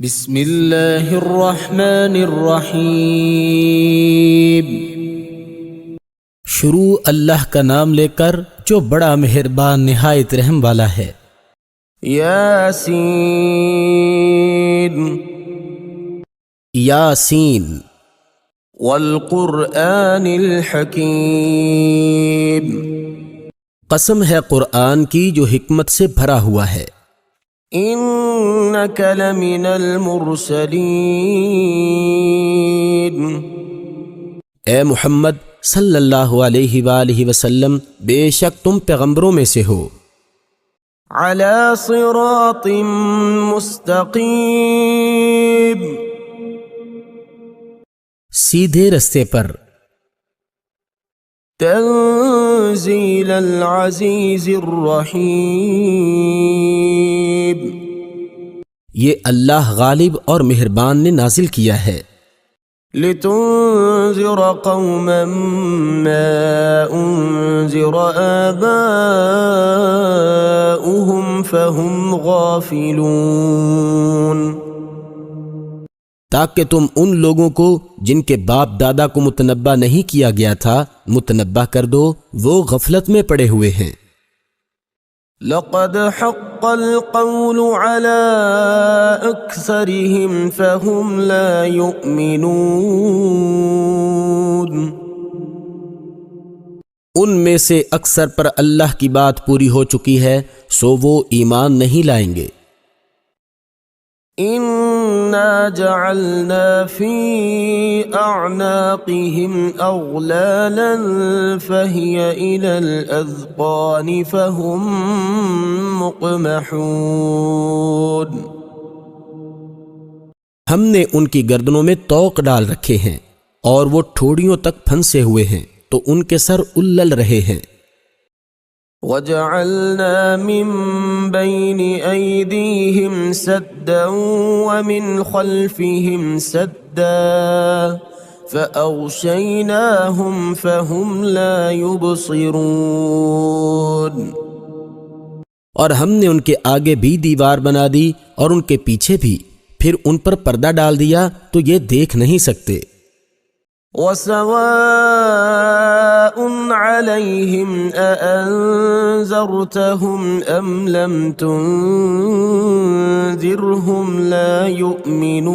بسم اللہ الرحمن الرحیم۔ شروع اللہ کا نام لے کر جو بڑا مہربان نہایت رحم والا ہے۔ یاسین یاسین والقرآن الحکیم، قسم ہے قرآن کی جو حکمت سے بھرا ہوا ہے۔ انک لمن المرسلین، اے محمد صلی اللہ علیہ وآلہ وسلم، بے شک تم پیغمبروں میں سے ہو۔ علی صراط مستقیم، سیدھے رستے پر۔ تنزیل العزیز الرحیم، یہ اللہ غالب اور مہربان نے نازل کیا ہے۔ لتنذر قوما ما انذر آباؤهم فهم غافلون، تاکہ تم ان لوگوں کو جن کے باپ دادا کو متنبہ نہیں کیا گیا تھا متنبہ کر دو، وہ غفلت میں پڑے ہوئے ہیں۔ لقد حق القول على اکثرهم فهم لا يؤمنون، ان میں سے اکثر پر اللہ کی بات پوری ہو چکی ہے، سو وہ ایمان نہیں لائیں گے۔ انا جعلنا في اعناقهم اغلالا فهي الى الاذقان فهم مقمحون، ہم نے ان کی گردنوں میں طوق ڈال رکھے ہیں اور وہ ٹھوڑیوں تک پھنسے ہوئے ہیں تو ان کے سر الل رہے ہیں۔ وجعلنا من بين أيديهم سدا ومن خلفهم سدا فأغشيناهم فهم لا يبصرون، اور ہم نے ان کے آگے بھی دیوار بنا دی اور ان کے پیچھے بھی، پھر ان پر پردہ ڈال دیا تو یہ دیکھ نہیں سکتے۔ وسواء عليهم أأنذرتهم أم لم تنذرهم لا يؤمنون،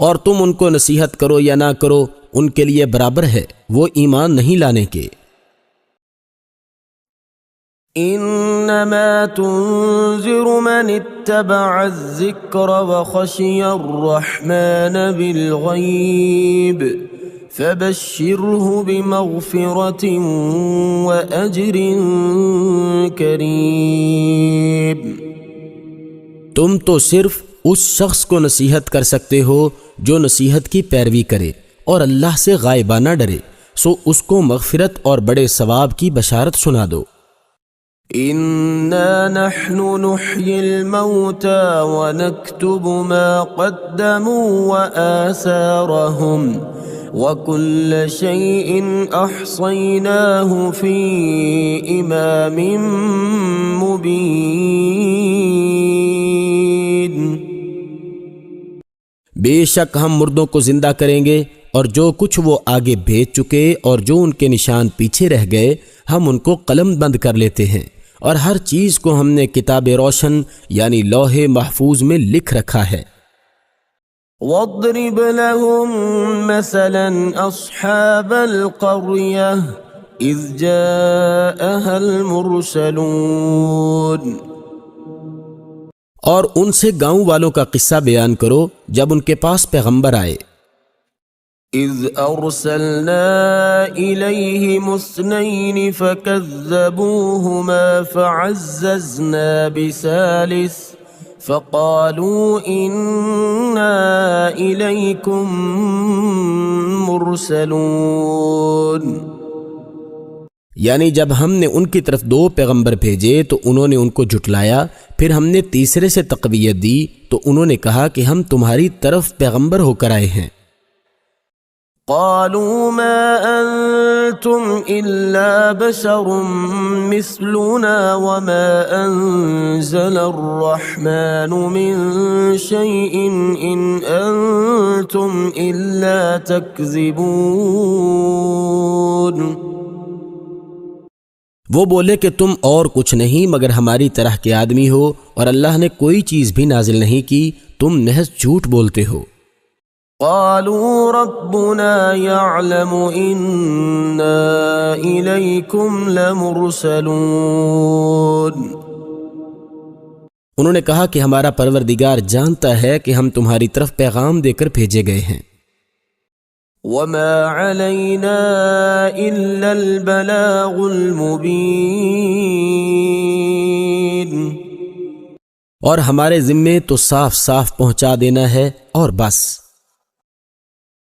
اور تم ان کو نصیحت کرو یا نہ کرو، ان کے لیے برابر ہے، وہ ایمان نہیں لانے کے۔ انما تنذر من اتبع الذکر وخشی الرحمن بالغیب فبشره بمغفرة واجر کریم، تم تو صرف اس شخص کو نصیحت کر سکتے ہو جو نصیحت کی پیروی کرے اور اللہ سے غائبانہ ڈرے، سو اس کو مغفرت اور بڑے ثواب کی بشارت سنا دو۔ انا نحن نحيي الموتى ونكتب ما قدموا وآثارهم وكل شيء احصيناه في امام مبين، بے شک ہم مردوں کو زندہ کریں گے اور جو کچھ وہ آگے بھیج چکے اور جو ان کے نشان پیچھے رہ گئے ہم ان کو قلم بند کر لیتے ہیں، اور ہر چیز کو ہم نے کتاب روشن یعنی لوح محفوظ میں لکھ رکھا ہے۔ واضرب لهم مثلا اصحاب القرية اذ جاءها المرسلون، اور ان سے گاؤں والوں کا قصہ بیان کرو جب ان کے پاس پیغمبر آئے۔ اذ ارسلنا الیہم اثنین فکذبوہما فعززنا بثالث فقالوا انا الیکم مرسلون، یعنی جب ہم نے ان کی طرف 2 پیغمبر بھیجے تو انہوں نے ان کو جھٹلایا، پھر ہم نے تیسرے سے تقویت دی تو انہوں نے کہا کہ ہم تمہاری طرف پیغمبر ہو کر آئے ہیں۔ قالوا ما أنتم إلا بشر مثلنا وما أنتم نزل الرحمن من شيء إن أنتم إلا تكذبون۔ وہ بولے کہ تم اور کچھ نہیں مگر ہماری طرح کے آدمی ہو، اور اللہ نے کوئی چیز بھی نازل نہیں کی، تم محض جھوٹ بولتے ہو۔ قالوا ربنا يعلم إنا إليكم لمرسلون۔ انہوں نے کہا کہ ہمارا پروردگار جانتا ہے کہ ہم تمہاری طرف پیغام دے کر بھیجے گئے ہیں۔ وما علينا إلا البلاغ المبين۔ اور ہمارے ذمے تو صاف صاف پہنچا دینا ہے اور بس۔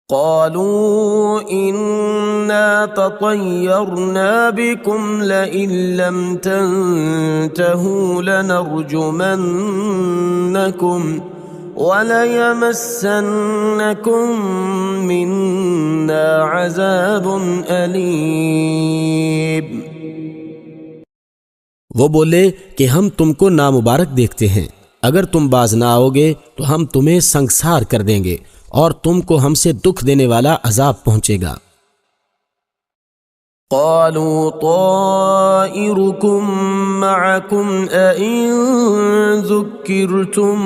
قالوا إنا تطيرنا بكم لئن لم تنتهوا لنرجمنكم وَلَيَمَسَّنَّكُم مِّنَّا عَذَابٌ أَلِيمٌ۔ وہ بولے کہ ہم تم کو نامبارک دیکھتے ہیں، اگر تم باز نہ آؤ گے تو ہم تمہیں سنگسار کر دیں گے اور تم کو ہم سے دکھ دینے والا عذاب پہنچے گا۔ قالوا طائركم معكم أئن ذكرتم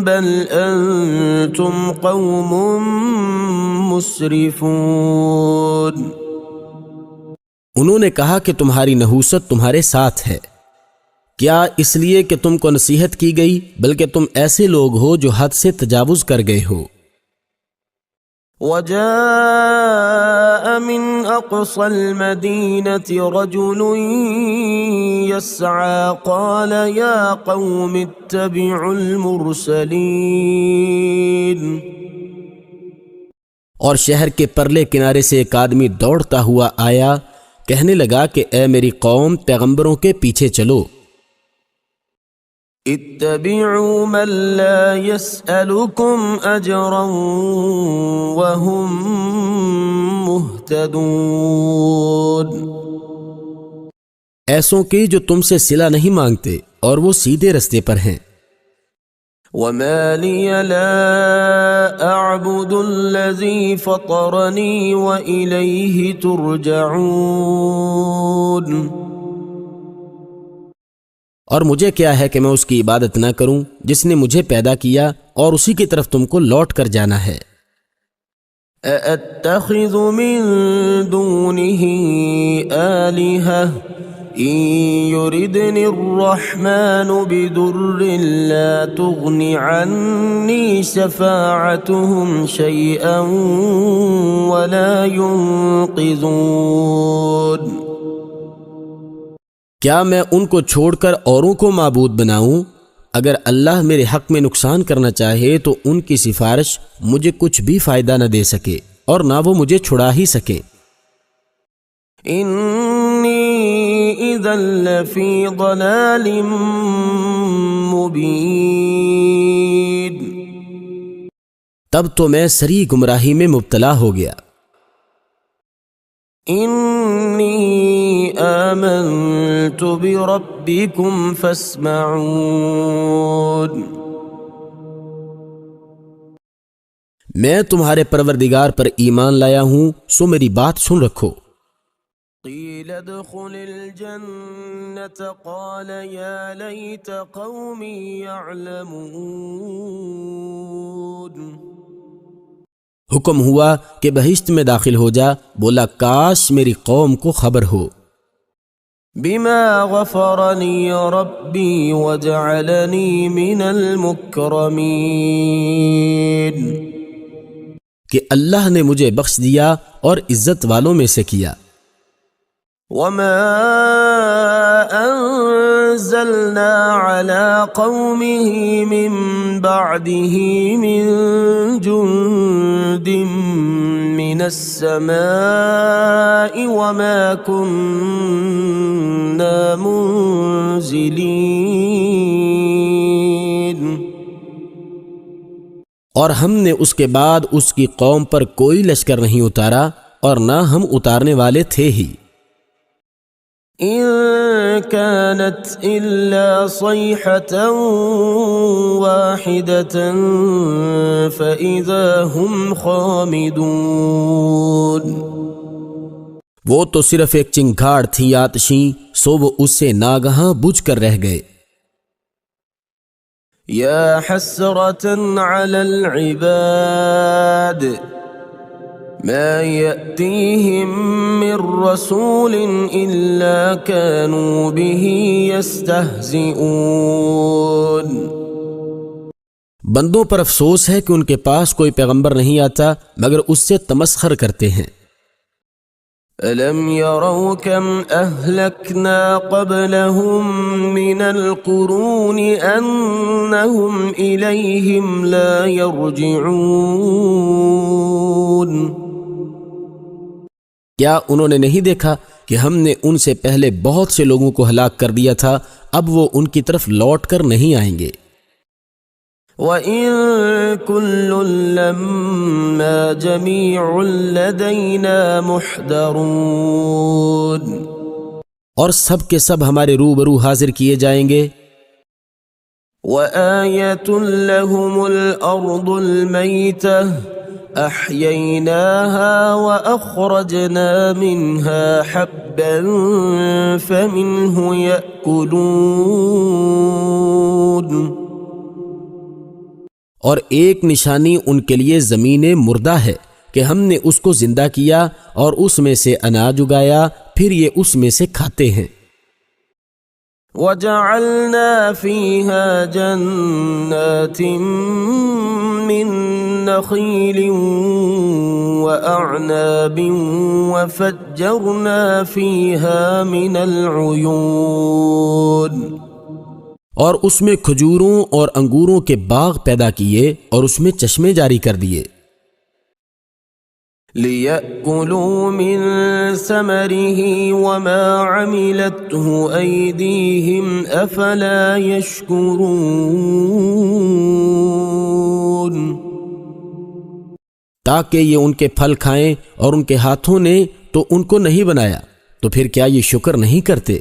بل أنتم قوم مسرفون۔ انہوں نے کہا کہ تمہاری نحوست تمہارے ساتھ ہے، کیا اس لیے کہ تم کو نصیحت کی گئی، بلکہ تم ایسے لوگ ہو جو حد سے تجاوز کر گئے ہو۔ وجاء من أقصى المدينة رجل يسعى قال يا قوم اتبعوا المرسلين۔ اور شہر کے پرلے کنارے سے ایک آدمی دوڑتا ہوا آیا، کہنے لگا کہ اے میری قوم، پیغمبروں کے پیچھے چلو۔ اتبعوا من لا يسألكم أجرا وهم مهتدون۔ ایسوں کے جو تم سے صلہ نہیں مانگتے اور وہ سیدھے رستے پر ہیں۔ وما لي لا أعبد الذي فطرني وإليه ترجعون۔ اور مجھے کیا ہے کہ میں اس کی عبادت نہ کروں جس نے مجھے پیدا کیا، اور اسی کی طرف تم کو لوٹ کر جانا ہے۔ أَأَتَّخِذُ مِن دُونِهِ آلِهَةً إِن يُرِدْنِ الرَّحْمَنُ بِضُرٍّ لَّا تُغْنِ عَنِّي شَفَاعَتُهُمْ شَيْئًا وَلَا يُنقِذُونَ۔ کیا میں ان کو چھوڑ کر اوروں کو معبود بناؤں؟ اگر اللہ میرے حق میں نقصان کرنا چاہے تو ان کی سفارش مجھے کچھ بھی فائدہ نہ دے سکے اور نہ وہ مجھے چھڑا ہی سکے۔ انی اذا لفی ضلال مبین۔ تب تو میں سری گمراہی میں مبتلا ہو گیا۔ انی آمنت بربکم فاسمعون۔ میں تمہارے پروردگار پر ایمان لایا ہوں، سو میری بات سن رکھو۔ قیل ادخل الجنة قال یا لیت قومی یعلمون۔ حکم ہوا کہ بہشت میں داخل ہو جا، بولا کاش میری قوم کو خبر ہو۔ بما غفرنی ربی وجعلنی من المکرمین۔ کہ اللہ نے مجھے بخش دیا اور عزت والوں میں سے کیا۔ وما انزلنا على قومه من بعده من جند من السماء وما كنا منزلين۔ اور ہم نے اس کے بعد اس کی قوم پر کوئی لشکر نہیں اتارا اور نہ ہم اتارنے والے تھے ہی۔ إن كانت إلا صيحة واحدة فإذا هم خامدون. وہ تو صرف ایک چنگھاڑ تھی آتشیں، سو وہ اس سے ناگہاں بجھ کر رہ گئے. يا حسرة على العباد ما يأتيهم من رسول إلا كانوا به يستهزئون. بندوں پر افسوس ہے کہ ان کے پاس کوئی پیغمبر نہیں آتا مگر اس سے تمسخر کرتے ہیں. ألم يروا كم أهلكنا قبلهم من القرون أنهم إليهم لا يرجعون. کیا انہوں نے نہیں دیکھا کہ ہم نے ان سے پہلے بہت سے لوگوں کو ہلاک کر دیا تھا، اب وہ ان کی طرف لوٹ کر نہیں آئیں گے. وَإِن كُلٌّ لَّمَّا جَمِيعٌ لَّدَيْنَا مُحْضَرُونَ. اور سب کے سب ہمارے روبرو حاضر کیے جائیں گے. وَآيَةٌ لَّهُمُ الْأَرْضُ الْمَيْتَةُ أَحْيَيْنَاهَا وَأَخْرَجْنَا مِنْهَا حَبًّا فَمِنْهُ يَأْكُلُونَ. اور ایک نشانی ان کے لیے زمین مردہ ہے کہ ہم نے اس کو زندہ کیا اور اس میں سے اناج اگایا، پھر یہ اس میں سے کھاتے ہیں. وَجَعَلْنَا فِيهَا جَنَّاتٍ مِّن نَّخِيلٍ وَأَعْنَابٍ وَفَجَّرْنَا فِيهَا مِنَ الْعُيُونِ. اور اس میں کھجوروں اور انگوروں کے باغ پیدا کیے اور اس میں چشمے جاری کر دیے. لِيَأْكُلُوا مِن ثَمَرِهِ وَمَا عَمِلَتْهُ أَيْدِيهِمْ أَفَلَا يَشْكُرُونَ. تاکہ یہ ان کے پھل کھائیں، اور ان کے ہاتھوں نے تو ان کو نہیں بنایا، تو پھر کیا یہ شکر نہیں کرتے؟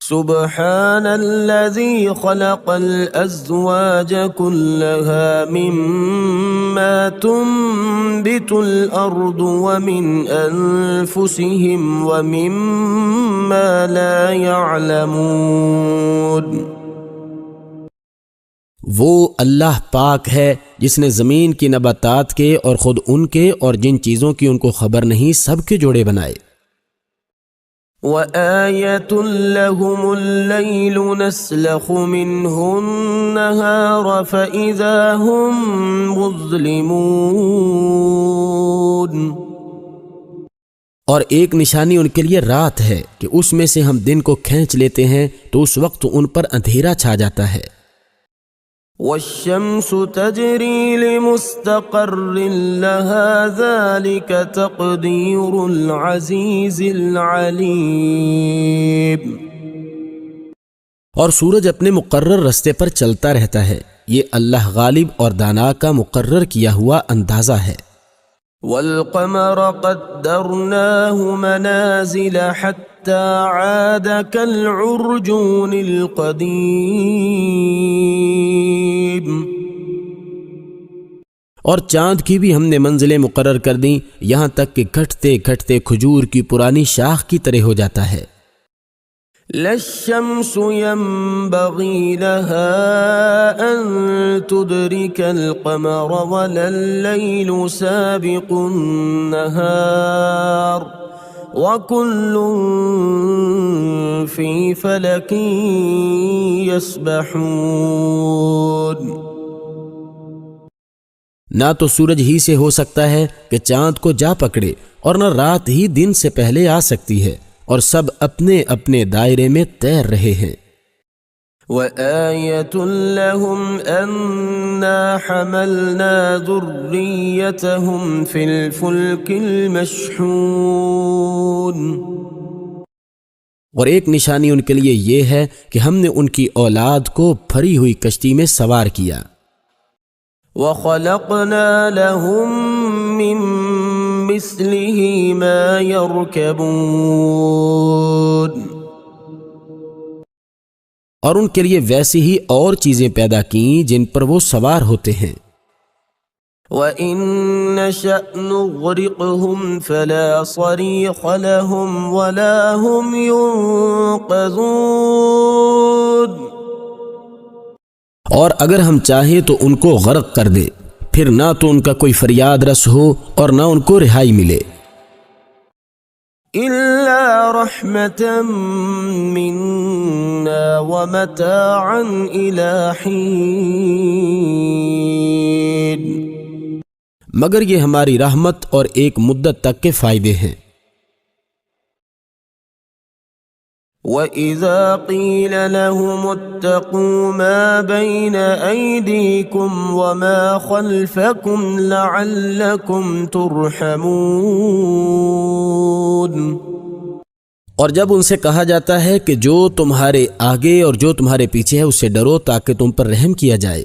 سبحان الذي خلق الأزواج كلها مما تنبت الأرض ومن أنفسهم ومما لا يعلمون. وہ اللہ پاک ہے جس نے زمین کی نباتات کے اور خود ان کے اور جن چیزوں کی ان کو خبر نہیں سب کے جوڑے بنائے. وَآيَةٌ لَّهُمُ اللَّيْلُ نَسْلَخُ مِنْهُ النَّهَارَ فَإِذَا هُمْ مُظْلِمُونَ. اور ایک نشانی ان کے لیے رات ہے کہ اس میں سے ہم دن کو کھینچ لیتے ہیں تو اس وقت ان پر اندھیرا چھا جاتا ہے. وَالشَّمْسُ تَجْرِي لِمُسْتَقَرٍّ لَهَا ذَلِكَ تَقْدِيرُ الْعَزِيزِ الْعَلِيمِ. اور سورج اپنے مقرر رستے پر چلتا رہتا ہے، یہ اللہ غالب اور دانا کا مقرر کیا ہوا اندازہ ہے. وَالْقَمَرَ قَدَّرْنَاهُ مَنَازِلَ حَتَّى عَادَ كَالْعُرْجُونِ الْقَدِيمِ. اور چاند کی بھی ہم نے منزلیں مقرر کر دیں، یہاں تک کہ گھٹتے گھٹتے کھجور کی پرانی شاخ کی طرح ہو جاتا ہے. لا الشمس ينبغي لها أن تدرك القمر ولا الليل سابق النهار وكل في فلك يسبحون. نہ تو سورج ہی سے ہو سکتا ہے کہ چاند کو جا پکڑے، اور نہ رات ہی دن سے پہلے آ سکتی ہے، اور سب اپنے اپنے دائرے میں تیر رہے ہیں. وَآيَةٌ لَّهُمْ أَنَّا حَمَلْنَا ذُرِّيَّتَهُمْ فِي الْفُلْكِ الْمَشْحُونِ. اور ایک نشانی ان کے لیے یہ ہے کہ ہم نے ان کی اولاد کو بھری ہوئی کشتی میں سوار کیا. وَخَلَقْنَا لَهُم مِّن مثله ما يركبون اور ان کے لیے ویسی ہی اور چیزیں پیدا کیں جن پر وہ سوار ہوتے ہیں۔ وَإِن نَّشَأْ نُغْرِقْهُمْ فَلَا صَرِيخَ لَهُمْ وَلَا هُمْ يُنقَذُونَ اور اگر ہم چاہیں تو ان کو غرق کر دے، پھر نہ تو ان کا کوئی فریاد رس ہو اور نہ ان کو رہائی ملے، إِلَّا رَحْمَةً مِّنَّا وَمَتَاعًا إِلَى حِينٍ، مگر یہ ہماری رحمت اور ایک مدت تک کے فائدے ہیں۔ وَإِذَا قِيلَ لَهُمُ اتَّقُوا مَا بَيْنَ أَيْدِيكُمْ وَمَا خَلْفَكُمْ لَعَلَّكُمْ تُرْحَمُونَ، اور جب ان سے کہا جاتا ہے کہ جو تمہارے آگے اور جو تمہارے پیچھے ہے اس سے ڈرو تاکہ تم پر رحم کیا جائے۔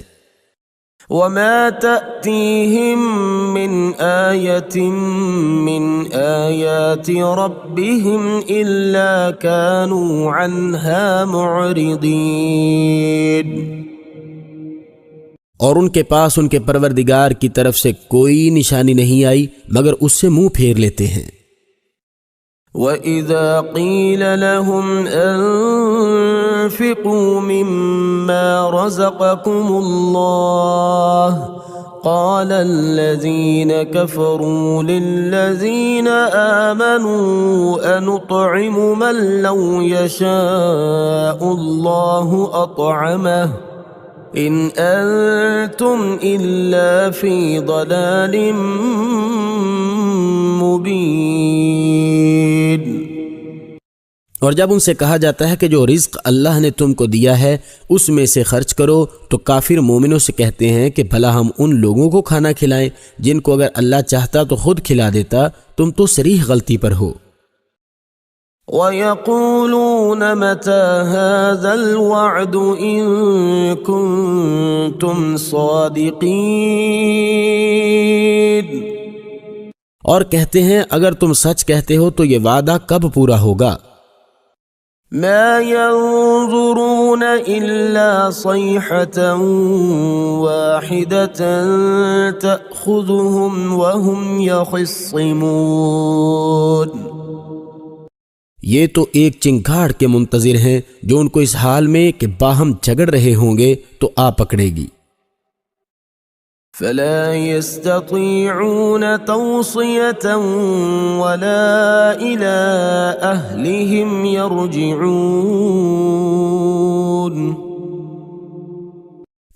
وَمَا تَأْتِيهِم مِّنْ آيَةٍ مِّنْ آيَاتِ رَبِّهِمْ إِلَّا كَانُوا عَنْهَا مُعْرِضِينَ، اور ان کے پاس ان کے پروردگار کی طرف سے کوئی نشانی نہیں آئی مگر اس سے منہ پھیر لیتے ہیں۔ وَإِذَا قِيلَ لَهُمْ أَنفِقُوا مِمَّا رَزَقَكُمُ اللَّهُ قَالَ الَّذِينَ كَفَرُوا لِلَّذِينَ آمَنُوا أَنُطْعِمُ مَن لَّوْ يَشَاءُ اللَّهُ أَطْعَمَهُ إِنْ أَنتُمْ إِلَّا فِي ضَلَالٍ مبین۔ اور جب ان سے کہا جاتا ہے کہ جو رزق اللہ نے تم کو دیا ہے اس میں سے خرچ کرو تو کافر مومنوں سے کہتے ہیں کہ بھلا ہم ان لوگوں کو کھانا کھلائیں جن کو اگر اللہ چاہتا تو خود کھلا دیتا، تم تو صریح غلطی پر ہو۔ وَيَقُولُونَ مَتَى هَذَا الْوَعْدُ إِن كُنتُمْ صَادِقِينَ، اور کہتے ہیں اگر تم سچ کہتے ہو تو یہ وعدہ کب پورا ہوگا؟ ما ينظرون إلا صيحة واحدة تأخذهم وهم يخصمون، یہ تو ایک چنگھاڑ کے منتظر ہیں جو ان کو اس حال میں کہ باہم جھگڑ رہے ہوں گے تو آ پکڑے گی۔ فلا يستطيعون توصية ولا إلى أهلهم يرجعون،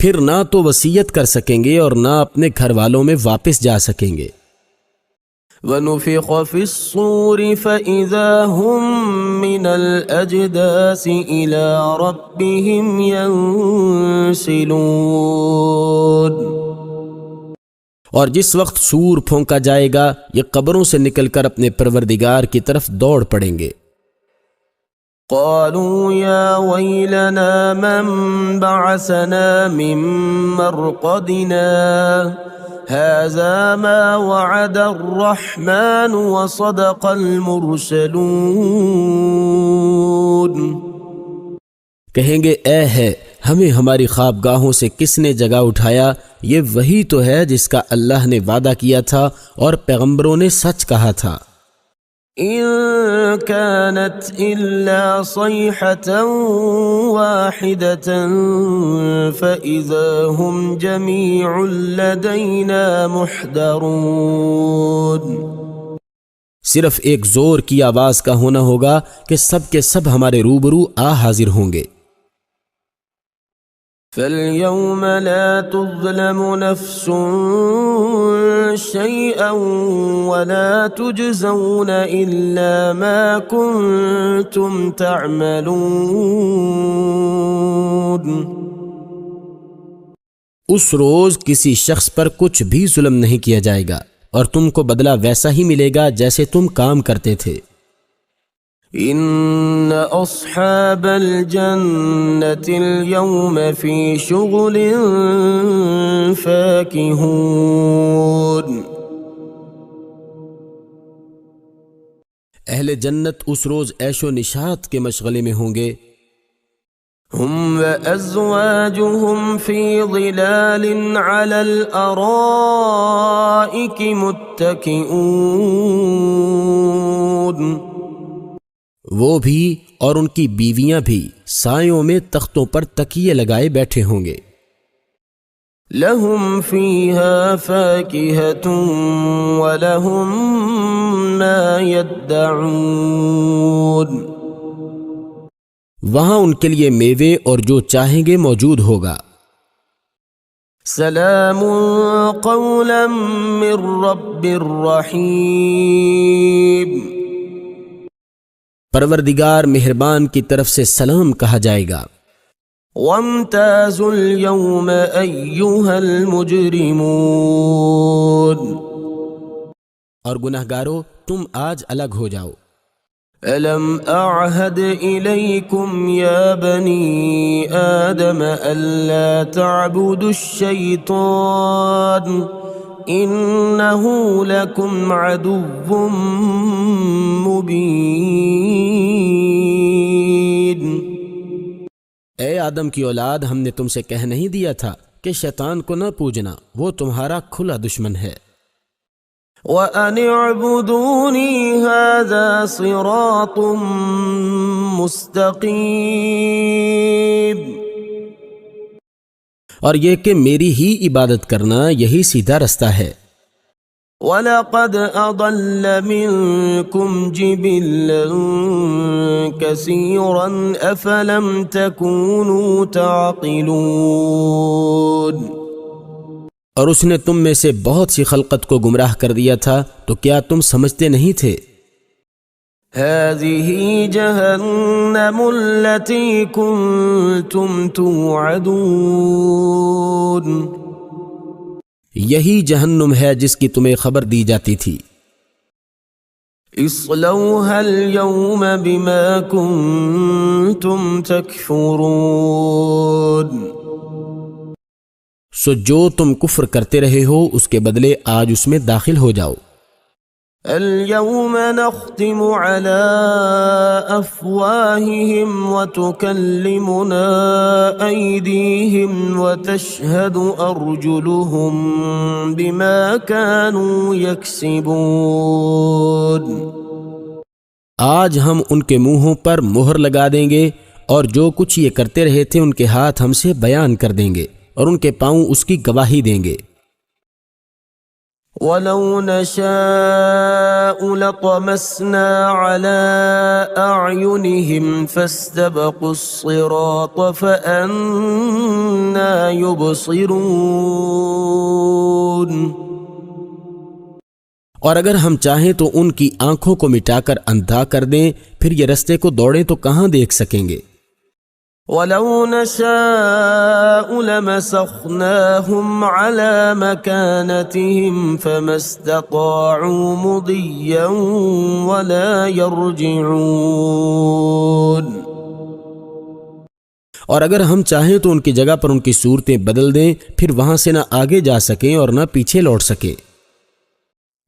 پھر نہ تو وصیت کر سکیں گے اور نہ اپنے گھر والوں میں واپس جا سکیں گے۔ وَنُفِخَ فِي الصُّورِ فَإِذَا هُم مِّنَ الْأَجْدَاثِ إِلَى رَبِّهِمْ يَنسِلُونَ، اور جس وقت سور پھونکا جائے گا یہ قبروں سے نکل کر اپنے پروردگار کی طرف دوڑ پڑیں گے۔ قالوا يا ويلنا من بعثنا من مرقدنا هذا ما وعد الرحمن وصدق المرسلون، کہیں گے اے ہے ہمیں ہماری خوابگاہوں سے کس نے جگا اٹھایا، یہ وہی تو ہے جس کا اللہ نے وعدہ کیا تھا اور پیغمبروں نے سچ کہا تھا۔ إن كانت إلا صيحة واحدة فإذا هم جميع لدينا محضرون، صرف ایک زور کی آواز کا ہونا ہوگا کہ سب کے سب ہمارے روبرو آ حاضر ہوں گے۔ فَالْيَوْمَ لَا تُظْلَمُ نَفْسٌ شَيْئًا وَلَا تُجْزَوْنَ إِلَّا مَا كُنتُمْ تَعْمَلُونَ، اس روز کسی شخص پر کچھ بھی ظلم نہیں کیا جائے گا اور تم کو بدلہ ویسا ہی ملے گا جیسے تم کام کرتے تھے۔ إن أصحاب الجنة اليوم في شغل فاكهون، اہل جنت اس روز عیش و نشاط کے مشغلے میں ہوں گے. هم وأزواجهم في ظلال على الأرائك متكئون. وہ بھی اور ان کی بیویاں بھی سایوں میں تختوں پر تکیے لگائے بیٹھے ہوں گے. لهم فيها فاكهة ولهم ما يدعون. وہاں ان کے لیے میوے اور جو چاہیں گے موجود ہوگا. سلام قولا من رب رحیم. پروردگار مہربان کی طرف سے سلام کہا جائے گا. وامتازوا اليوم أيها المجرمون. اور گنہگارو تم آج الگ ہو جاؤ. ألم أعهد إليكم يا بني آدم ألا تعبدوا الشيطان إنه لكم عدو مبين. اے آدم کی اولاد، ہم نے تم سے کہہ نہیں دیا تھا کہ شیطان کو نہ پوجنا، وہ تمہارا کھلا دشمن ہے. وَأَنِ اعْبُدُونِي هَذَا صِرَاطٌ مُسْتَقِيمٌ. اور یہ کہ میری ہی عبادت کرنا یہی سیدھا رستہ ہے. وَلَقَدْ أَضَلَّ مِنْكُمْ جِبِلًّا كَثِيرًا أَفَلَمْ تَكُونُوا تَعْقِلُونَ. اور اس نے تم میں سے بہت سی خلقت کو گمراہ کر دیا تھا، تو کیا تم سمجھتے نہیں تھے؟ هَذِهِ جَهَنَّمُ الَّتِي كُنْتُمْ تُوعَدُونَ. یہی جہنم ہے جس کی تمہیں خبر دی جاتی تھی. اصلوها اليوم بما كنتم تكفرون. سو جو تم کفر کرتے رہے ہو اس کے بدلے آج اس میں داخل ہو جاؤ. اليوم نختم على أفواههم وتكلمنا أيديهم وتشهد أرجلهم بما كانوا يكسبون. آج ہم ان کے منہوں پر مہر لگا دیں گے اور جو کچھ یہ کرتے رہے تھے ان کے ہاتھ ہم سے بیان کر دیں گے اور ان کے پاؤں اس کی گواہی دیں گے. وَلَوْ نَشَاءُ لَطَمَسْنَا عَلَىٰ أَعْيُنِهِمْ فَاسْتَبَقُوا الصِّرَاطَ فَأَنَّىٰ يُبْصِرُونَ. اور اگر ہم چاہیں تو ان کی آنکھوں کو مٹا کر اندھا کر دیں، پھر یہ رستے کو دوڑیں تو کہاں دیکھ سکیں گے. وَلَوْ نَشَاءُ لَمَسَخْنَاهُمْ عَلَىٰ مَكَانَتِهِمْ فَمَا اسْتَطَاعُوا مُضِيًّا وَلَا يَرْجِعُونَ. اور اگر ہم چاہیں تو ان کی جگہ پر ان کی صورتیں بدل دیں، پھر وہاں سے نہ آگے جا سکیں اور نہ پیچھے لوٹ سکیں.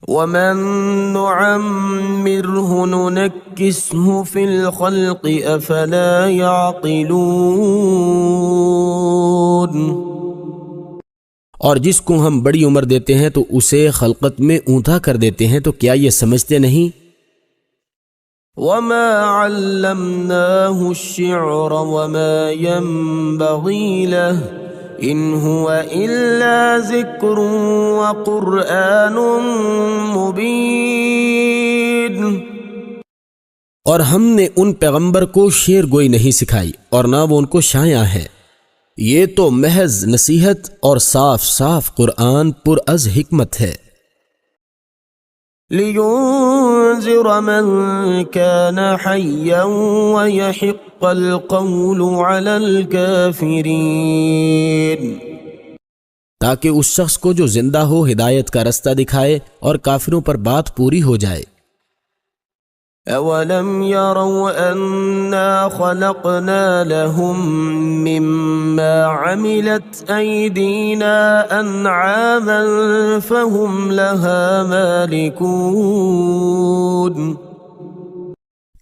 وَمَن نُعَمِّرْهُ نُنَكِّسْهُ فِي الْخَلْقِ أَفَلَا يَعْقِلُونَ. اور جس کو ہم بڑی عمر دیتے ہیں تو اسے خلقت میں اونٹا کر دیتے ہیں، تو کیا یہ سمجھتے نہیں؟ وَمَا عَلَّمْنَاهُ الشِّعْرَ وَمَا يَنبَغِي لَهُ إِنْ هُوَ إِلَّا ذِكْرٌ وَقُرْآنٌ مُبِينٌ. اور ہم نے ان پیغمبر کو شعر گوئی نہیں سکھائی اور نہ وہ ان کو شایع ہے. یہ تو محض نصیحت اور صاف صاف قرآن پر از حکمت ہے. لِيُنذِرَ مَن كَانَ حَيًّا وَيَحِقَّ الْقَوْلُ عَلَى الْكَافِرِينَ. تاکہ اس شخص کو جو زندہ ہو ہدایت کا رستہ دکھائے اور کافروں پر بات پوری ہو جائے. أَوَلَمْ يَرَوْا أَنَّا خَلَقْنَا لَهُم مِّمَّا عَمِلَتْ أَيْدِينَا أَنْعَامًا فَهُمْ لَهَا مَالِكُونَ.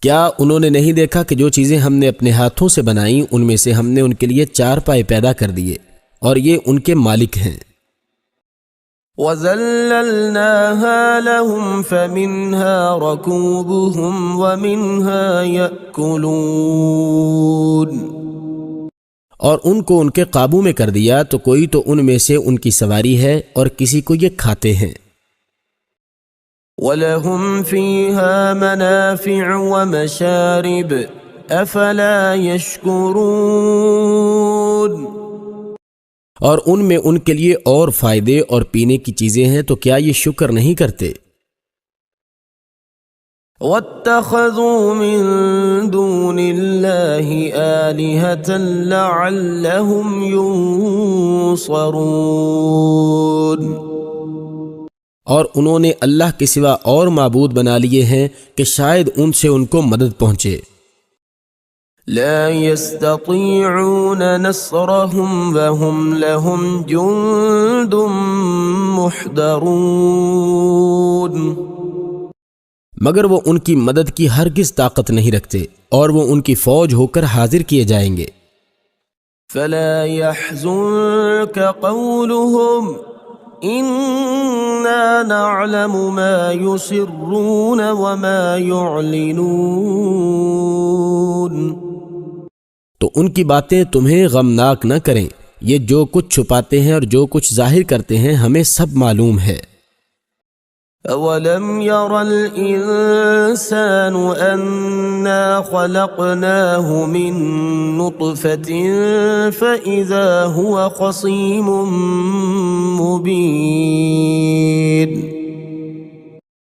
کیا انہوں نے نہیں دیکھا کہ جو چیزیں ہم نے اپنے ہاتھوں سے بنائیں ان میں سے ہم نے ان کے لیے 4 پائے پیدا کر دیے اور یہ ان کے مالک ہیں۔ وَذَلَّلْنَاهَا لَهُمْ فَمِنْهَا رَكُوبُهُمْ وَمِنْهَا يَأْكُلُونَ، اور ان کو ان کے قابو میں کر دیا تو کوئی تو ان میں سے ان کی سواری ہے اور کسی کو یہ کھاتے ہیں۔ وَلَهُمْ فِيهَا مَنَافِعُ وَمَشَارِبُ أَفَلَا يَشْكُرُونَ، اور ان میں ان کے لیے اور فائدے اور پینے کی چیزیں ہیں تو کیا یہ شکر نہیں کرتے؟ وَاتَّخَذُوا مِن دُونِ اللَّهِ آلِهَةً لَعَلَّهُمْ يُنصَرُونَ، اور انہوں نے اللہ کے سوا اور معبود بنا لیے ہیں کہ شاید ان سے ان کو مدد پہنچے۔ لا يستطيعون نصرهم وهم لهم جند محضرون، مگر وہ ان کی مدد کی ہرگز طاقت نہیں رکھتے اور وہ ان کی فوج ہو کر حاضر کیے جائیں گے۔ فلا يحزنك قولهم إنا نعلم ما يسرون وما يعلنون، تو ان کی باتیں تمہیں غمناک نہ کریں، یہ جو کچھ چھپاتے ہیں اور جو کچھ ظاہر کرتے ہیں ہمیں سب معلوم ہے۔ أَوَلَمْ يَرَ الْإِنسَانُ أَنَّا خَلَقْنَاهُ مِن نُّطْفَةٍ فَإِذَا هُوَ خَصِيمٌ مُّبِينٌ،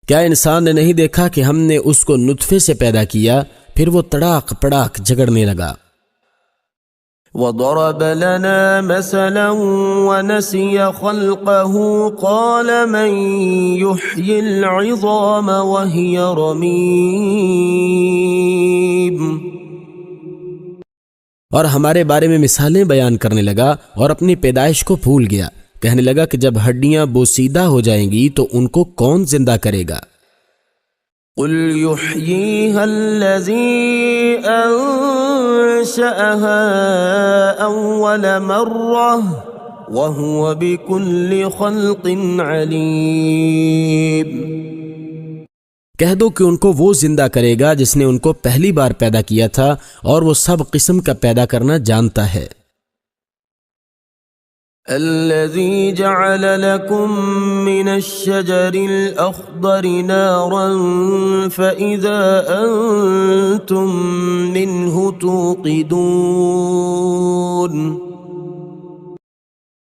کیا انسان نے نہیں دیکھا کہ ہم نے اس کو نطفے سے پیدا کیا پھر وہ تڑاک پڑاک جھگڑنے لگا۔ وَضَرَبَ لَنَا مَثَلًا وَنَسِيَ خَلْقَهُ قَالَ مَن يُحْيِي الْعِظَامَ وَهِيَ رَمِيمٌ، اور ہمارے بارے میں مثالیں بیان کرنے لگا اور اپنی پیدائش کو بھول گیا، کہنے لگا کہ جب ہڈیاں بوسیدہ ہو جائیں گی تو ان کو کون زندہ کرے گا؟ قُلْ يُحْيِيهَا الَّذِي أَنشَأَهَا أَوَّلَ مَرَّةٍ وَهُوَ بِكُلِّ خَلْقٍ عَلِيمٌ، کہہ دو کہ ان کو وہ زندہ کرے گا جس نے ان کو پہلی بار پیدا کیا تھا اور وہ سب قسم کا پیدا کرنا جانتا ہے۔ الذي جعل لكم من الشجر الأخضر نارا فإذا أنتم منه توقدون،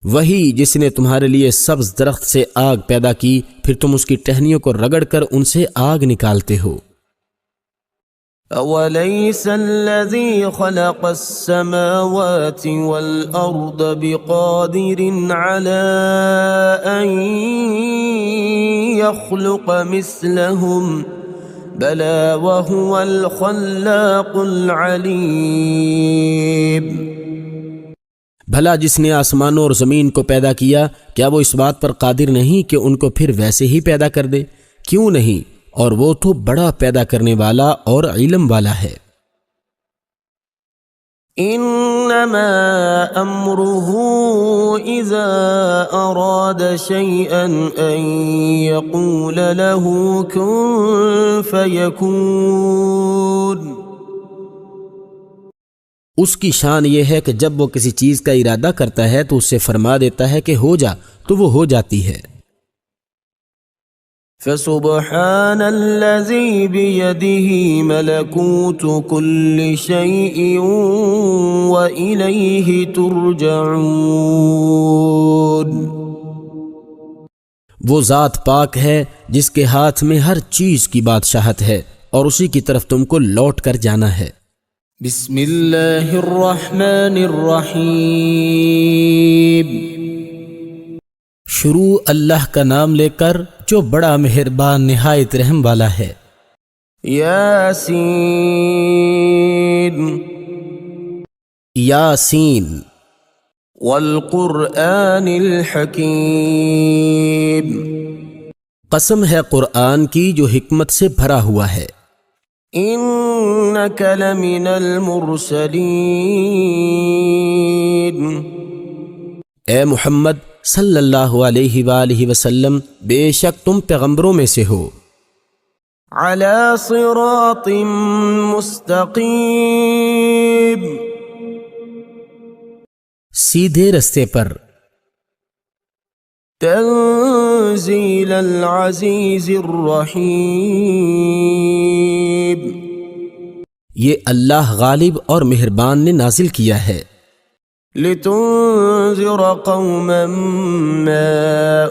وہی جس نے تمہارے لیے سبز درخت سے آگ پیدا کی پھر تم اس کی ٹہنیوں کو رگڑ کر ان سے آگ نکالتے ہو۔ أوليس الذي خلق السماوات والأرض بقادر على أن يخلق مثلهم بلى وهو الخلاق العليم، بھلا جس نے آسمانوں اور زمین کو پیدا کیا کیا وہ اس بات پر قادر نہیں کہ ان کو پھر ویسے ہی پیدا کر دے؟ کیوں نہیں، اور وہ تو بڑا پیدا کرنے والا اور علم والا ہے۔ انما امره اذا اراد شيئا ان يقول له كن فيكون، اس کی شان یہ ہے کہ جب وہ کسی چیز کا ارادہ کرتا ہے تو اس سے فرما دیتا ہے کہ ہو جا تو وہ ہو جاتی ہے۔ فسبحان الذي بيده ملكوت كل شيء وإليه ترجعون، وہ ذات پاک ہے جس کے ہاتھ میں ہر چیز کی بادشاہت ہے اور اسی کی طرف تم کو لوٹ کر جانا ہے۔ بسم اللہ الرحمن الرحیم، شروع اللہ کا نام لے کر جو بڑا مہربان نہایت رحم والا ہے۔ یاسین یاسین والقرآن الحکیم، قسم ہے قرآن کی جو حکمت سے بھرا ہوا ہے۔ إنك لمن المرسلين اے محمد صلی اللہ علیہ وآلہ وسلم، بے شک تم پیغمبروں میں سے ہو، على صراط مستقيم سیدھے رستے پر، تنزيل العزيز الرحيم یہ اللہ غالب اور مہربان نے نازل کیا ہے، لتنذر قوما ما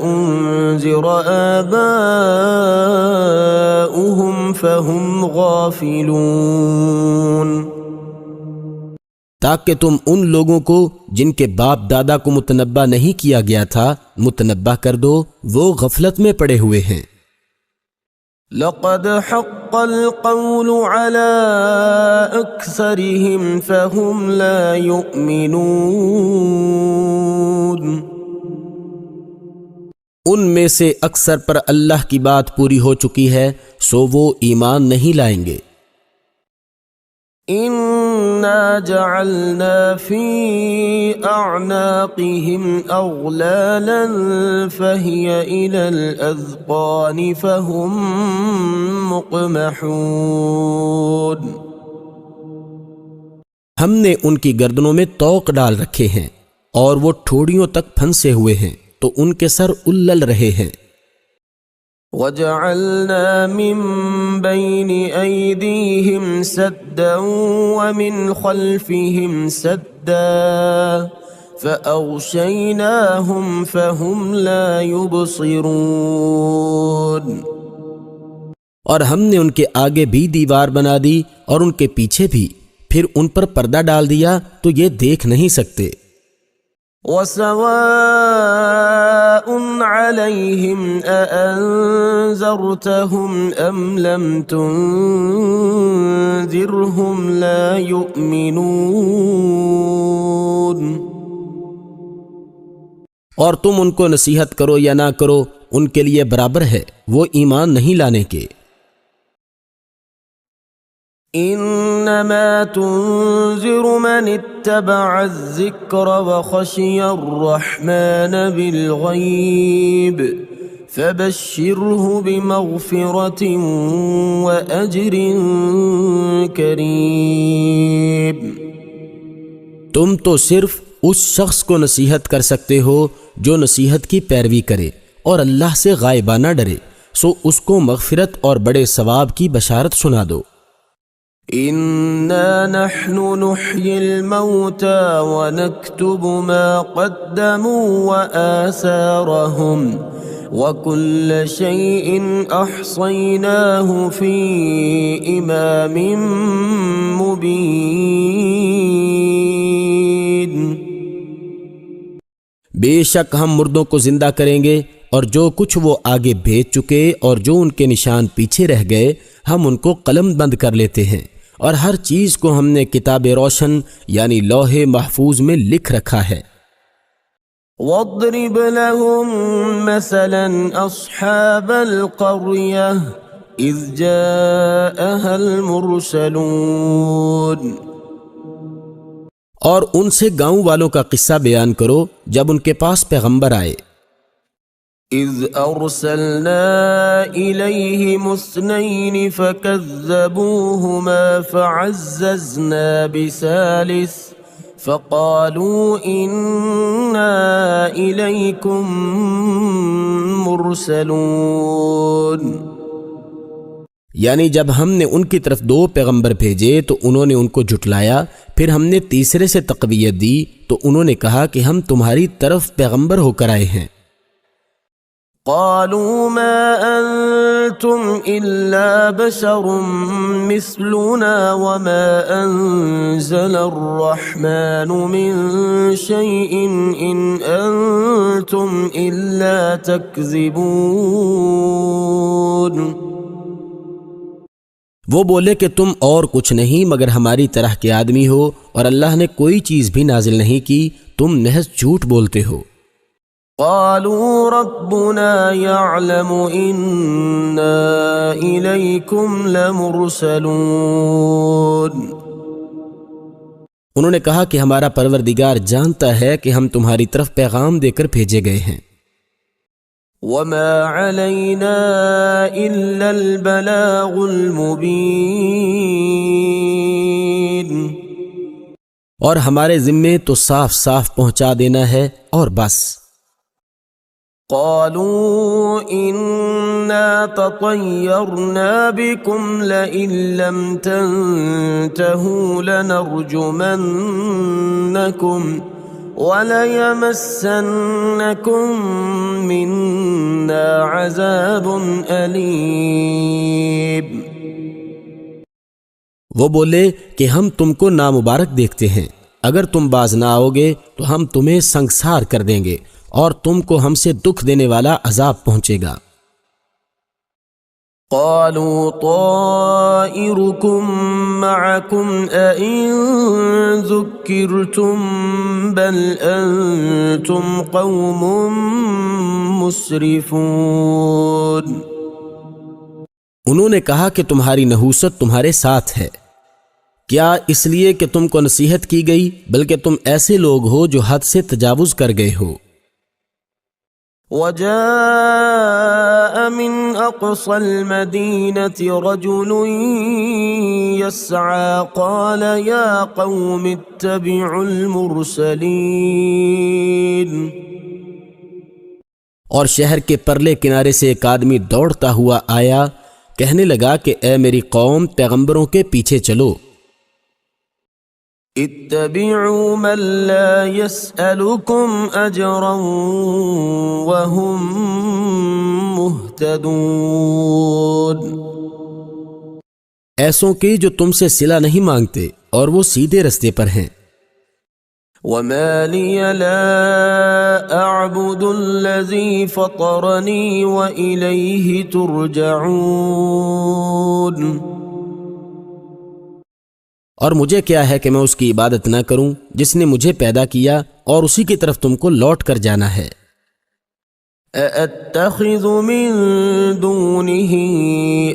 أنذر آباؤهم فهم غافلون تاکہ تم ان لوگوں کو جن کے باپ دادا کو متنبہ نہیں کیا گیا تھا متنبہ کر دو، وہ غفلت میں پڑے ہوئے ہیں۔ لقد حق القول على أكثرهم فهم لا يؤمنون ان میں سے اکثر پر اللہ کی بات پوری ہو چکی ہے، سو وہ ایمان نہیں لائیں گے۔ إنا جعلنا في أعناقهم أغلالا فهي إلى الأذقان فهم مقمحون ہم نے ان کی گردنوں میں طوق ڈال رکھے ہیں اور وہ ٹھوڑیوں تک پھنسے ہوئے ہیں تو ان کے سر الل رہے ہیں۔ وَجَعَلْنَا مِن بَيْنِ أَيْدِيهِمْ سَدًّا وَمِنْ خَلْفِهِمْ سَدًّا فَأَغْشَيْنَاهُمْ فَهُمْ لَا يُبْصِرُونَ اور ہم نے ان کے آگے بھی دیوار بنا دی اور ان کے پیچھے بھی، پھر ان پر پردہ ڈال دیا تو یہ دیکھ نہیں سکتے۔ وَسَوَاءٌ عَلَيْهِمْ أَأَنذَرْتَهُمْ أَمْ لَمْ تُنذِرْهُمْ لَا يُؤْمِنُونَ اور تم ان کو نصیحت کرو یا نہ کرو، ان کے لیے برابر ہے، وہ ایمان نہیں لانے کے۔ إنما تنذر من اتبع الذكر وخشي الرحمن بالغيب فبشره بمغفرة وأجر كريم تم تو صرف اس شخص کو نصیحت کر سکتے ہو جو نصیحت کی پیروی کرے اور اللہ سے غائبانہ ڈرے، سو اس کو مغفرت اور بڑے ثواب کی بشارت سنا دو۔ إنا نحن نحيي الموتى ونكتب ما قدموا وآثارهم وكل شيء أحصيناه في إمام مبين بے شک ہم مردوں کو زندہ کریں گے اور جو کچھ وہ آگے بھیج چکے اور جو ان کے نشان پیچھے رہ گئے ہم ان کو قلم بند کر لیتے ہیں، اور ہر چیز کو ہم نے کتاب روشن یعنی لوح محفوظ میں لکھ رکھا ہے۔ واضرب لهم مثلا أصحاب القرية إذ جاءها المرسلون اور ان سے گاؤں والوں کا قصہ بیان کرو جب ان کے پاس پیغمبر آئے۔ إذ أرسلنا إليهم اثنين فكذبوهما فعززنا بثالث فقالوا إنا إليكم مرسلون یعنی جب ہم نے ان کی طرف دو پیغمبر بھیجے تو انہوں نے ان کو جھٹلایا، پھر ہم نے تیسرے سے تقویت دی تو انہوں نے کہا کہ ہم تمہاری طرف پیغمبر ہو کر آئے ہیں۔ قالوا ما أنتم إلا بشر مثلنا وما أنزل الرحمن من شيء إن أنتم إلا تكذبون وہ بولے کہ تم اور کچھ نہیں مگر ہماری طرح کے آدمی ہو اور اللہ نے کوئی چیز بھی نازل نہیں کی، تم محض جھوٹ بولتے ہو۔ قالوا ربنا يعلم إنا إليكم لمرسلون انہوں نے کہا کہ ہمارا پروردگار جانتا ہے کہ ہم تمہاری طرف پیغام دے کر بھیجے گئے ہیں۔ وما علينا إلا البلاغ المبين اور ہمارے ذمے تو صاف صاف پہنچا دینا ہے اور بس۔ قالوا إنا تطيرنا بكم لئن لم تنتهوا لنرجمنكم وَلَيَمَسَّنَّكُم مِّنَّا عَذَابٌ أَلِيمٌ۔ وہ بولے کہ ہم تم کو نامبارک دیکھتے ہیں، اگر تم باز نہ آؤ گے تو ہم تمہیں سنگسار کر دیں گے اور تم کو ہم سے دکھ دینے والا عذاب پہنچے گا۔ قالوا طائركم معكم أئن ذكرتم بل أنتم قوم مسرفون۔ انہوں نے کہا کہ تمہاری نحوست تمہارے ساتھ ہے، کیا اس لیے کہ تم کو نصیحت کی گئی، بلکہ تم ایسے لوگ ہو جو حد سے تجاوز کر گئے ہو۔ وجاء من أقصى المدينة رجل يسعى قال يا قوم اتبعوا المرسلين۔ اور شہر کے پرلے کنارے سے ایک آدمی دوڑتا ہوا آیا، کہنے لگا کہ اے میری قوم، پیغمبروں کے پیچھے چلو۔ اتبعوا من لا يسألكم أجرا وهم مهتدون۔ ایسوں کی جو تم سے صلہ نہیں مانگتے اور وہ سیدھے رستے پر ہیں۔ وما لي لا أعبد الذي فطرني وإليه ترجعون۔ اور مجھے کیا ہے کہ میں اس کی عبادت نہ کروں جس نے مجھے پیدا کیا اور اسی کی طرف تم کو لوٹ کر جانا ہے۔ أَأَتَّخِذُ مِن دُونِهِ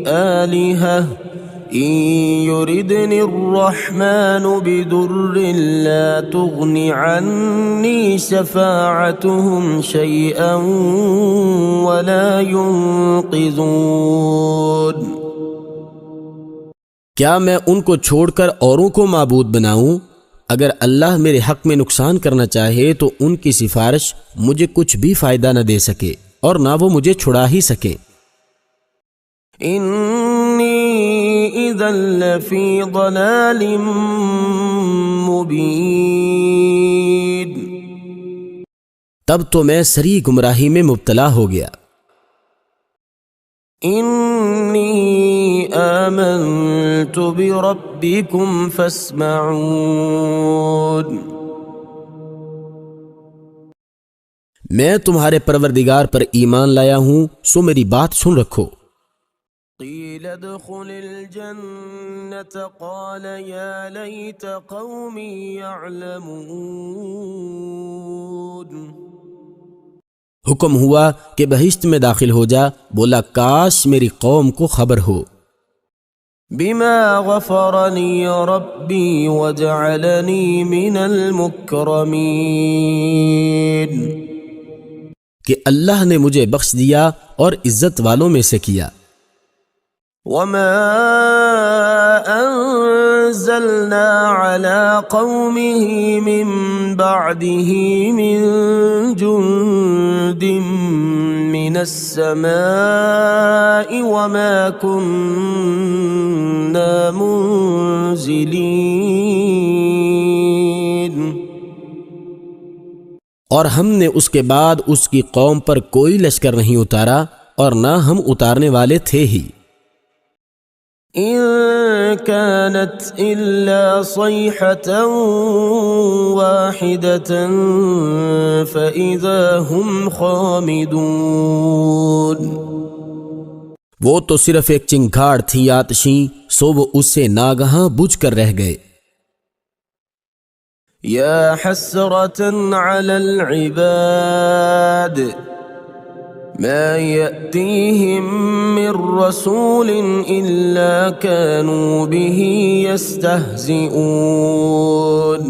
آلِهَةً إِن يُرِدْنِ الرَّحْمَنُ بِضُرٍّ لَّا تُغْنِ عَنِّي شَفَاعَتُهُمْ شَيْئًا وَلَا يُنقِذُونَ۔ کیا میں ان کو چھوڑ کر اوروں کو معبود بناؤں؟ اگر اللہ میرے حق میں نقصان کرنا چاہے تو ان کی سفارش مجھے کچھ بھی فائدہ نہ دے سکے اور نہ وہ مجھے چھڑا ہی سکے۔ انی اذا لفی ضلال مبین۔ تب تو میں سری گمراہی میں مبتلا ہو گیا۔ انی آمنت بربکم فاسمعون۔ میں تمہارے پروردگار پر ایمان لایا ہوں، سو میری بات سن رکھو۔ قیل ادخل الجنة قال یا لیت قومی یعلمون۔ حکم ہوا کہ بہشت میں داخل ہو جا، بولا کاش میری قوم کو خبر ہو۔ بما غفرنی ربی وجعلنی من المکرمین۔ کہ اللہ نے مجھے بخش دیا اور عزت والوں میں سے کیا۔ وما انزلنا على قومه من بعده من جند من السماء وما كنا منزلين۔ اور ہم نے اس کے بعد اس کی قوم پر کوئی لشکر نہیں اتارا اور نہ ہم اتارنے والے تھے ہی۔ إن كانت إلا صيحة واحدة فإذا هم خامدون۔ وہ تو صرف ایک چنگھاڑ تھی آتشیں، سو وہ اس سے ناگہاں بجھ کر رہ گئے۔ يا حسرة على العباد ما يأتيهم من رسول إلا كانوا به يستهزئون۔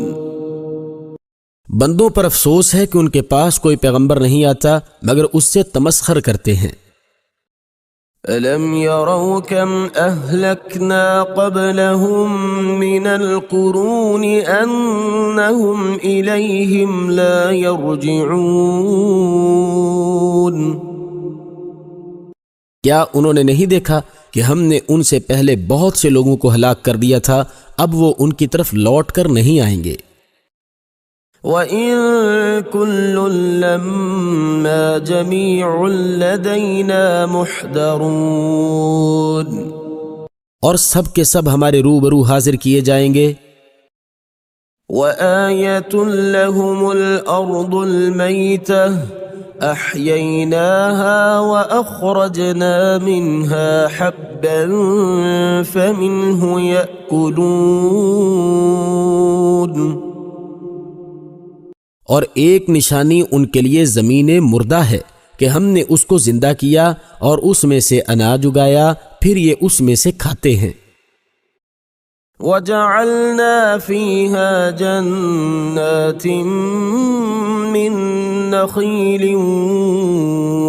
بندوں پر افسوس ہے کہ ان کے پاس کوئی پیغمبر نہیں آتا مگر اس سے تمسخر کرتے ہیں۔ أَلَمْ يَرَوْا كَمْ أَهْلَكْنَا قَبْلَهُمْ مِنَ الْقُرُونِ أَنَّهُمْ إِلَيْهِمْ لَا يَرْجِعُونَ۔ کیا انہوں نے نہیں دیکھا کہ ہم نے ان سے پہلے بہت سے لوگوں کو ہلاک کر دیا تھا، اب وہ ان کی طرف لوٹ کر نہیں آئیں گے۔ وَإِن كُلٌّ لَّمَّا جَمِيعٌ لَّدَيْنَا مُحْضَرُونَ، اور سب کے سب ہمارے روبرو حاضر کیے جائیں گے۔ وَآيَةٌ لَّهُمُ الْأَرْضُ الْمَيْتَةُ أَحْيَيْنَاهَا وَأَخْرَجْنَا مِنْهَا حَبًّا فَمِنْهُ يَأْكُلُونَ۔ اور ایک نشانی ان کے لیے زمین مردہ ہے کہ ہم نے اس کو زندہ کیا اور اس میں سے اناج اگایا، پھر یہ اس میں سے کھاتے ہیں۔ وَجَعَلْنَا فِيهَا جَنَّاتٍ مِّن نَّخِيلٍ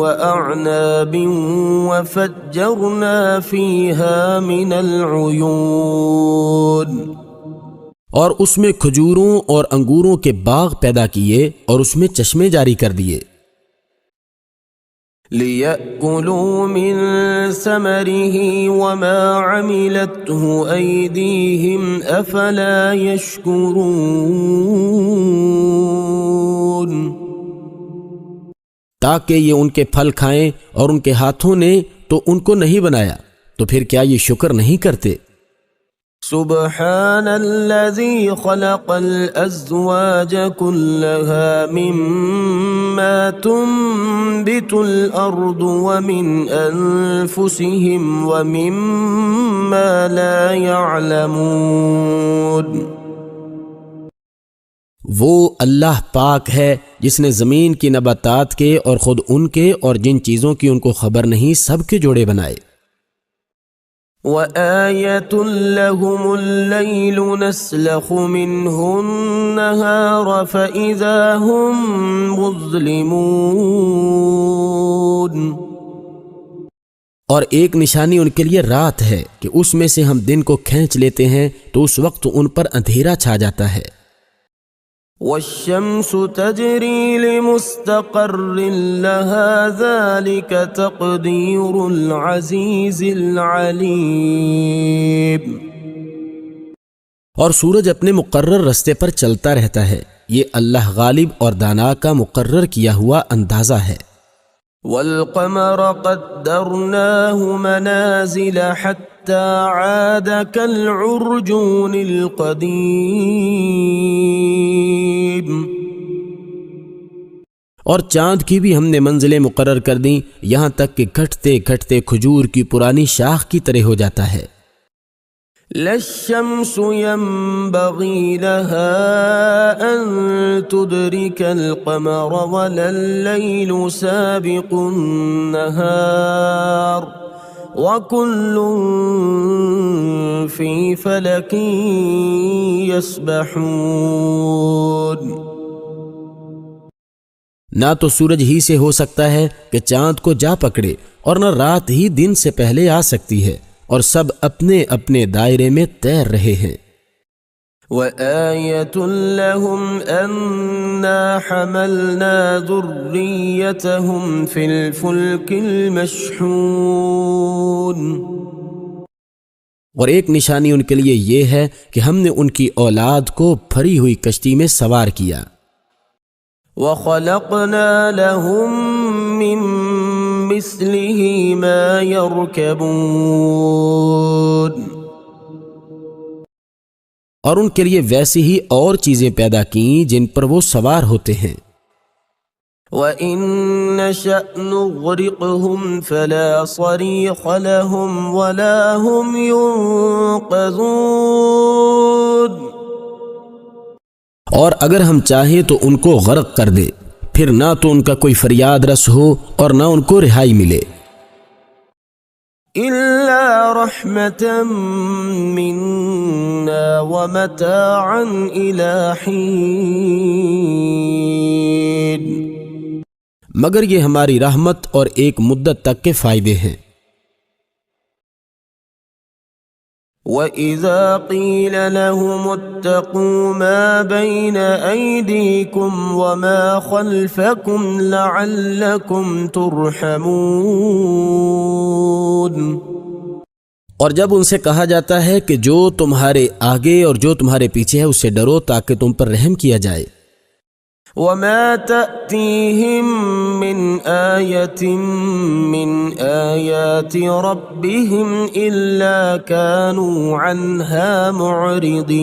وَأَعْنَابٍ وَفَجَّرْنَا فِيهَا مِنَ الْعُيُونِ، اور اس میں کھجوروں اور انگوروں کے باغ پیدا کیے اور اس میں چشمے جاری کر دیے۔ لِيَأْكُلُوا مِن ثَمَرِهِ وَمَا عَمِلَتْهُ أَيْدِيهِمْ أَفَلَا يَشْكُرُونَ، تاکہ یہ ان کے پھل کھائیں، اور ان کے ہاتھوں نے تو ان کو نہیں بنایا، تو پھر کیا یہ شکر نہیں کرتے؟ سبحان الذي خلق الأزواج كلها مما تنبت الأرض ومن أنفسهم ومما لا يعلمون۔ وہ اللہ پاک ہے جس نے زمین کی نباتات کے اور خود ان کے اور جن چیزوں کی ان کو خبر نہیں سب کے جوڑے بنائے۔ وَآيَةٌ لَّهُمُ اللَّيْلُ نَسْلَخُ مِنْهُ النَّهَارَ فَإِذَا هُمْ مُظْلِمُونَ، اور ایک نشانی ان کے لیے رات ہے کہ اس میں سے ہم دن کو کھینچ لیتے ہیں تو اس وقت ان پر اندھیرا چھا جاتا ہے۔ وَالشَّمْسُ تَجْرِي لِمُسْتَقَرٍّ لَهَا ذَلِكَ تَقْدِيرُ الْعَزِيزِ الْعَلِيمِ۔ اور سورج اپنے مقرر رستے پر چلتا رہتا ہے، یہ اللہ غالب اور دانا کا مقرر کیا ہوا اندازہ ہے۔ وَالْقَمَرَ قَدَّرْنَاهُ مَنَازِلَ حَتَّى عَادَ كَالْعُرْجُونِ الْقَدِيمِ، اور چاند کی بھی ہم نے منزلیں مقرر کر دیں، یہاں تک کہ گھٹتے گھٹتے کھجور کی پرانی شاخ کی طرح ہو جاتا ہے۔ لا الشمس ينبغي لها أن تدرك القمر ولا الليل سابق النهار وكل في فلك يسبحون۔ نہ تو سورج ہی سے ہو سکتا ہے کہ چاند کو جا پکڑے، اور نہ رات ہی دن سے پہلے آ سکتی ہے، اور سب اپنے اپنے دائرے میں تیر رہے ہیں۔ وَآيَةٌ لَّهُمْ أَنَّا حَمَلْنَا ذُرِّيَّتَهُمْ فِي الْفُلْكِ الْمَشْحُونِ، اور ایک نشانی ان کے لیے یہ ہے کہ ہم نے ان کی اولاد کو بھری ہوئی کشتی میں سوار کیا۔ وَخَلَقْنَا لَهُم مِّن مِّثْلِهِ مَا يَرْكَبُونَ، اور ان کے لیے ویسی ہی اور چیزیں پیدا کیں جن پر وہ سوار ہوتے ہیں۔ وَإِن نَّشَأْ نُغْرِقْهُمْ فَلَا صَرِيخَ لَهُمْ وَلَا هُمْ يُنقَذُونَ، اور اگر ہم چاہیں تو ان کو غرق کر دے، پھر نہ تو ان کا کوئی فریاد رس ہو اور نہ ان کو رہائی ملے۔ إلا رحمة منا ومتاعا إلى حين، مگر یہ ہماری رحمت اور ایک مدت تک کے فائدے ہیں۔ وَإِذَا قِيلَ لَهُمُ اتَّقُوا مَا بَيْنَ أَيْدِيكُمْ وَمَا خَلْفَكُمْ لَعَلَّكُمْ تُرْحَمُونَ، اور جب ان سے کہا جاتا ہے کہ جو تمہارے آگے اور جو تمہارے پیچھے ہے اس سے ڈرو تاکہ تم پر رحم کیا جائے۔ وَمَا تَأْتِيهِم مِّنْ آيَةٍ مِّنْ آيَاتِ رَبِّهِمْ إِلَّا كَانُوا عَنْهَا مُعْرِضِينَ،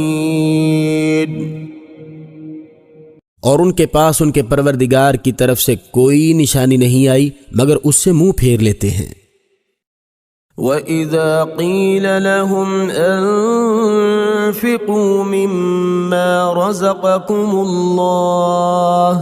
اور ان کے پاس ان کے پروردگار کی طرف سے کوئی نشانی نہیں آئی مگر اس سے منہ پھیر لیتے ہیں۔ وَإِذَا قِيلَ لَهُمْ أَنفِقُوا مِمَّا رَزَقَكُمُ اللَّهُ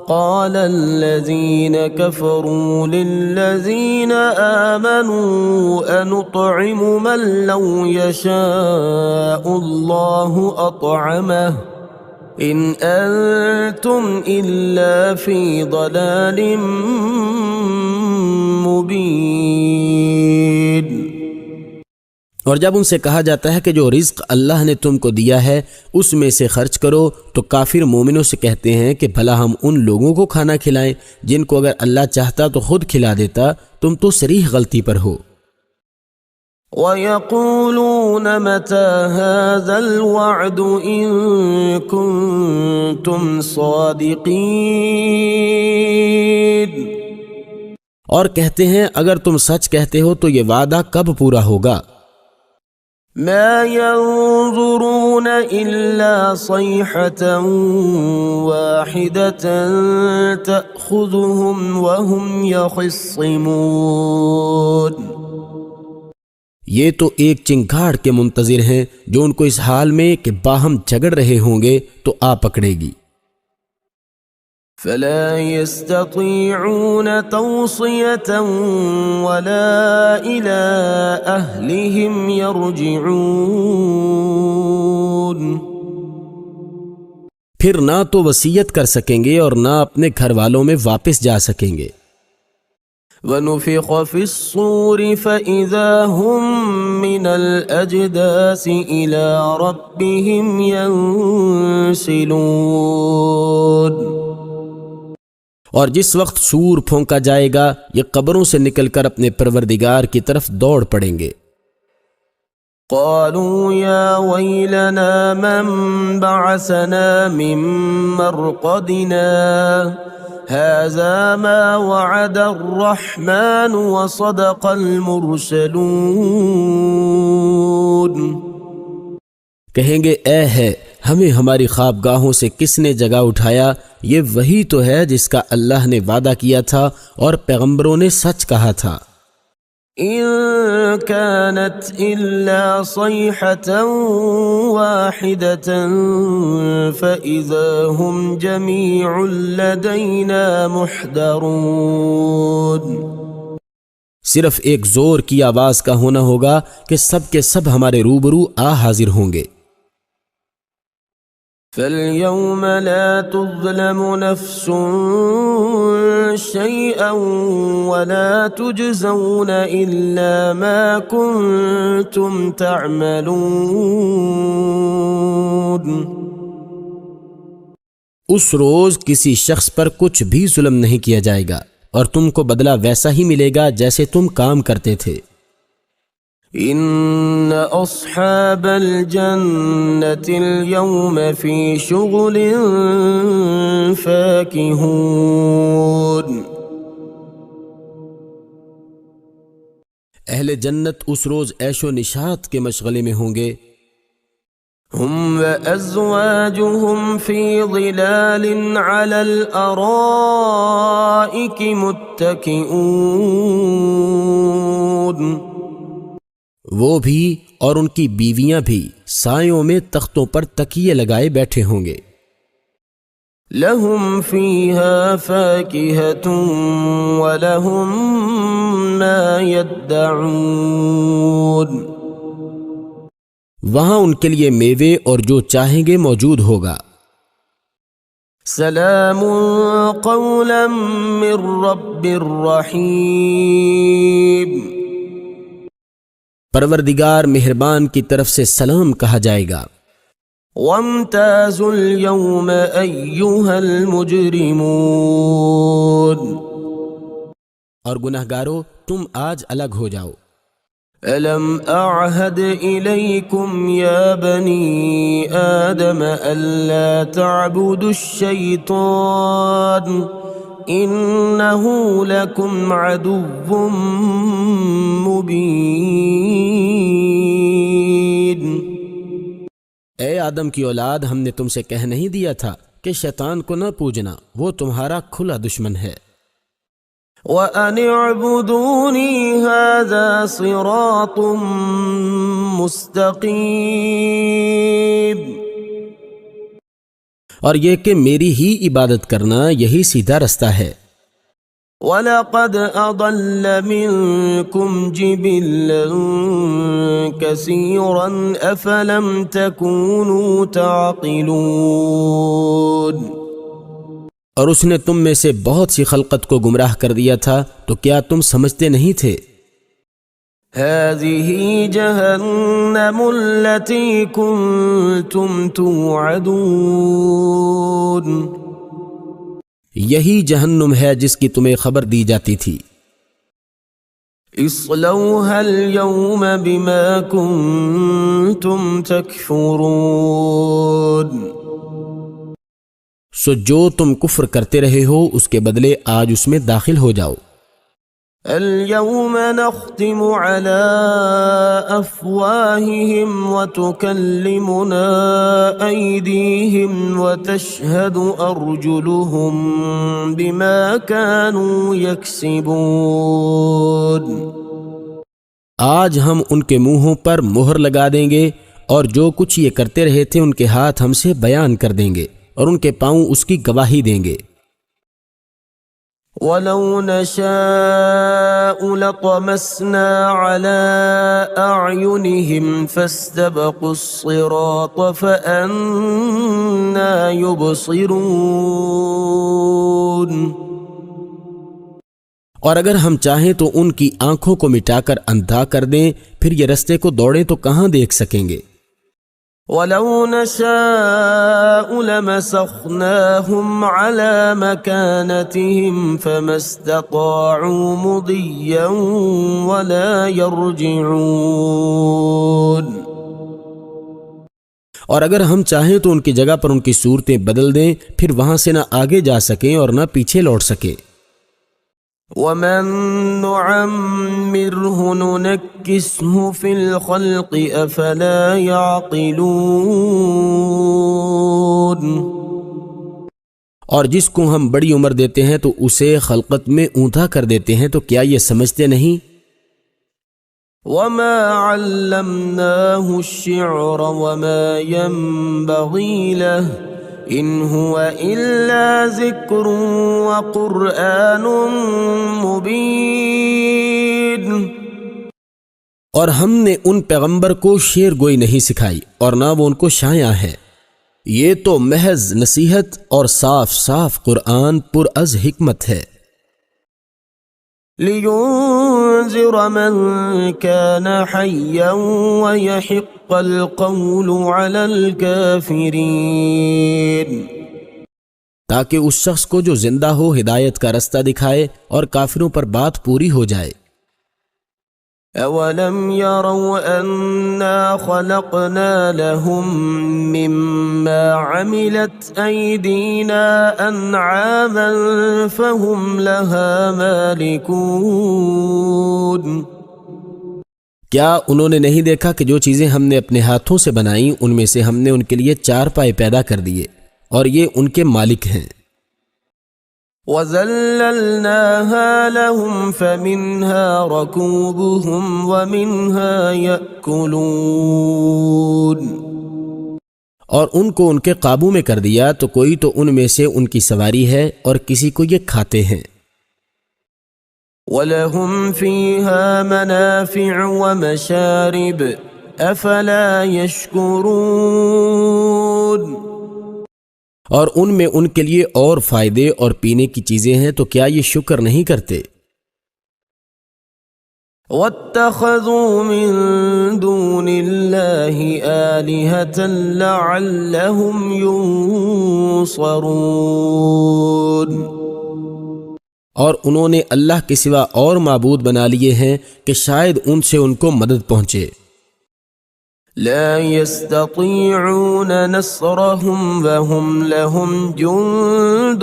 قَالَ الَّذِينَ كَفَرُوا لِلَّذِينَ آمَنُوا أَنُطْعِمُ مَن لَّوْ يَشَاءُ اللَّهُ أَطْعَمَهُ إِنْ أَنتُمْ إِلَّا فِي ضَلَالٍ مبین۔ اور جب ان سے کہا جاتا ہے کہ جو رزق اللہ نے تم کو دیا ہے اس میں سے خرچ کرو تو کافر مومنوں سے کہتے ہیں کہ بھلا ہم ان لوگوں کو کھانا کھلائیں جن کو اگر اللہ چاہتا تو خود کھلا دیتا، تم تو صریح غلطی پر ہو۔ وَيَقُولُونَ مَتَى هَذَا الْوَعْدُ إِن كُنتُمْ صَادِقِينَ، اور کہتے ہیں اگر تم سچ کہتے ہو تو یہ وعدہ کب پورا ہوگا؟ مَا يَنظُرُونَ إِلَّا صَيْحَةً وَاحِدَةً تَأْخُذُهُمْ وَهُمْ يَخِصِّمُونَ، یہ تو ایک چنگھاڑ کے منتظر ہیں جو ان کو اس حال میں کہ باہم جھگڑ رہے ہوں گے تو آ پکڑے گی۔ فَلَا يَسْتَطِيعُونَ تَوْصِيَةً وَلَا إِلَىٰ أَهْلِهِمْ يَرْجِعُونَ، پھر نہ تو وصیت کر سکیں گے اور نہ اپنے گھر والوں میں واپس جا سکیں گے۔ وَنُفِخَ فِي الصُّورِ فَإِذَا هُم مِّنَ الْأَجْدَاثِ إِلَىٰ رَبِّهِمْ يَنسِلُونَ، اور جس وقت سور پھونکا جائے گا یہ قبروں سے نکل کر اپنے پروردگار کی طرف دوڑ پڑیں گے۔ قالوا يا ويلنا من بعثنا من مرقدنا هذا ما وعد الرحمن وصدق المرسلون، کہیں گے اے ہے ہمیں ہماری خوابگاہوں سے کس نے جگا اٹھایا، یہ وہی تو ہے جس کا اللہ نے وعدہ کیا تھا اور پیغمبروں نے سچ کہا تھا۔ إن كانت إلا صيحة واحدة فإذا هم جميع لدينا محضرون، صرف ایک زور کی آواز کا ہونا ہوگا کہ سب کے سب ہمارے روبرو آ حاضر ہوں گے۔ فَالْيَوْمَ لَا تُظْلَمُ نَفْسٌ شَيْئًا وَلَا تُجْزَوْنَ إِلَّا مَا كُنتُمْ تَعْمَلُونَ، اس روز کسی شخص پر کچھ بھی ظلم نہیں کیا جائے گا اور تم کو بدلہ ویسا ہی ملے گا جیسے تم کام کرتے تھے۔ ان اصحاب الجنة اليوم في شغل فاكهون، اہل جنت اس روز عیش و نشاط کے مشغلے میں ہوں گے۔ هم وأزواجهم في ظلال على الأرائك متكئون، وہ بھی اور ان کی بیویاں بھی سایوں میں تختوں پر تکیے لگائے بیٹھے ہوں گے۔ لهم فيها فاكهة ولهم ما يدعون وہاں ان کے لیے میوے اور جو چاہیں گے موجود ہوگا۔ سلام قولا من رب رحیم، پروردگار مہربان کی طرف سے سلام کہا جائے گا۔ وامتازوا اليوم أيها المجرمون، اور گنہگارو تم آج الگ ہو جاؤ۔ ألم أعهد إليكم يا بني آدم ألا تعبدوا الشيطان إنه لكم عدو مبين۔ اے آدم کی اولاد، ہم نے تم سے کہہ نہیں دیا تھا کہ شیطان کو نہ پوجنا، وہ تمہارا کھلا دشمن ہے۔ وَأَنِ اعْبُدُونِي هَذَا صِرَاطٌ مُسْتَقِيمٌ، اور یہ کہ میری ہی عبادت کرنا یہی سیدھا رستہ ہے۔ وَلَقَدْ أَضَلَّ مِنكُمْ جِبِلًّا كَثِيرًا أَفَلَمْ تَكُونُوا تَعْقِلُونَ، اور اس نے تم میں سے بہت سی خلقت کو گمراہ کر دیا تھا، تو کیا تم سمجھتے نہیں تھے؟ هَذِهِ جَهَنَّمُ الَّتِي كُنتُمْ تُوعَدُونَ، یہی جہنم ہے جس کی تمہیں خبر دی جاتی تھی۔ اصلوها اليوم بما كنتم تكفرون، سو جو تم کفر کرتے رہے ہو اس کے بدلے آج اس میں داخل ہو جاؤ۔ اليوم نختم على أفواههم وتكلمنا أيديهم وتشهد أرجلهم بما كانوا يكسبون، آج ہم ان کے منہوں پر مہر لگا دیں گے، اور جو کچھ یہ کرتے رہے تھے ان کے ہاتھ ہم سے بیان کر دیں گے، اور ان کے پاؤں اس کی گواہی دیں گے۔ وَلَوْ نَشَاءُ لَطَمَسْنَا عَلَىٰ أَعْيُنِهِمْ فَاسْتَبَقُوا الصِّرَاطَ فَأَنَّىٰ يُبْصِرُونَ، اور اگر ہم چاہیں تو ان کی آنکھوں کو مٹا کر اندھا کر دیں، پھر یہ رستے کو دوڑیں تو کہاں دیکھ سکیں گے۔ وَلَوْ نَشَاءُ لَمَسَخْنَاهُمْ عَلَىٰ مَكَانَتِهِمْ فَمَا اسْتَطَاعُوا مُضِيًّا وَلَا يَرْجِعُونَ، اور اگر ہم چاہیں تو ان کی جگہ پر ان کی صورتیں بدل دیں، پھر وہاں سے نہ آگے جا سکیں اور نہ پیچھے لوٹ سکیں۔ وَمَن نُعَمِّرْهُ نُنَكِّسْهُ فِي الْخَلْقِ أَفَلَا يَعْقِلُونَ، اور جس کو ہم بڑی عمر دیتے ہیں تو اسے خلقت میں اونٹھا کر دیتے ہیں، تو کیا یہ سمجھتے نہیں؟ وَمَا عَلَّمْنَاهُ الشِّعْرَ وَمَا يَنبَغِي لَهُ إِنْ هُوَ إِلَّا ذِكْرٌ وَقُرْآنٌ مُبِينٌ، اور ہم نے ان پیغمبر کو شعر گوئی نہیں سکھائی، اور نہ وہ ان کو شایع ہے، یہ تو محض نصیحت اور صاف صاف قرآن پر از حکمت ہے۔ لِيُنذِرَ مَن كَانَ حَيًّا وَيَحِقَّ الْقَوْلُ عَلَى الْكَافِرِينَ، تاکہ اس شخص کو جو زندہ ہو ہدایت کا رستہ دکھائے اور کافروں پر بات پوری ہو جائے۔ أَوَلَمْ يَرَوْا أَنَّا خَلَقْنَا لَهُم مِّمَّا عَمِلَتْ أَيْدِينَا أَنْعَامًا فَهُمْ لَهَا مَالِكُونَ، کیا انہوں نے نہیں دیکھا کہ جو چیزیں ہم نے اپنے ہاتھوں سے بنائیں ان میں سے ہم نے ان کے لیے چار پائے پیدا کر دیے، اور یہ ان کے مالک ہیں۔ وَذَلَّلْنَاهَا لَهُمْ فَمِنْهَا رَكُوبُهُمْ وَمِنْهَا يَأْكُلُونَ، اور ان کو ان کے قابو میں کر دیا تو کوئی تو ان میں سے ان کی سواری ہے اور کسی کو یہ کھاتے ہیں۔ وَلَهُمْ فِيهَا مَنَافِعُ وَمَشَارِبُ أَفَلَا يَشْكُرُونَ۔ اور ان میں ان کے لیے اور فائدے اور پینے کی چیزیں ہیں تو کیا یہ شکر نہیں کرتے؟ وَاتَّخَذُوا مِن دُونِ اللَّهِ آلِهَةً لَعَلَّهُمْ يُنصَرُونَ۔ اور انہوں نے اللہ کے سوا اور معبود بنا لیے ہیں کہ شاید ان سے ان کو مدد پہنچے۔ لا يستطيعون نصرهم وهم لهم جند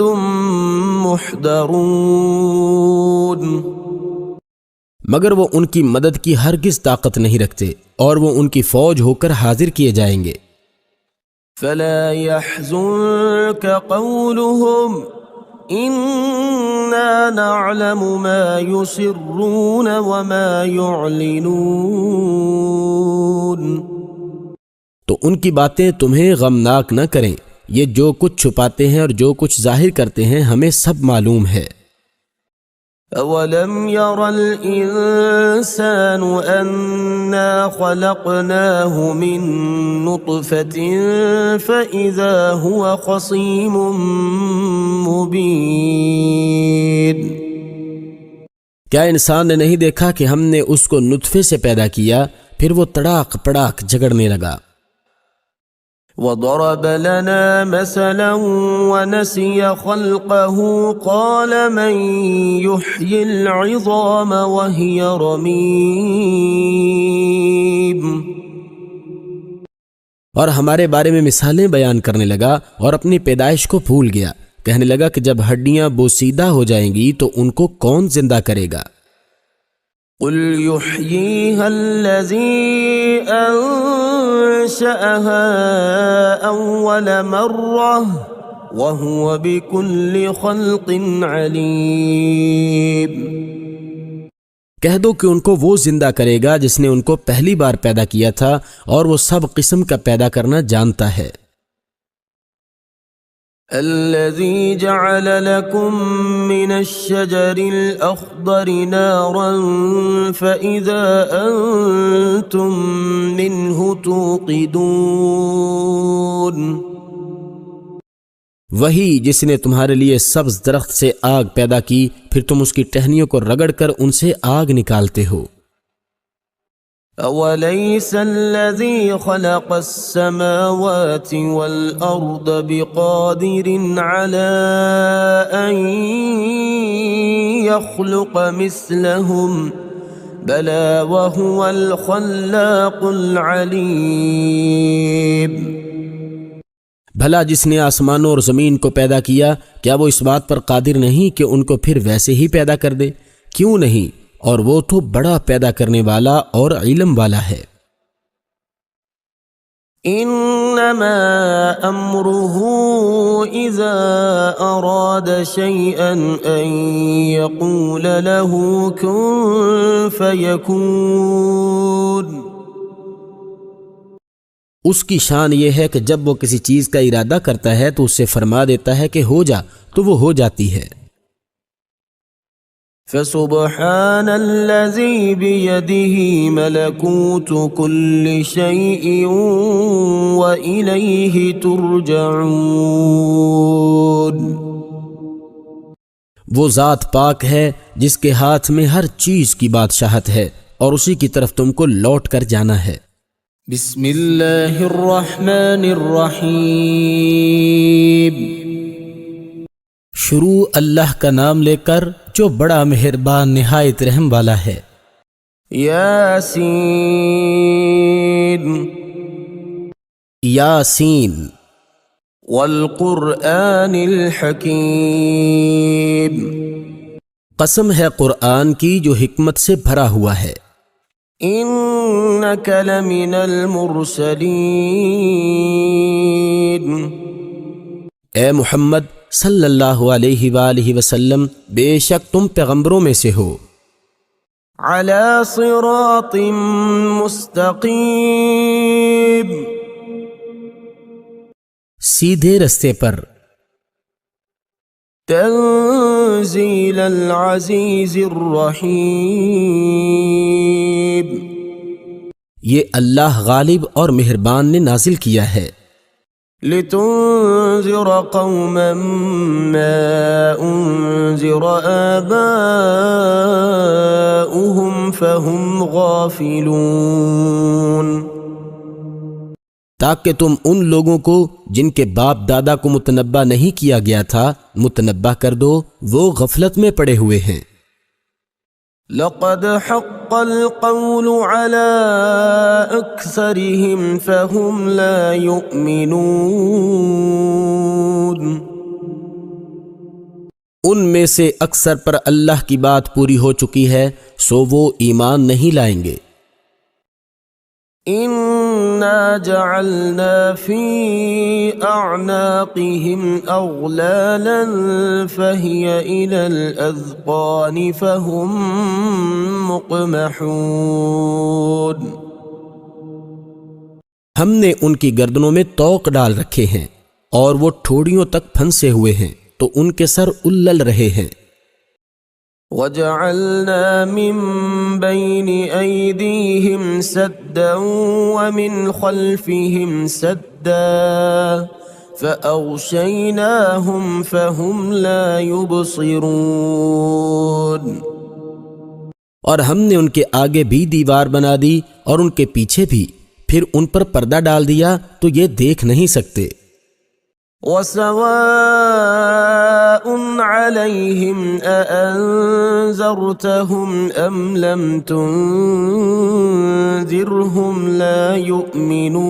محضرون۔ مگر وہ ان کی مدد کی ہرگز طاقت نہیں رکھتے اور وہ ان کی فوج ہو کر حاضر کیے جائیں گے۔ فلا يحزنك قولهم إنا نعلم ما يسرون وما يعلنون۔ تو ان کی باتیں تمہیں غمناک نہ کریں، یہ جو کچھ چھپاتے ہیں اور جو کچھ ظاہر کرتے ہیں ہمیں سب معلوم ہے۔ أَوَلَمْ يَرَ الْإِنسَانُ أَنَّا خَلَقْنَاهُ مِن نُّطْفَةٍ فَإِذَا هُوَ خَصِيمٌ مُّبِينٌ۔ کیا انسان نے نہیں دیکھا کہ ہم نے اس کو نطفے سے پیدا کیا، پھر وہ تڑاک پڑاک جھگڑنے لگا۔ وَضَرَبَ لَنَا مَثَلًا وَنَسِيَ خَلْقَهُ قَالَ مَن يُحْيِي الْعِظَامَ وَهِيَ رَمِيمٌ۔ اور ہمارے بارے میں مثالیں بیان کرنے لگا اور اپنی پیدائش کو بھول گیا، کہنے لگا کہ جب ہڈیاں بوسیدہ ہو جائیں گی تو ان کو کون زندہ کرے گا؟ قُلْ يُحْيِيهَا الَّذِي أَنشَأَهَا أَوَّلَ مَرَّةٍ وَهُوَ بِكُلِّ خَلْقٍ عَلِيمٌ۔ کہہ دو کہ ان کو وہ زندہ کرے گا جس نے ان کو پہلی بار پیدا کیا تھا اور وہ سب قسم کا پیدا کرنا جانتا ہے۔ الذي جعل لكم من الشجر الأخضر نارا فإذا أنتم منه توقدون۔ وہی جس نے تمہارے لیے سبز درخت سے آگ پیدا کی، پھر تم اس کی ٹہنیوں کو رگڑ کر ان سے آگ نکالتے ہو۔ أَوَلَيْسَ الَّذِي خَلَقَ السَّمَاوَاتِ وَالْأَرْضَ بِقَادِرٍ عَلَىٰ أَن يَخْلُقَ مِثْلَهُم بَلَىٰ وَهُوَ الْخَلَّاقُ الْعَلِيمُ۔ بھلا جس نے آسمانوں اور زمین کو پیدا کیا، کیا وہ اس بات پر قادر نہیں کہ ان کو پھر ویسے ہی پیدا کر دے؟ کیوں نہیں، اور وہ تو بڑا پیدا کرنے والا اور علم والا ہے۔ انما امره اذا اراد شيئا ان يقول له كن فيكون۔ اس کی شان یہ ہے کہ جب وہ کسی چیز کا ارادہ کرتا ہے تو اسے فرما دیتا ہے کہ ہو جا، تو وہ ہو جاتی ہے۔ فسبحان الذي بيده ملكوت كل شيء وإليه ترجعون۔ وہ ذات پاک ہے جس کے ہاتھ میں ہر چیز کی بادشاہت ہے اور اسی کی طرف تم کو لوٹ کر جانا ہے۔ بسم اللہ الرحمن الرحیم۔ شروع اللہ کا نام لے کر جو بڑا مہربان نہایت رحم والا ہے۔ یاسین یاسین والقرآن الحکیم۔ قسم ہے قرآن کی جو حکمت سے بھرا ہوا ہے۔ انک لمن المرسلین۔ اے محمد صلی اللہ علیہ وآلہ وسلم، بے شک تم پیغمبروں میں سے ہو۔ علی صراط مستقیم۔ سیدھے رستے پر۔ تنزيل العزيز الرحيم، یہ اللہ غالب اور مہربان نے نازل کیا ہے۔ لتنذر قوما ما انذر آباؤهم فهم غافلون، تاکہ تم ان لوگوں کو جن کے باپ دادا کو متنبہ نہیں کیا گیا تھا متنبہ کر دو، وہ غفلت میں پڑے ہوئے ہیں۔ لقد حق القول على أكثرهم فهم لا يؤمنون، ان میں سے اکثر پر اللہ کی بات پوری ہو چکی ہے، سو وہ ایمان نہیں لائیں گے۔ إنا جعلنا في أعناقهم أغلالا فهي إلى الأذقان فهم مقمحون، ہم نے ان کی گردنوں میں طوق ڈال رکھے ہیں اور وہ ٹھوڑیوں تک پھنسے ہوئے ہیں تو ان کے سر الل رہے ہیں۔ وجعلنا من بين أيديهم سدا ومن خلفهم سدا فأغشيناهم فهم لا يبصرون، اور ہم نے ان کے آگے بھی دیوار بنا دی اور ان کے پیچھے بھی، پھر ان پر پردہ ڈال دیا تو یہ دیکھ نہیں سکتے۔ وسواء عليهم أأنذرتهم أم لم تنذرهم لا يؤمنون،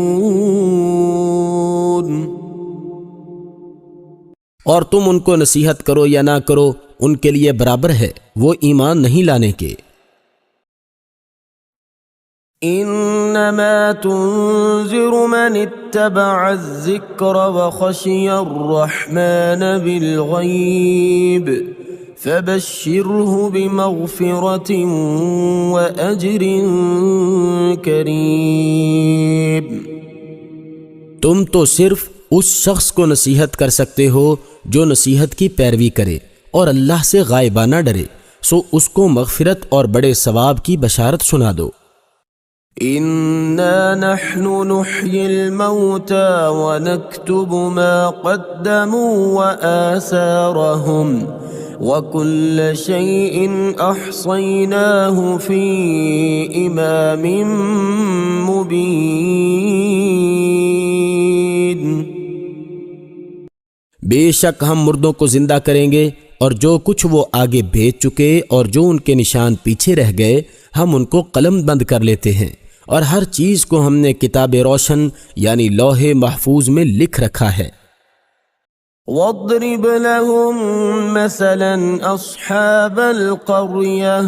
اور تم ان کو نصیحت کرو یا نہ کرو ان کے لیے برابر ہے، وہ ایمان نہیں لانے کے۔ انما تنذر من اتبع الذکر وخشی الرحمن بالغیب فبشره بمغفرة واجر کریم، تم تو صرف اس شخص کو نصیحت کر سکتے ہو جو نصیحت کی پیروی کرے اور اللہ سے غائبانہ ڈرے، سو اس کو مغفرت اور بڑے ثواب کی بشارت سنا دو۔ إنا نحن نحيي الموتى ونكتب ما قدموا وآثارهم وكل شيء أحصيناه في إمام مبين، بے شک ہم مردوں کو زندہ کریں گے اور جو کچھ وہ آگے بھیج چکے اور جو ان کے نشان پیچھے رہ گئے ہم ان کو قلم بند کر لیتے ہیں، اور ہر چیز کو ہم نے کتاب روشن یعنی لوح محفوظ میں لکھ رکھا ہے۔ واضرب لهم مثلا أصحاب القرية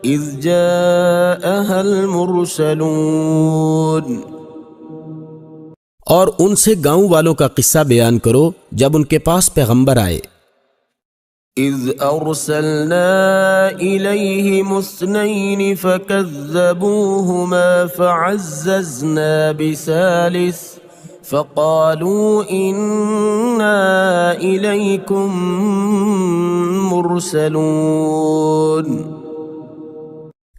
إذ جاءها المرسلون، اور ان سے گاؤں والوں کا قصہ بیان کرو جب ان کے پاس پیغمبر آئے۔ إذ أرسلنا إليهم 2 فكذبوهما فعززنا بثالث فقالوا إنا إليكم مرسلون،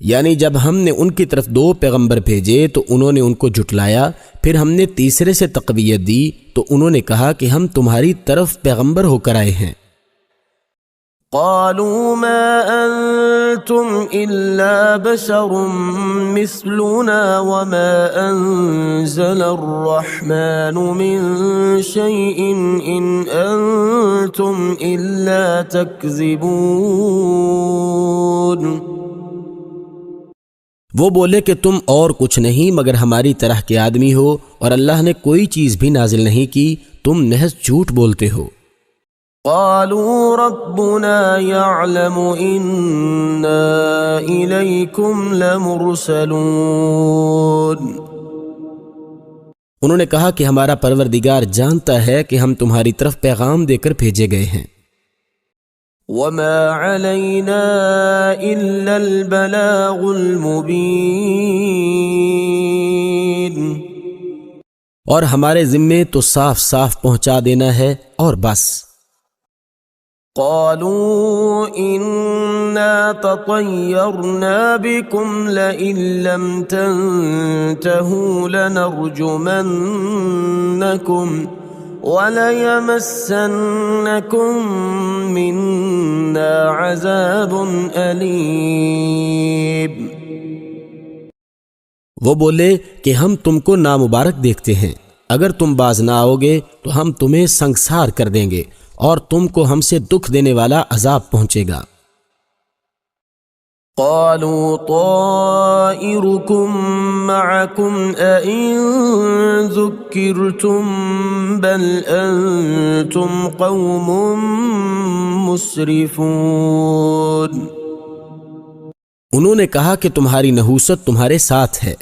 یعنی جب ہم نے ان کی طرف 2 پیغمبر بھیجے تو انہوں نے ان کو جھٹلایا، پھر ہم نے تیسرے سے تقویت دی تو انہوں نے کہا کہ ہم تمہاری طرف پیغمبر ہو کر آئے ہیں۔ قالوا ما أنتم إلا بشر مثلنا وما أنزل الرحمن من شيء إن أنتم إلا تكذبون، وہ بولے کہ تم اور کچھ نہیں مگر ہماری طرح کے آدمی ہو اور اللہ نے کوئی چیز بھی نازل نہیں کی، تم محض جھوٹ بولتے ہو۔ قالوا ربنا يعلم إنا إليكم لمرسلون، انہوں نے کہا کہ ہمارا پروردگار جانتا ہے کہ ہم تمہاری طرف پیغام دے کر بھیجے گئے ہیں۔ وما علينا إلا البلاغ المبين، اور ہمارے ذمے تو صاف صاف پہنچا دینا ہے اور بس۔ قالوا إنا تطيرنا بكم لئن لم تنتهوا لنرجمنكم وليمسنكم منا عذاب أليم۔ وہ بولے کہ ہم تم کو نامبارک دیکھتے ہیں، اگر تم باز نہ آؤ گے تو ہم تمہیں سنگسار کر دیں گے اور تم کو ہم سے دکھ دینے والا عذاب پہنچے گا۔ قالوا طائركم معكم أئن ذكرتم بل أنتم قوم مسرفون۔ انہوں نے کہا کہ تمہاری نحوست تمہارے ساتھ ہے،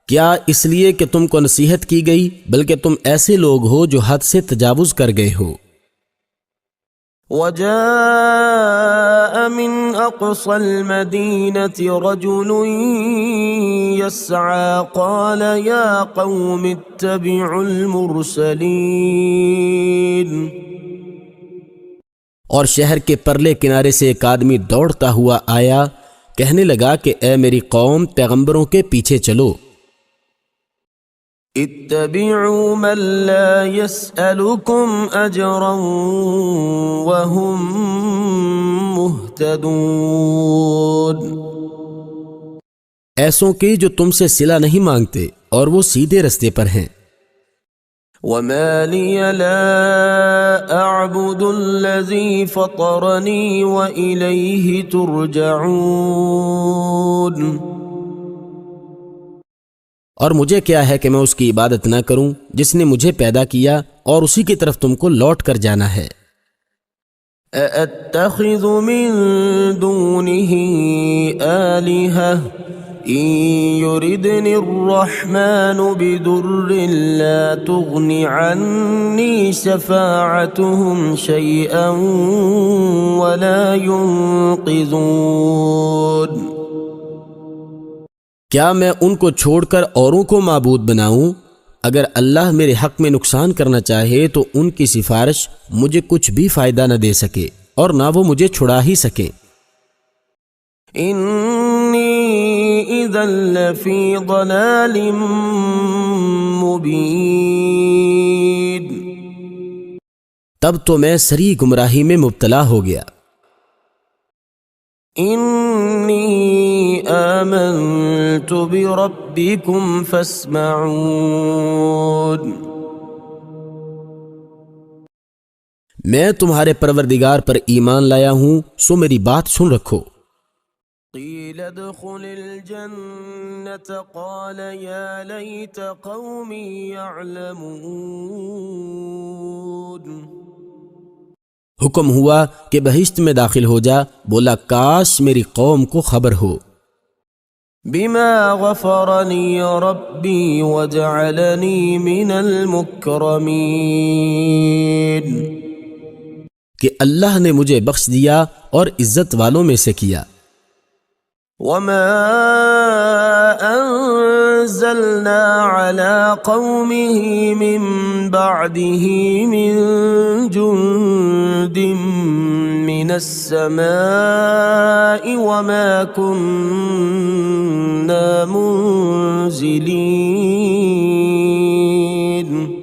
کیا اس لیے کہ تم کو نصیحت کی گئی، بلکہ تم ایسے لوگ ہو جو حد سے تجاوز کر گئے ہو۔ وجاء من أقصى المدينة رجل يسعى قال يا قوم اتبعوا المرسلين۔ اور شہر کے پرلے کنارے سے ایک آدمی دوڑتا ہوا آیا، کہنے لگا کہ اے میری قوم، پیغمبروں کے پیچھے چلو۔ اتبعوا من لا يسألكم أجرا وهم مهتدون۔ ایسوں کی جو تم سے صلہ نہیں مانگتے اور وہ سیدھے رستے پر ہیں۔ وما لي لا أعبد الذي فطرني وإليه ترجعون۔ اور مجھے کیا ہے کہ میں اس کی عبادت نہ کروں جس نے مجھے پیدا کیا اور اسی کی طرف تم کو لوٹ کر جانا ہے۔ أأتخذ من دونه آلهة إن يردني الرحمن بضر لا تغن عني شفاعتهم شيئا ولا ينقذون۔ کیا میں ان کو چھوڑ کر اوروں کو معبود بناؤں؟ اگر اللہ میرے حق میں نقصان کرنا چاہے تو ان کی سفارش مجھے کچھ بھی فائدہ نہ دے سکے اور نہ وہ مجھے چھڑا ہی سکے۔ انی اذا لفی ضلال مبین۔ تب تو میں سری گمراہی میں مبتلا ہو گیا۔ انی آمنت بربکم فاسمعون۔ میں تمہارے پروردگار پر ایمان لایا ہوں، سو میری بات سن رکھو۔ قیل ادخل الجنة قال یا لیت قومی یعلمون۔ حکم ہوا کہ بہشت میں داخل ہو جا، بولا کاش میری قوم کو خبر ہو۔ بما غفرنی ربی وجعلنی من المکرمین۔ کہ اللہ نے مجھے بخش دیا اور عزت والوں میں سے کیا۔ وما انزلنا على قومه من بعده من جند من السماء وما كنا منزلين۔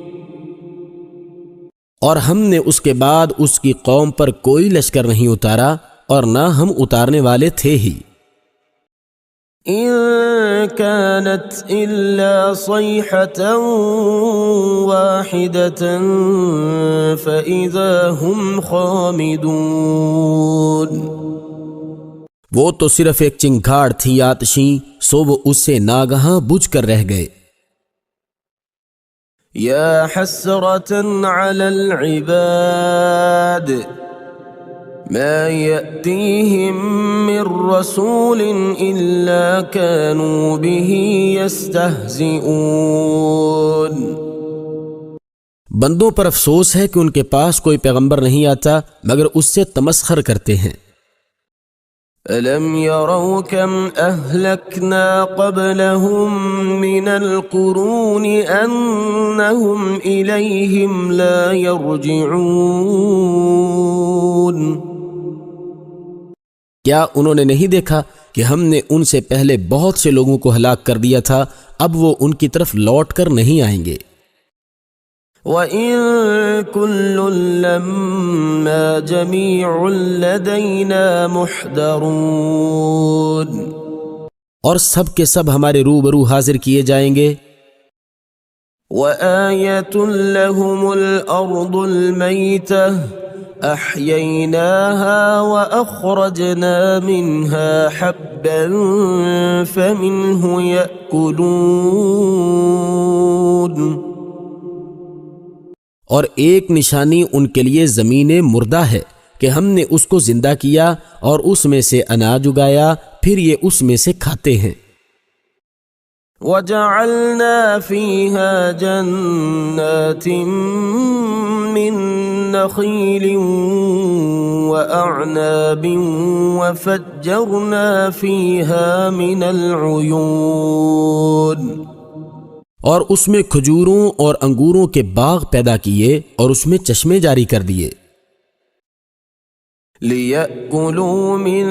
اور ہم نے اس کے بعد اس کی قوم پر کوئی لشکر نہیں اتارا اور نہ ہم اتارنے والے تھے ہی۔ إن كانت إلا صيحة واحدة فإذا هم خامدون۔ وہ تو صرف ایک چنگھاڑ تھی آتشیں، سو وہ اس سے ناگہاں بجھ کر رہ گئے۔ يا حسرة على العباد ما يأتيهم من رسول إلا كانوا به يستهزئون۔ بندوں پر افسوس ہے کہ ان کے پاس کوئی پیغمبر نہیں آتا مگر اس سے تمسخر کرتے ہیں۔ ألم يروا كم أهلكنا قبلهم من القرون أنهم إليهم لا يرجعون کیا انہوں نے نہیں دیکھا کہ ہم نے ان سے پہلے بہت سے لوگوں کو ہلاک کر دیا تھا، اب وہ ان کی طرف لوٹ کر نہیں آئیں گے۔ وَإِن كُلٌّ لَّمَّا جَمِيعٌ لَّدَيْنَا مُحْضَرُونَ اور سب کے سب ہمارے روبرو حاضر کیے جائیں گے۔ وَآيَةٌ لَّهُمُ الْأَرْضُ الْمَيْتَةُ أَحْيَيْنَاهَا وَأَخْرَجْنَا مِنْهَا حَبًّا فَمِنْهُ يَأْكُلُونَ اور ایک نشانی ان کے لیے زمین مردہ ہے کہ ہم نے اس کو زندہ کیا اور اس میں سے اناج اگایا، پھر یہ اس میں سے کھاتے ہیں۔ وَجَعَلْنَا فِيهَا جَنَّاتٍ مِّن نَّخِيلٍ وَأَعْنَابٍ وَفَجَّرْنَا فِيهَا مِنَ الْعُيُونِ اور اس میں کھجوروں اور انگوروں کے باغ پیدا کیے اور اس میں چشمے جاری کر دیے۔ لِيَأْكُلُوا مِن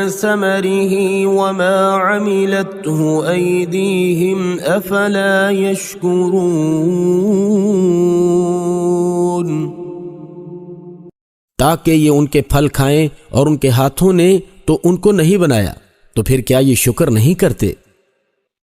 ثَمَرِهِ وَمَا عَمِلَتْهُ أَيْدِيهِمْ أَفَلَا يَشْكُرُونَ تاکہ یہ ان کے پھل کھائیں، اور ان کے ہاتھوں نے تو ان کو نہیں بنایا، تو پھر کیا یہ شکر نہیں کرتے؟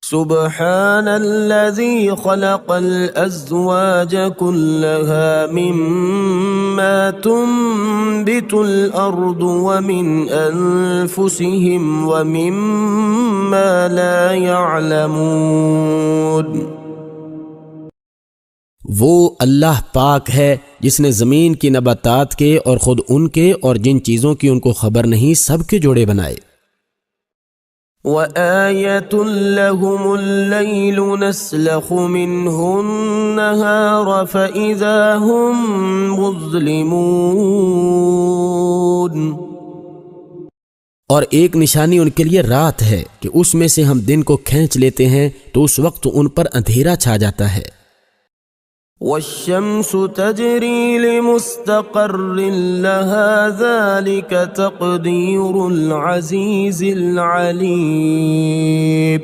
سبحان الذي خلق الأزواج كلها مما تنبت الأرض ومن أنفسهم ومما لا يعلمون وہ اللہ پاک ہے جس نے زمین کی نباتات کے اور خود ان کے اور جن چیزوں کی ان کو خبر نہیں سب کے جوڑے بنائے۔ وَآيَةٌ لَّهُمُ اللَّيْلُ نَسْلَخُ مِنْهُ النَّهَارَ فَإِذَا هُم مُظْلِمُونَ اور ایک نشانی ان کے لیے رات ہے کہ اس میں سے ہم دن کو کھینچ لیتے ہیں تو اس وقت ان پر اندھیرا چھا جاتا ہے۔ وَالشَّمْسُ تَجْرِي لِمُسْتَقَرٍّ لَهَا ذَلِكَ تَقْدِيرُ الْعَزِيزِ الْعَلِيمِ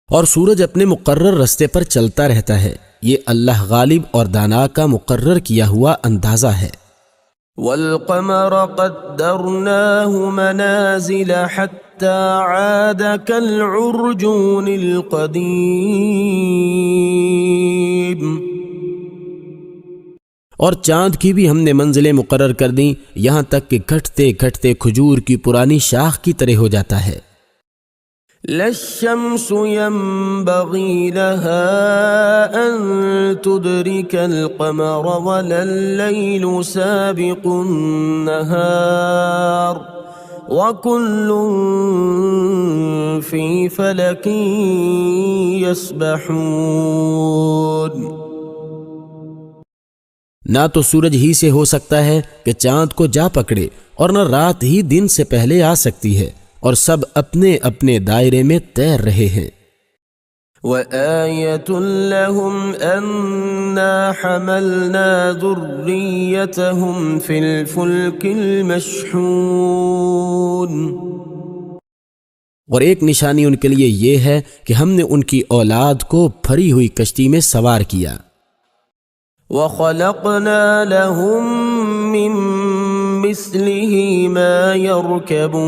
اور سورج اپنے مقرر رستے پر چلتا رہتا ہے، یہ اللہ غالب اور دانا کا مقرر کیا ہوا اندازہ ہے۔ وَالْقَمَرَ قَدَّرْنَاهُ مَنَازِلَ حَتَّى عَادَ كَالْعُرْجُونِ الْقَدِيمِ اور چاند کی بھی ہم نے منزلیں مقرر کر دیں، یہاں تک کہ گھٹتے گھٹتے کھجور کی پرانی شاخ کی طرح ہو جاتا ہے۔ لا الشمس ينبغي لها أن تدرك القمر ولا الليل سابق النهار وكل في فلك يسبحون نہ تو سورج ہی سے ہو سکتا ہے کہ چاند کو جا پکڑے، اور نہ رات ہی دن سے پہلے آ سکتی ہے، اور سب اپنے اپنے دائرے میں تیر رہے ہیں۔ وَآيَةٌ لَّهُمْ أَنَّا حَمَلْنَا ذُرِّيَّتَهُمْ فِي الْفُلْكِ الْمَشْحُونِ اور ایک نشانی ان کے لیے یہ ہے کہ ہم نے ان کی اولاد کو بھری ہوئی کشتی میں سوار کیا۔ وَخَلَقْنَا لَهُم مِّن مِّثْلِهِ مَا يَرْكَبُونَ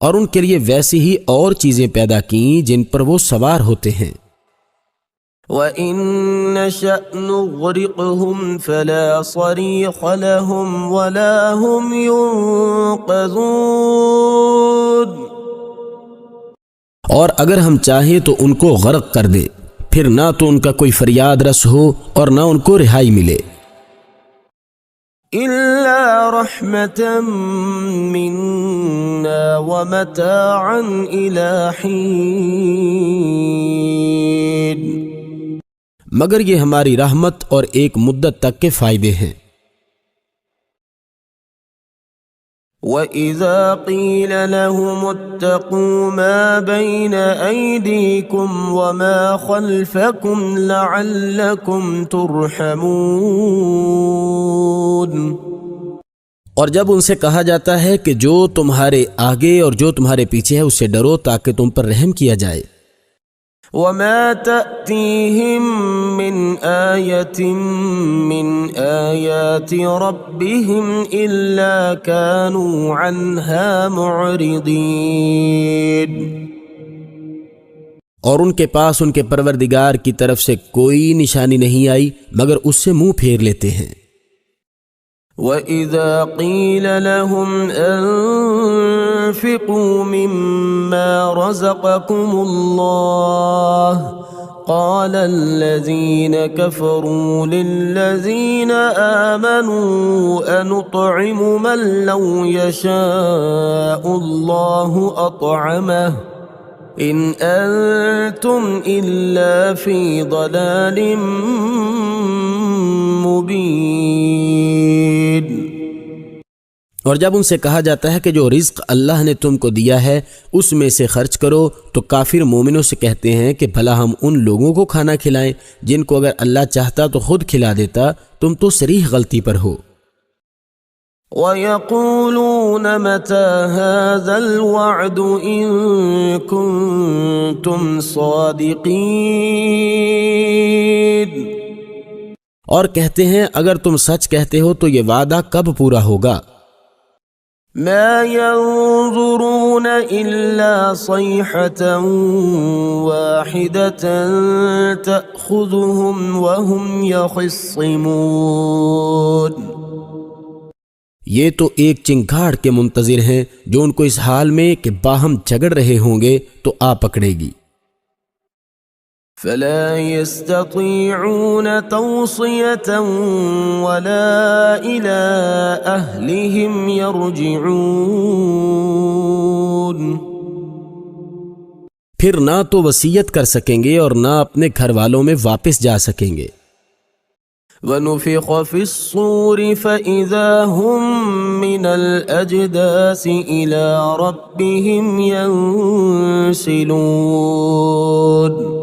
اور ان کے لیے ویسی ہی اور چیزیں پیدا کیں جن پر وہ سوار ہوتے ہیں۔ وَإِن نَّشَأْ نُغْرِقْهُمْ فَلَا صَرِيخَ لَهُمْ وَلَا هُمْ يُنقَذُونَ اور اگر ہم چاہیں تو ان کو غرق کر دے، پھر نہ تو ان کا کوئی فریاد رس ہو اور نہ ان کو رہائی ملے۔ إِلَّا رَحْمَةً مِّنَّا وَمَتَاعًا إِلَىٰ حِينٍ مگر یہ ہماری رحمت اور ایک مدت تک کے فائدے ہیں۔ وَإِذَا قِيلَ لَهُمُ اتَّقُوا مَا بَيْنَ أَيْدِيكُمْ وَمَا خَلْفَكُمْ لَعَلَّكُمْ تُرْحَمُونَ۔ اور جب ان سے کہا جاتا ہے کہ جو تمہارے آگے اور جو تمہارے پیچھے ہے اس سے ڈرو تاکہ تم پر رحم کیا جائے۔ وَمَا تَأْتِيهِم مِّنْ آيَةٍ مِّنْ آيَاتِ رَبِّهِمْ إِلَّا كَانُوا عَنْهَا مُعْرِضِينَ۔ اور ان کے پاس ان کے پروردگار کی طرف سے کوئی نشانی نہیں آئی مگر اس سے منہ پھیر لیتے ہیں۔ وَإِذَا قِيلَ لَهُمْ أَنفِقُوا مِمَّا رَزَقَكُمُ اللَّهُ قَالَ الَّذِينَ كَفَرُوا لِلَّذِينَ آمَنُوا أَنُطْعِمُ مَن لَّوْ يَشَاءُ اللَّهُ أَطْعَمَهُ إِنْ أَنتُمْ إِلَّا فِي ضَلَالٍ مبین۔ اور جب ان سے کہا جاتا ہے کہ جو رزق اللہ نے تم کو دیا ہے اس میں سے خرچ کرو تو کافر مومنوں سے کہتے ہیں کہ بھلا ہم ان لوگوں کو کھانا کھلائیں جن کو اگر اللہ چاہتا تو خود کھلا دیتا، تم تو صریح غلطی پر ہو۔ وَيَقُولُونَ مَتَى هَذَا الْوَعْدُ إِن كُنتُمْ صَادِقِينَ۔ اور کہتے ہیں اگر تم سچ کہتے ہو تو یہ وعدہ کب پورا ہوگا؟ ما ينظرون إلا صيحة واحدة تأخذهم وهم يخصمون۔ یہ تو ایک چنگھاڑ کے منتظر ہیں جو ان کو اس حال میں کہ باہم جھگڑ رہے ہوں گے تو آ پکڑے گی۔ فلا يستطيعون توصية ولا إلى أهلهم يرجعون۔ پھر نہ تو وصیت کر سکیں گے اور نہ اپنے گھر والوں میں واپس جا سکیں گے۔ وَنُفِخَ فِي الصُّورِ فَإِذَا هُم مِّنَ الْأَجْدَاثِ إِلَى رَبِّهِمْ يَنسِلُونَ۔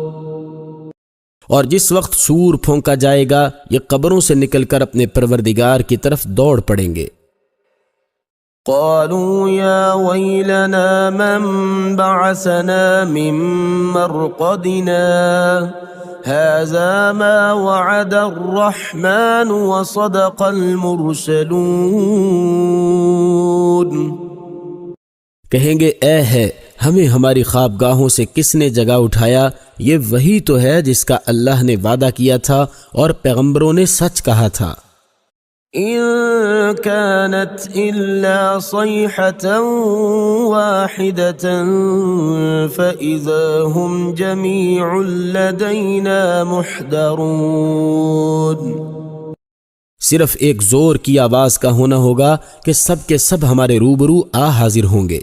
اور جس وقت سور پھونکا جائے گا یہ قبروں سے نکل کر اپنے پروردگار کی طرف دوڑ پڑیں گے۔ قالوا يا ويلنا من بعثنا من مرقدنا هذا ما وعد الرحمن وصدق المرسلون۔ کہیں گے اے ہے ہمیں ہماری خوابگاہوں سے کس نے جگا اٹھایا، یہ وہی تو ہے جس کا اللہ نے وعدہ کیا تھا اور پیغمبروں نے سچ کہا تھا۔ إن كانت إلا صيحة واحدة فإذا هم جميع لدينا محضرون۔ صرف ایک زور کی آواز کا ہونا ہوگا کہ سب کے سب ہمارے روبرو آ حاضر ہوں گے۔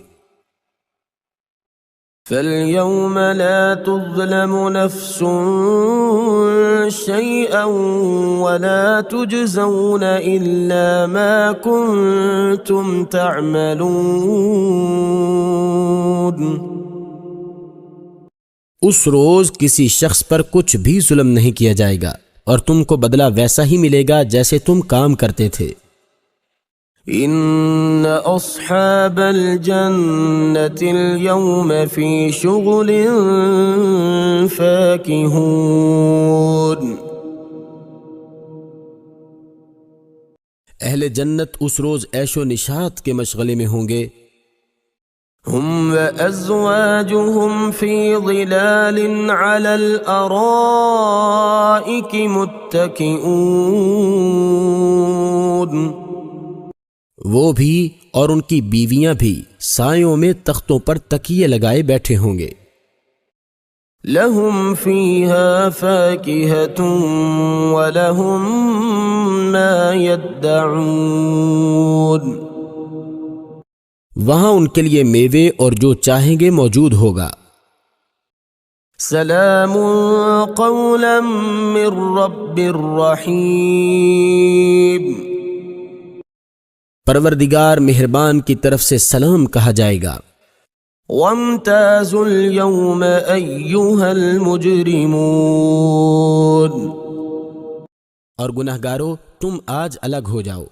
فَالْيَوْمَ لَا تُظْلَمُ نَفْسٌ شَيْئًا وَلَا تُجْزَوْنَ إِلَّا مَا كُنتُمْ تَعْمَلُونَ۔ اس روز کسی شخص پر کچھ بھی ظلم نہیں کیا جائے گا اور تم کو بدلہ ویسا ہی ملے گا جیسے تم کام کرتے تھے۔ ان اصحاب الجنة اليوم في شغل فاكهون۔ اہل جنت اس روز عیش و نشاط کے مشغلے میں ہوں گے۔ هم وأزواجهم في ظلال على الأرائك متكئون۔ وہ بھی اور ان کی بیویاں بھی سایوں میں تختوں پر تکیے لگائے بیٹھے ہوں گے۔ لهم فيها فاكهة ولهم ما يدعون۔ وہاں ان کے لیے میوے اور جو چاہیں گے موجود ہوگا۔ سلام قولا من رب رحیم۔ پروردگار مہربان کی طرف سے سلام کہا جائے گا۔ وامتازوا اليوم أيها المجرمون اور گنہگارو تم آج الگ ہو جاؤ۔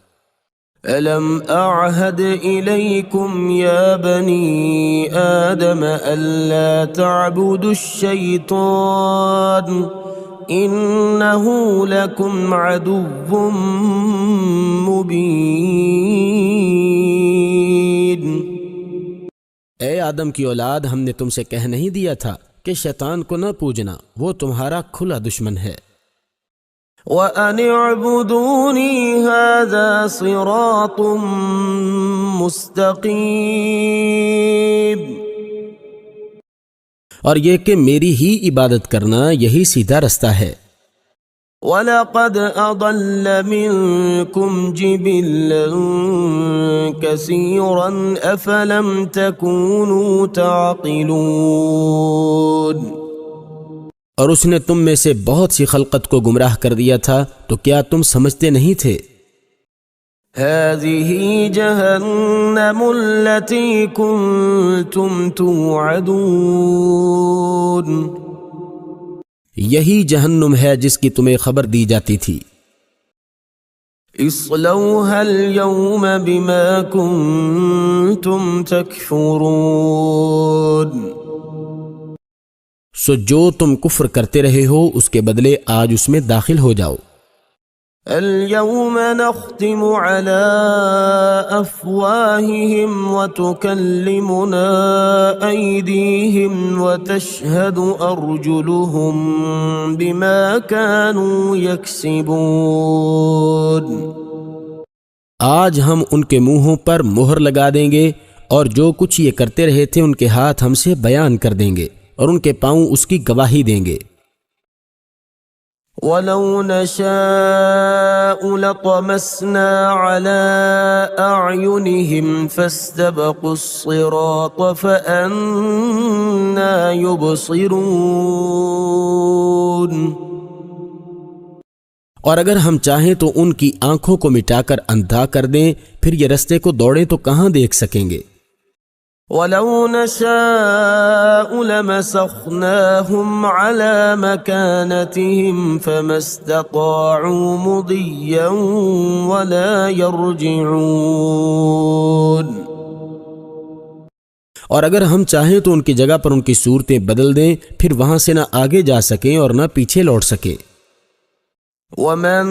ألم أعهد إليكم يا بني آدم ألا تعبدوا الشيطان إنه لكم عدو مبين۔ اے آدم کی اولاد، ہم نے تم سے کہہ نہیں دیا تھا کہ شیطان کو نہ پوجنا، وہ تمہارا کھلا دشمن ہے۔ وَأَنِ اعْبُدُونِي هَذَا صِرَاطٌ مُسْتَقِيمٌ، اور یہ کہ میری ہی عبادت کرنا یہی سیدھا رستہ ہے۔ وَلَقَدْ أَضَلَّ مِنْكُمْ جِبِلًّا كَثِيرًا أَفَلَمْ تَكُونُوا تَعْقِلُونَ، اور اس نے تم میں سے بہت سی خلقت کو گمراہ کر دیا تھا، تو کیا تم سمجھتے نہیں تھے؟ هَذِهِ جَهَنَّمُ الَّتِي كُنْتُمْ تُوعَدُونَ، یہی جہنم ہے جس کی تمہیں خبر دی جاتی تھی۔ اصلوها اليوم بما كنتم تكفرون، سو جو تم کفر کرتے رہے ہو اس کے بدلے آج اس میں داخل ہو جاؤ۔ اليوم نختم على أفواههم وتكلمنا أيديهم وتشهد أرجلهم بما كانوا يكسبون، آج ہم ان کے منہوں پر مہر لگا دیں گے، اور جو کچھ یہ کرتے رہے تھے ان کے ہاتھ ہم سے بیان کر دیں گے، اور ان کے پاؤں اس کی گواہی دیں گے۔ وَلَوْ نَشَاءُ لَطَمَسْنَا عَلَىٰ أَعْيُنِهِمْ فَاسْتَبَقُوا الصِّرَاطَ فَأَنَّىٰ يُبْصِرُونَ، اور اگر ہم چاہیں تو ان کی آنکھوں کو مٹا کر اندھا کر دیں، پھر یہ رستے کو دوڑیں تو کہاں دیکھ سکیں گے۔ وَلَوْ نَشَاءُ لَمَسَخْنَاهُمْ عَلَىٰ مَكَانَتِهِمْ فَمَا اسْتَطَاعُوا مُضِيًّا وَلَا يَرْجِعُونَ، اور اگر ہم چاہیں تو ان کی جگہ پر ان کی صورتیں بدل دیں، پھر وہاں سے نہ آگے جا سکیں اور نہ پیچھے لوٹ سکیں۔ وَمَن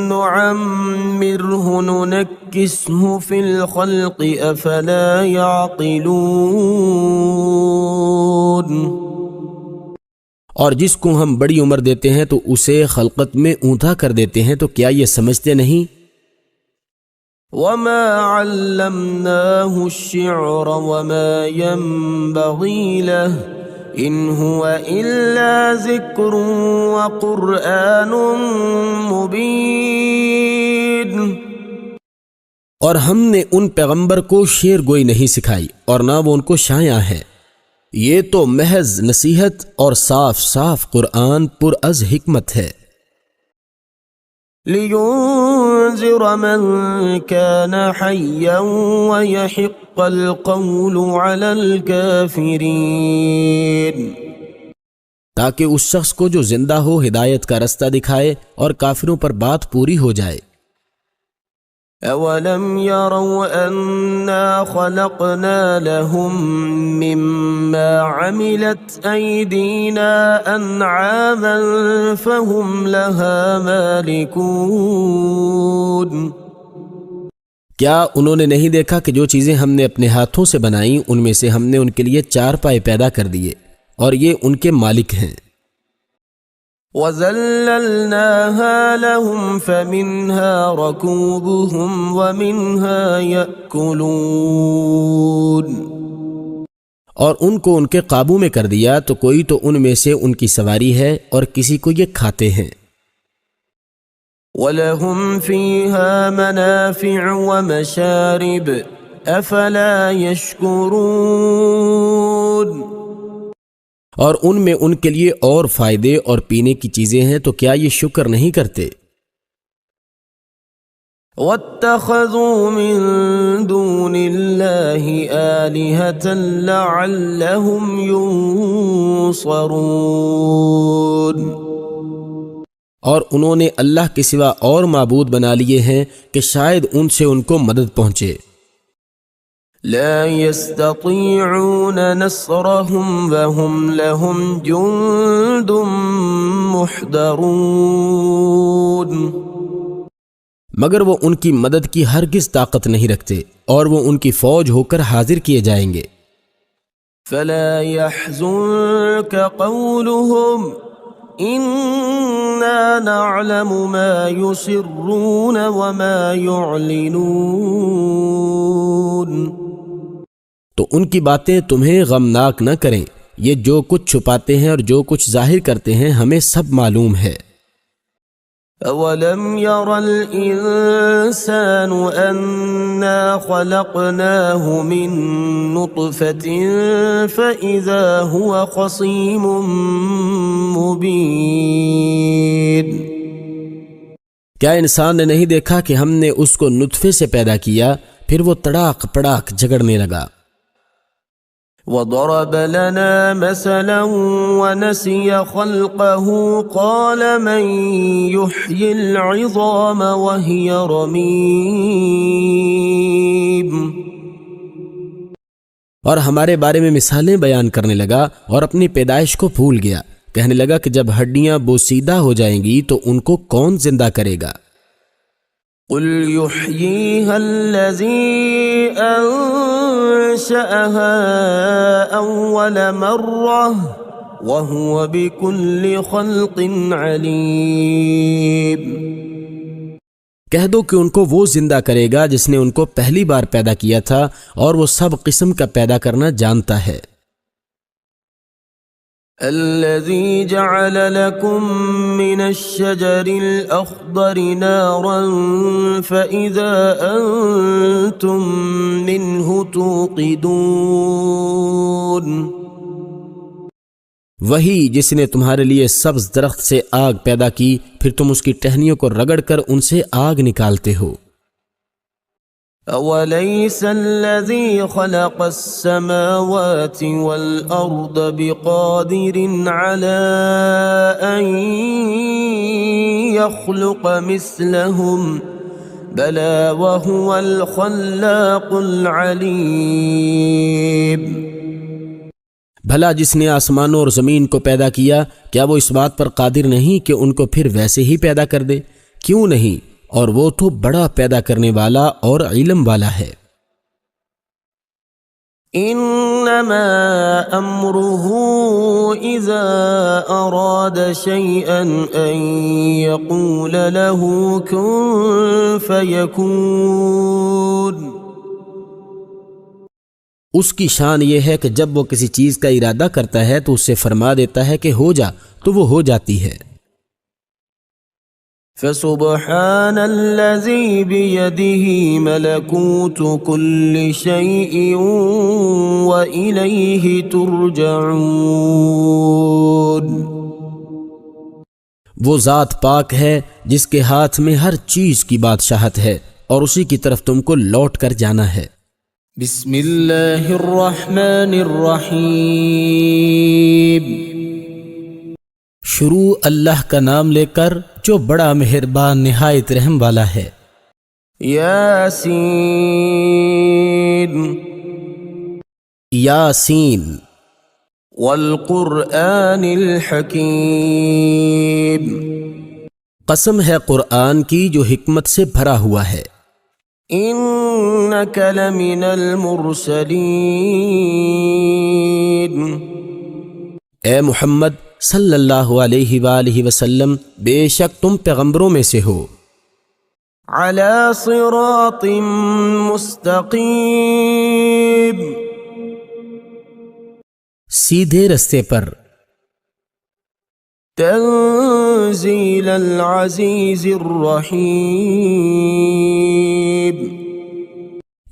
نُعَمِّرْهُ نُنَكِّسْهُ فِي الْخَلْقِ أَفَلَا يَعْقِلُونَ، اور جس کو ہم بڑی عمر دیتے ہیں تو اسے خلقت میں اونٹھا کر دیتے ہیں، تو کیا یہ سمجھتے نہیں؟ وَمَا عَلَّمْنَاهُ الشِّعْرَ وَمَا يَنبَغِي لَهُ إِنْ هُوَ إِلَّا ذِكْرٌ وَقُرْآنٌ مُبِينٌ، اور ہم نے ان پیغمبر کو شعر گوئی نہیں سکھائی، اور نہ وہ ان کو شایع ہے، یہ تو محض نصیحت اور صاف صاف قرآن پر از حکمت ہے۔ لِيُنذِرَ مَن كَانَ حَيًّا وَيَحِقَّ الْقَوْلُ عَلَى الْكَافِرِينَ، تاکہ اس شخص کو جو زندہ ہو ہدایت کا رستہ دکھائے اور کافروں پر بات پوری ہو جائے۔ أَوَلَمْ يَرَوْا أَنَّا خَلَقْنَا لَهُم مِّمَّا عَمِلَتْ أَيْدِينَا أَنْعَامًا فَهُمْ لَهَا مَالِكُونَ، کیا انہوں نے نہیں دیکھا کہ جو چیزیں ہم نے اپنے ہاتھوں سے بنائیں ان میں سے ہم نے ان کے لیے چار پائے پیدا کر دیے، اور یہ ان کے مالک ہیں۔ وَذَلَّلْنَاهَا لَهُمْ فَمِنْهَا رَكُوبُهُمْ وَمِنْهَا يَأْكُلُونَ، اور ان کو ان کے قابو میں کر دیا، تو کوئی تو ان میں سے ان کی سواری ہے اور کسی کو یہ کھاتے ہیں۔ وَلَهُمْ فِيهَا مَنَافِعُ وَمَشَارِبُ أَفَلَا يَشْكُرُونَ، اور ان میں ان کے لیے اور فائدے اور پینے کی چیزیں ہیں، تو کیا یہ شکر نہیں کرتے؟ واتخذوا من دون الله آلهة لعلهم ينصرون، اور انہوں نے اللہ کے سوا اور معبود بنا لیے ہیں کہ شاید ان سے ان کو مدد پہنچے۔ لا يستطيعون نصرهم وهم لهم جند محضرون، مگر وہ ان کی مدد کی ہرگز طاقت نہیں رکھتے اور وہ ان کی فوج ہو کر حاضر کیے جائیں گے۔ فلا يحزنك قولهم إنا نعلم ما يسرون وما يعلنون، تو ان کی باتیں تمہیں غمناک نہ کریں، یہ جو کچھ چھپاتے ہیں اور جو کچھ ظاہر کرتے ہیں ہمیں سب معلوم ہے۔ أَوَلَمْ يَرَ الْإِنسَانُ أَنَّا خَلَقْنَاهُ مِن نُّطْفَةٍ فَإِذَا هُوَ خَصِيمٌ مُّبِينٌ، کیا انسان نے نہیں دیکھا کہ ہم نے اس کو نطفے سے پیدا کیا، پھر وہ تڑاک پڑاک جھگڑنے لگا۔ وضرب لنا مثلا ونسي خلقه قال من يحيي العظام وهي رميم، اور ہمارے بارے میں مثالیں بیان کرنے لگا اور اپنی پیدائش کو بھول گیا، کہنے لگا کہ جب ہڈیاں بوسیدہ ہو جائیں گی تو ان کو کون زندہ کرے گا؟ قل يحييها الذي أنشأها أول مرة وهو بكل خلق عليم، کہہ دو کہ ان کو وہ زندہ کرے گا جس نے ان کو پہلی بار پیدا کیا تھا اور وہ سب قسم کا پیدا کرنا جانتا ہے۔ الذي جعل لكم من الشجر الأخضر نارا فإذا أنتم منه توقدون، وہی جس نے تمہارے لیے سبز درخت سے آگ پیدا کی، پھر تم اس کی ٹہنیوں کو رگڑ کر ان سے آگ نکالتے ہو۔ أوليس الذي خلق السماوات والأرض بقادر على أن يخلق مثلهم بلى وهو الخلاق العليم، بھلا جس نے آسمانوں اور زمین کو پیدا کیا، کیا وہ اس بات پر قادر نہیں کہ ان کو پھر ویسے ہی پیدا کر دے؟ کیوں نہیں، اور وہ تو بڑا پیدا کرنے والا اور علم والا ہے۔ انما امره اذا اراد شيئا ان يقول له كن فيكون، اس کی شان یہ ہے کہ جب وہ کسی چیز کا ارادہ کرتا ہے تو اسے فرما دیتا ہے کہ ہو جا، تو وہ ہو جاتی ہے۔ فسبحان الذي بيده ملكوت كل شيء وإليه ترجعون، وہ ذات پاک ہے جس کے ہاتھ میں ہر چیز کی بادشاہت ہے اور اسی کی طرف تم کو لوٹ کر جانا ہے۔ بسم اللہ الرحمن الرحیم، شروع اللہ کا نام لے کر جو بڑا مہربان نہایت رحم والا ہے۔ یاسین، یاسین، والقرآن الحکیم، قسم ہے قرآن کی جو حکمت سے بھرا ہوا ہے۔ انک لمن المرسلین، اے محمد صلی اللہ علیہ وآلہ وسلم، بے شک تم پیغمبروں میں سے ہو۔ علی صراط مستقیم، سیدھے رستے پر۔ تنزیل العزیز الرحیم،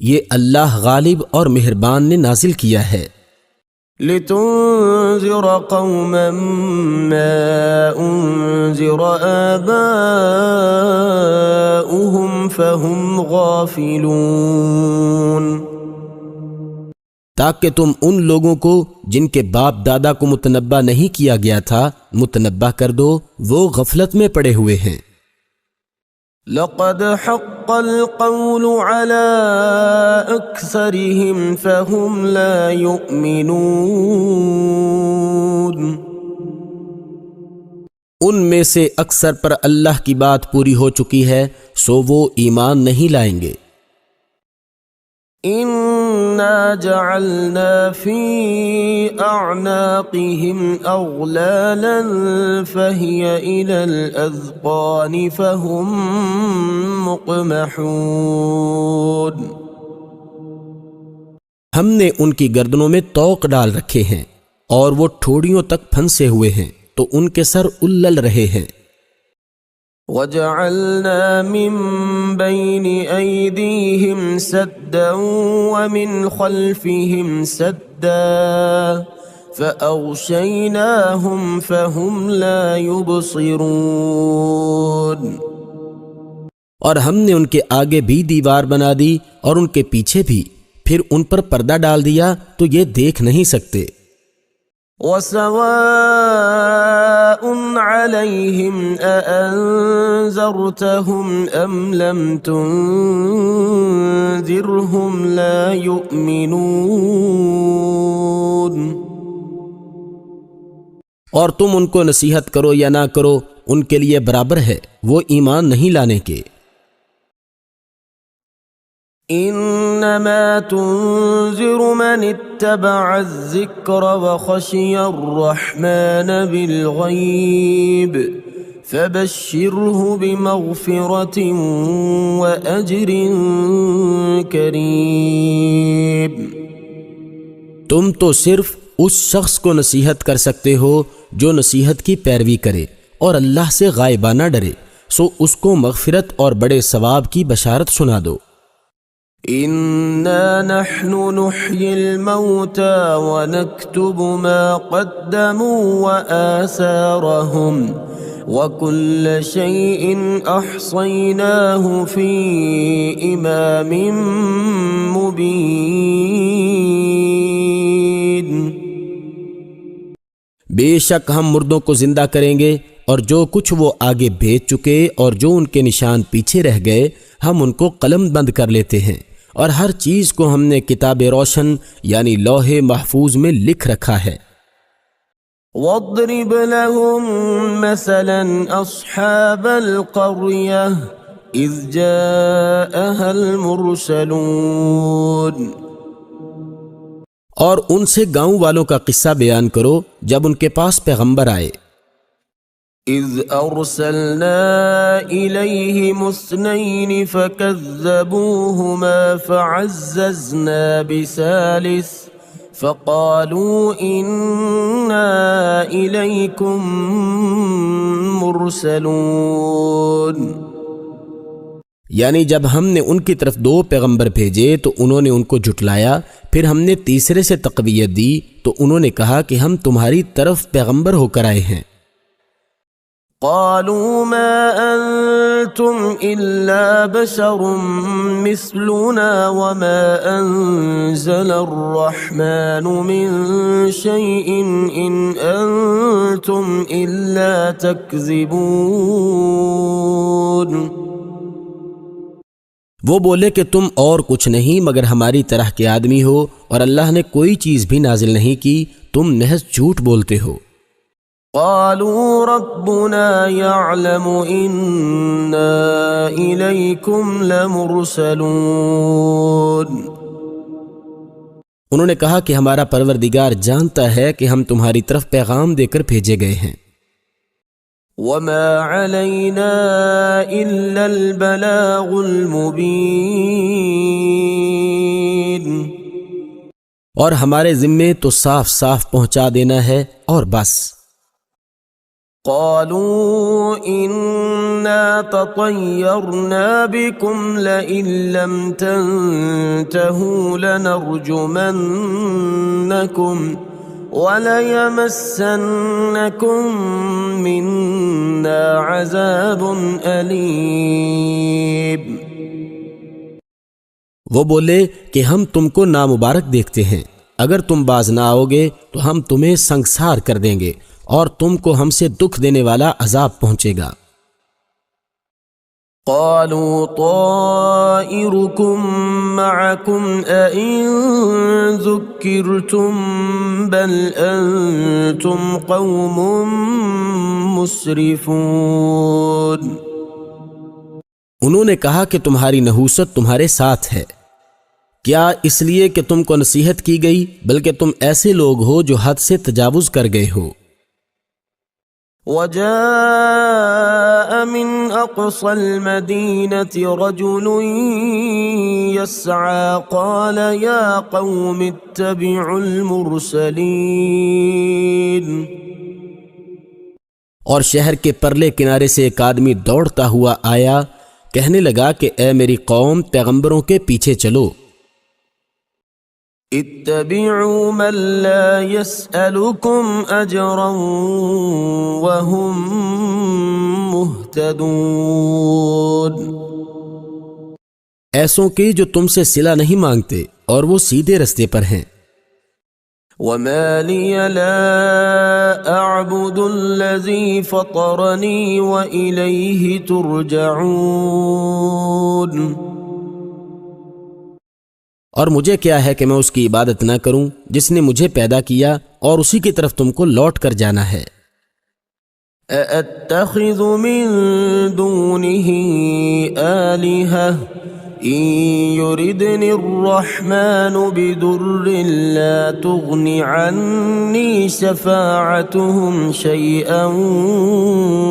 یہ اللہ غالب اور مہربان نے نازل کیا ہے۔ لتنذر قوما ما أنذر آباؤهم فهم غافلون، تاکہ تم ان لوگوں کو جن کے باپ دادا کو متنبہ نہیں کیا گیا تھا متنبہ کر دو، وہ غفلت میں پڑے ہوئے ہیں۔ لقد حق القول على أكثرهم فهم لا يؤمنون، ان میں سے اکثر پر اللہ کی بات پوری ہو چکی ہے سو وہ ایمان نہیں لائیں گے۔ إنا جعلنا في أعناقهم أغلالا فهي إلى الأذقان فهم مقمحون، ہم نے ان کی گردنوں میں طوق ڈال رکھے ہیں اور وہ ٹھوڑیوں تک پھنسے ہوئے ہیں تو ان کے سر الل رہے ہیں۔ وجعلنا من بين أيديهم سدا ومن خلفهم سدا فأغشيناهم فهم لا يبصرون، اور ہم نے ان کے آگے بھی دیوار بنا دی اور ان کے پیچھے بھی، پھر ان پر پردہ ڈال دیا تو یہ دیکھ نہیں سکتے۔ وسواء عليهم أأنذرتهم أم لم تنذرهم لا يؤمنون، اور تم ان کو نصیحت کرو یا نہ کرو ان کے لیے برابر ہے، وہ ایمان نہیں لانے کے۔ انما تنذر من اتبع الذکر وخشی الرحمن بالغیب فبشره بمغفرة واجر کریم، تم تو صرف اس شخص کو نصیحت کر سکتے ہو جو نصیحت کی پیروی کرے اور اللہ سے غائبانہ ڈرے، سو اس کو مغفرت اور بڑے ثواب کی بشارت سنا دو۔ انا نحن نحيي الموتى ونكتب ما قدموا وآثارهم وكل شيء احصيناه في امام مبين، بے شک ہم مردوں کو زندہ کریں گے اور جو کچھ وہ آگے بھیج چکے اور جو ان کے نشان پیچھے رہ گئے ہم ان کو قلم بند کر لیتے ہیں، اور ہر چیز کو ہم نے کتاب روشن یعنی لوح محفوظ میں لکھ رکھا ہے۔ واضرب لهم مثلا اصحاب القرية اذ جاءها المرسلون، اور ان سے گاؤں والوں کا قصہ بیان کرو جب ان کے پاس پیغمبر آئے۔ اذ ارسلنا الیہم اثنین فکذبوہما فعززنا بثالث فقالوا انا الیکم مرسلون، یعنی جب ہم نے ان کی طرف 2 پیغمبر بھیجے تو انہوں نے ان کو جھٹلایا، پھر ہم نے تیسرے سے تقویت دی تو انہوں نے کہا کہ ہم تمہاری طرف پیغمبر ہو کر آئے ہیں۔ قالوا ما انتم الا بشر مثلنا وما انزل الرحمن من شيء ان انتم الا تكذبون، وہ بولے کہ تم اور کچھ نہیں مگر ہماری طرح کے آدمی ہو اور اللہ نے کوئی چیز بھی نازل نہیں کی، تم محض جھوٹ بولتے ہو۔ قالوا ربنا يعلم إنا إليكم لمرسلون، انہوں نے کہا کہ ہمارا پروردگار جانتا ہے کہ ہم تمہاری طرف پیغام دے کر بھیجے گئے ہیں۔ وما علينا إلا البلاغ المبين، اور ہمارے ذمے تو صاف صاف پہنچا دینا ہے اور بس۔ قالوا إنا تطيرنا بكم لئن لم تنتهوا لنرجمنكم وَلَيَمَسَّنَّكُم مِّنَّا عَذَابٌ أَلِيمٌ۔ وہ بولے کہ ہم تم کو نامبارک دیکھتے ہیں، اگر تم باز نہ آؤ گے تو ہم تمہیں سنگسار کر دیں گے اور تم کو ہم سے دکھ دینے والا عذاب پہنچے گا۔ قالوا طائركم معكم أئن ذكرتم بل أنتم قوم مسرفون۔ انہوں نے کہا کہ تمہاری نحوست تمہارے ساتھ ہے، کیا اس لیے کہ تم کو نصیحت کی گئی، بلکہ تم ایسے لوگ ہو جو حد سے تجاوز کر گئے ہو۔ وجاء من أقصى المدينة رجل يسعى قال يا قوم اتبعوا المرسلين۔ اور شہر کے پرلے کنارے سے ایک آدمی دوڑتا ہوا آیا، کہنے لگا کہ اے میری قوم، پیغمبروں کے پیچھے چلو۔ اتبعوا من لا يسألكم أجرا وهم مهتدون۔ ایسوں کے جو تم سے صلہ نہیں مانگتے اور وہ سیدھے رستے پر ہیں۔ وما لي لا أعبد الذي فطرني وإليه ترجعون۔ اور مجھے کیا ہے کہ میں اس کی عبادت نہ کروں جس نے مجھے پیدا کیا، اور اسی کی طرف تم کو لوٹ کر جانا ہے۔ أَأَتَّخِذُ مِن دُونِهِ آلِهَةً إِن يُرِدْنِ الرَّحْمَنُ بِضُرٍّ لَّا تُغْنِ عَنِّي شَفَاعَتُهُمْ شَيْئًا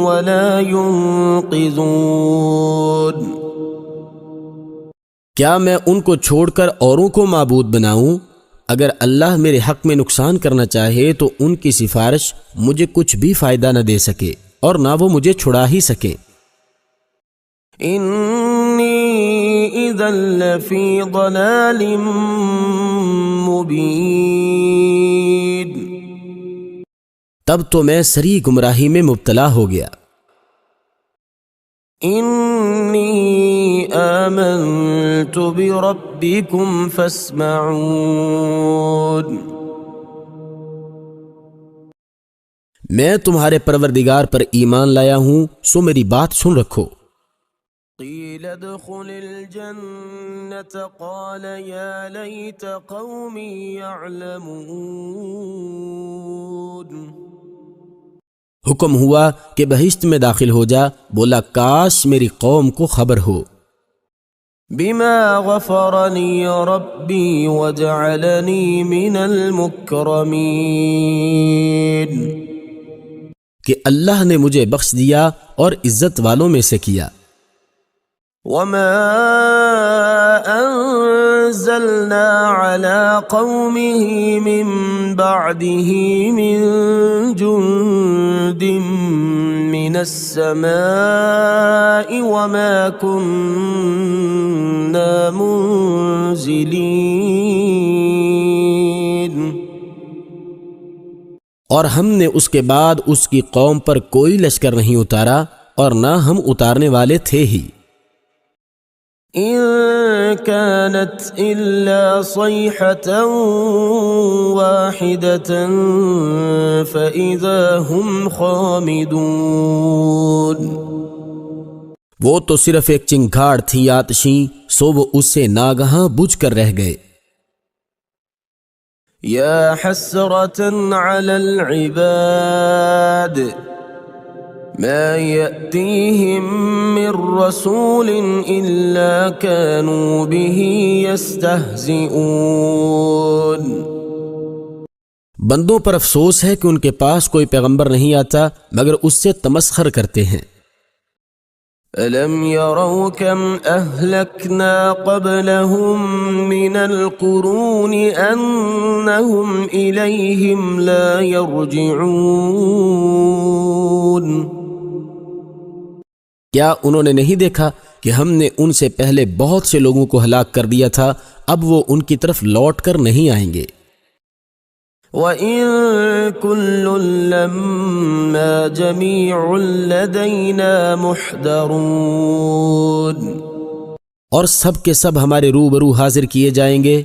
وَلَا يُنقِذُونَ۔ کیا میں ان کو چھوڑ کر اوروں کو معبود بناؤں؟ اگر اللہ میرے حق میں نقصان کرنا چاہے تو ان کی سفارش مجھے کچھ بھی فائدہ نہ دے سکے اور نہ وہ مجھے چھڑا ہی سکے۔ انی اذا لفی ضلال مبین۔ تب تو میں سری گمراہی میں مبتلا ہو گیا۔ انی آمنت بربکم فاسمعون۔ میں تمہارے پروردگار پر ایمان لایا ہوں، سو میری بات سن رکھو۔ قیل ادخل الجنة قال یا لیت قومی یعلمون۔ حکم ہوا کہ بہشت میں داخل ہو جا، بولا کاش میری قوم کو خبر ہو۔ بما غفرنی ربی وجعلنی من المکرمین۔ کہ اللہ نے مجھے بخش دیا اور عزت والوں میں سے کیا۔ وما انزلنا على قومه من بعده من جند من السماء وما كنا منزلين۔ اور ہم نے اس کے بعد اس کی قوم پر کوئی لشکر نہیں اتارا اور نہ ہم اتارنے والے تھے ہی۔ إن كانت إلا صيحة واحدة فإذا هم خامدون۔ وہ تو صرف ایک چنگھاڑ تھی آتشیں، سو وہ اس سے ناگہاں بجھ کر رہ گئے۔ يا حسرة على العباد ما يأتيهم من رسول إلا كانوا به يستهزئون۔ بندوں پر افسوس ہے کہ ان کے پاس کوئی پیغمبر نہیں آتا مگر اس سے تمسخر کرتے ہیں۔ أَلَمْ يَرَوْا كَمْ أَهْلَكْنَا قَبْلَهُمْ مِنَ الْقُرُونِ أَنَّهُمْ إِلَيْهِمْ لَا يَرْجِعُونَ۔ کیا انہوں نے نہیں دیکھا کہ ہم نے ان سے پہلے بہت سے لوگوں کو ہلاک کر دیا تھا، اب وہ ان کی طرف لوٹ کر نہیں آئیں گے۔ وَإِن كُلٌّ لَّمَّا جَمِيعٌ لَّدَيْنَا مُحْضَرُونَ، اور سب کے سب ہمارے روبرو حاضر کیے جائیں گے۔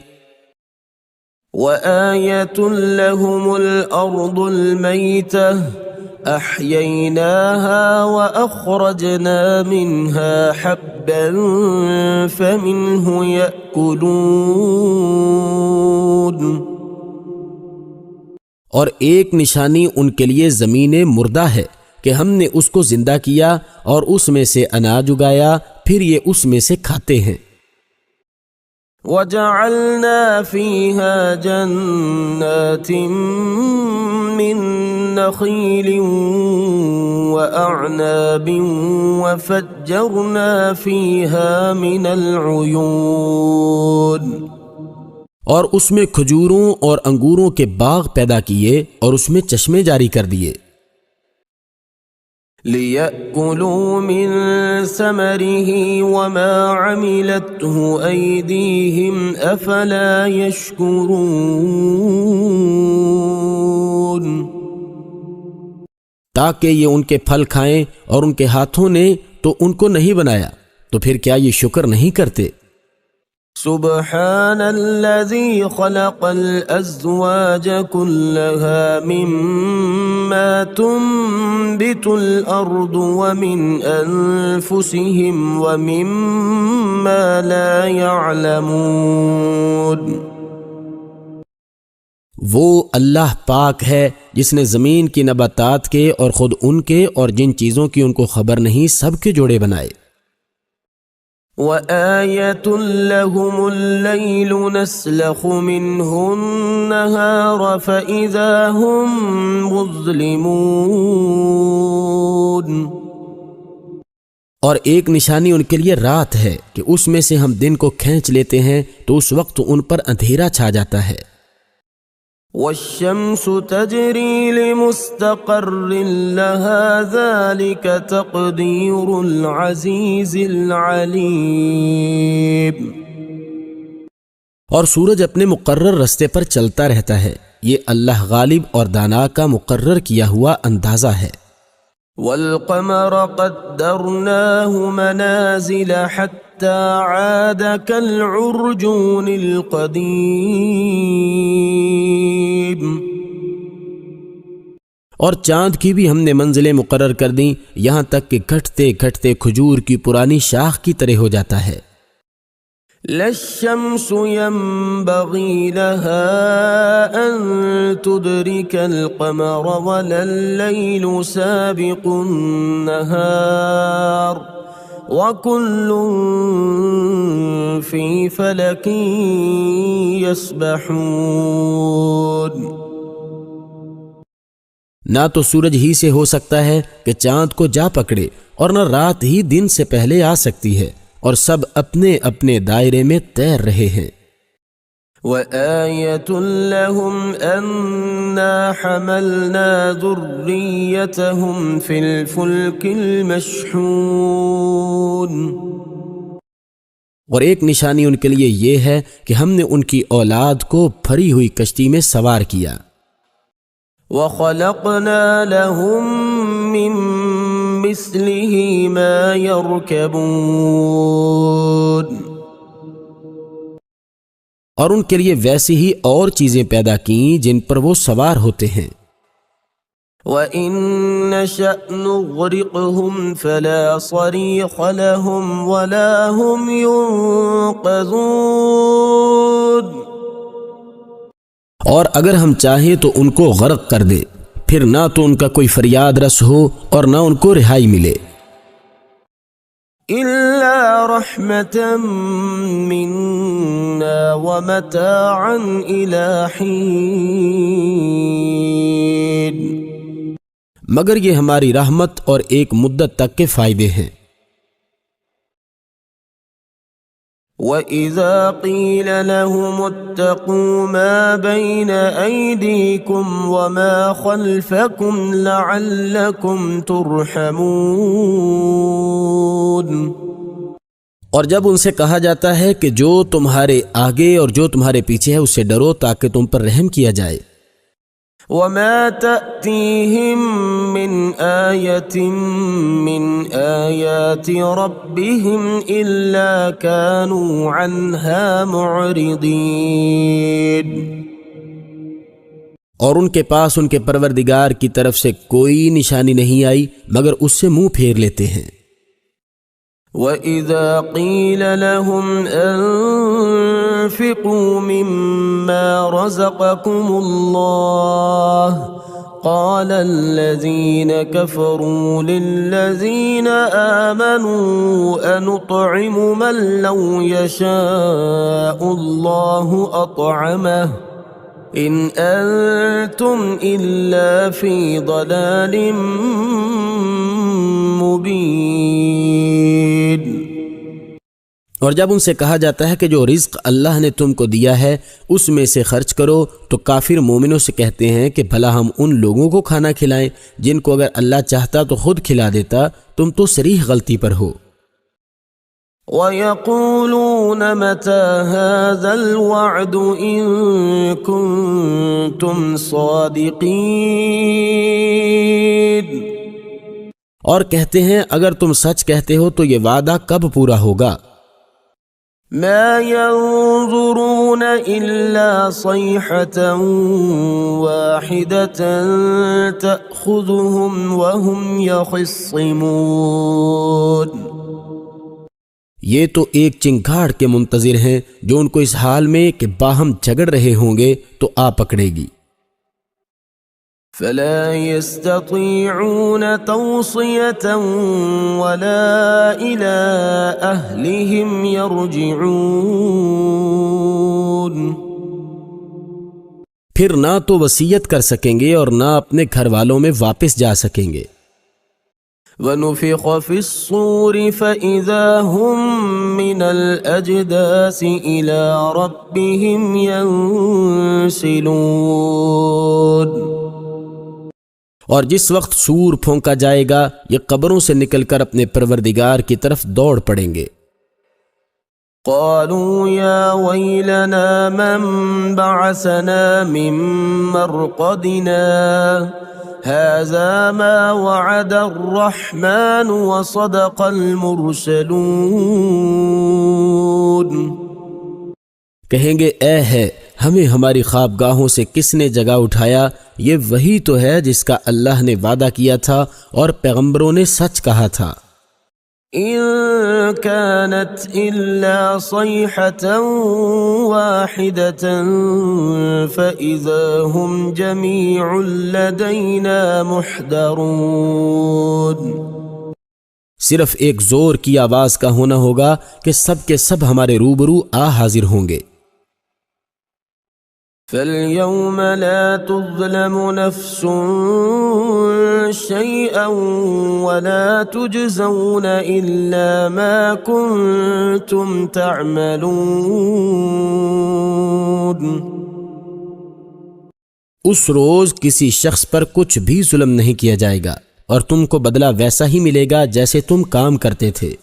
وَآيَةٌ لَّهُمُ الْأَرْضُ الْمَيْتَةُ أَحْيَيْنَاهَا وَأَخْرَجْنَا مِنْهَا حَبًّا فَمِنْهُ يَأْكُلُونَ، اور ایک نشانی ان کے لیے زمین مردہ ہے کہ ہم نے اس کو زندہ کیا اور اس میں سے اناج اگایا، پھر یہ اس میں سے کھاتے ہیں۔ وَجَعَلْنَا فِيهَا جَنَّاتٍ مِّن نَّخِيلٍ وَأَعْنَابٍ وَفَجَّرْنَا فِيهَا مِنَ الْعُيُونِ، اور اس میں کھجوروں اور انگوروں کے باغ پیدا کیے اور اس میں چشمے جاری کر دیے۔ لِيَأْكُلُوا مِن ثَمَرِهِ وَمَا عَمِلَتْهُ أَيْدِيهِمْ أَفَلَا يَشْكُرُونَ، تاکہ یہ ان کے پھل کھائیں، اور ان کے ہاتھوں نے تو ان کو نہیں بنایا، تو پھر کیا یہ شکر نہیں کرتے؟ سبحان الذي خلق الأزواج كلها مما تنبت الأرض ومن أنفسهم ومما لا يعلمون، وہ اللہ پاک ہے جس نے زمین کی نباتات کے اور خود ان کے اور جن چیزوں کی ان کو خبر نہیں سب کے جوڑے بنائے۔ وَآيَةٌ لَّهُمُ اللَّيْلُ نَسْلَخُ مِنْهُ النَّهَارَ فَإِذَا هُمْ مُظْلِمُونَ، اور ایک نشانی ان کے لیے رات ہے کہ اس میں سے ہم دن کو کھینچ لیتے ہیں تو اس وقت ان پر اندھیرا چھا جاتا ہے۔ وَالشَّمْسُ تَجْرِي لِمُسْتَقَرٍّ لَهَا ذَلِكَ تَقْدِيرُ الْعَزِيزِ الْعَلِيمِ، اور سورج اپنے مقرر رستے پر چلتا رہتا ہے، یہ اللہ غالب اور دانا کا مقرر کیا ہوا اندازہ ہے۔ وَالْقَمَرَ قَدَّرْنَاهُ مَنَازِلَ حَتَّى عَادَ كَالْعُرْجُونِ الْقَدِيمِ، اور چاند کی بھی ہم نے منزلیں مقرر کر دیں، یہاں تک کہ گھٹتے گھٹتے کھجور کی پرانی شاخ کی طرح ہو جاتا ہے۔ لا الشمس ينبغي لها أن تدرك القمر ولا الليل سابق النهار وكل في فلك يسبحون، نہ تو سورج ہی سے ہو سکتا ہے کہ چاند کو جا پکڑے، اور نہ رات ہی دن سے پہلے آ سکتی ہے، اور سب اپنے اپنے دائرے میں تیر رہے ہیں۔ وَآيَةٌ لَّهُمْ أَنَّا حَمَلْنَا ذُرِّيَّتَهُمْ فِي الْفُلْكِ الْمَشْحُونِ، اور ایک نشانی ان کے لیے یہ ہے کہ ہم نے ان کی اولاد کو بھری ہوئی کشتی میں سوار کیا۔ وَخَلَقْنَا لَهُم مِّن مِّثْلِهِ مَا يَرْكَبُونَ، اور ان کے لیے ویسی ہی اور چیزیں پیدا کیں جن پر وہ سوار ہوتے ہیں۔ وَإِن نَّشَأْ نُغْرِقْهُمْ فَلَا صَرِيخَ لَهُمْ وَلَا هُمْ يُنقَذُونَ، اور اگر ہم چاہیں تو ان کو غرق کر دے، پھر نہ تو ان کا کوئی فریاد رس ہو اور نہ ان کو رہائی ملے۔ إِلَّا رَحْمَةً مِّنَّا وَمَتَاعًا إِلَى حِينٍ، مگر یہ ہماری رحمت اور ایک مدت تک کے فائدے ہیں۔ وَإِذَا قِيلَ لَهُمُ اتَّقُوا مَا بَيْنَ أَيْدِيكُمْ وَمَا خَلْفَكُمْ لَعَلَّكُمْ تُرْحَمُونَ، اور جب ان سے کہا جاتا ہے کہ جو تمہارے آگے اور جو تمہارے پیچھے ہے اس سے ڈرو تاکہ تم پر رحم کیا جائے۔ وما تأتيهم من آية من آيات ربهم إلا كانوا عنها معرضين. اور ان کے پاس ان کے پروردگار کی طرف سے کوئی نشانی نہیں آئی مگر اس سے منہ پھیر لیتے ہیں. وَإِذَا قِيلَ لَهُمْ أَنفِقُوا مِمَّا رَزَقَكُمُ اللَّهُ قَالَ الَّذِينَ كَفَرُوا لِلَّذِينَ آمَنُوا أَنُطْعِمُ مَن لَّوْ يَشَاءُ اللَّهُ أَطْعَمَهُ إِنْ أَنتُمْ إِلَّا فِي ضَلَالٍ مبین. اور جب ان سے کہا جاتا ہے کہ جو رزق اللہ نے تم کو دیا ہے اس میں سے خرچ کرو تو کافر مومنوں سے کہتے ہیں کہ بھلا ہم ان لوگوں کو کھانا کھلائیں جن کو اگر اللہ چاہتا تو خود کھلا دیتا. تم تو صریح غلطی پر ہو. وَيَقُولُونَ مَتَى هَذَا الْوَعْدُ إِن كُنتُمْ صَادِقِينَ. اور کہتے ہیں اگر تم سچ کہتے ہو تو یہ وعدہ کب پورا ہوگا؟ ما ينظرون إلا صيحة واحدة تأخذهم وهم يخصمون. یہ تو ایک چنگھاڑ کے منتظر ہیں جو ان کو اس حال میں کہ باہم جھگڑ رہے ہوں گے تو آ پکڑے گی. فلا يستطيعون توصية ولا إلى أهلهم يرجعون. پھر نہ تو وصیت کر سکیں گے اور نہ اپنے گھر والوں میں واپس جا سکیں گے. وَنُفِخَ فِي الصُّورِ فَإِذَا هُم مِّنَ الْأَجْدَاثِ إِلَى رَبِّهِمْ يَنسِلُونَ. اور جس وقت سور پھونکا جائے گا یہ قبروں سے نکل کر اپنے پروردگار کی طرف دوڑ پڑیں گے. قالوا يا ويلنا من بعثنا من مرقدنا هذا ما وعد الرحمن وصدق المرسلون. کہیں گے اے ہے ہمیں ہماری خوابگاہوں سے کس نے جگا اٹھایا، یہ وہی تو ہے جس کا اللہ نے وعدہ کیا تھا اور پیغمبروں نے سچ کہا تھا. إن كانت إلا صيحة واحدة فإذا هم جميع لدينا محضرون. صرف ایک زور کی آواز کا ہونا ہوگا کہ سب کے سب ہمارے روبرو آ حاضر ہوں گے. فَالْيَوْمَ لَا تُظْلَمُ نَفْسٌ شَيْئًا وَلَا تُجْزَوْنَ إِلَّا مَا كُنتُمْ تَعْمَلُونَ. اس روز کسی شخص پر کچھ بھی ظلم نہیں کیا جائے گا اور تم کو بدلہ ویسا ہی ملے گا جیسے تم کام کرتے تھے.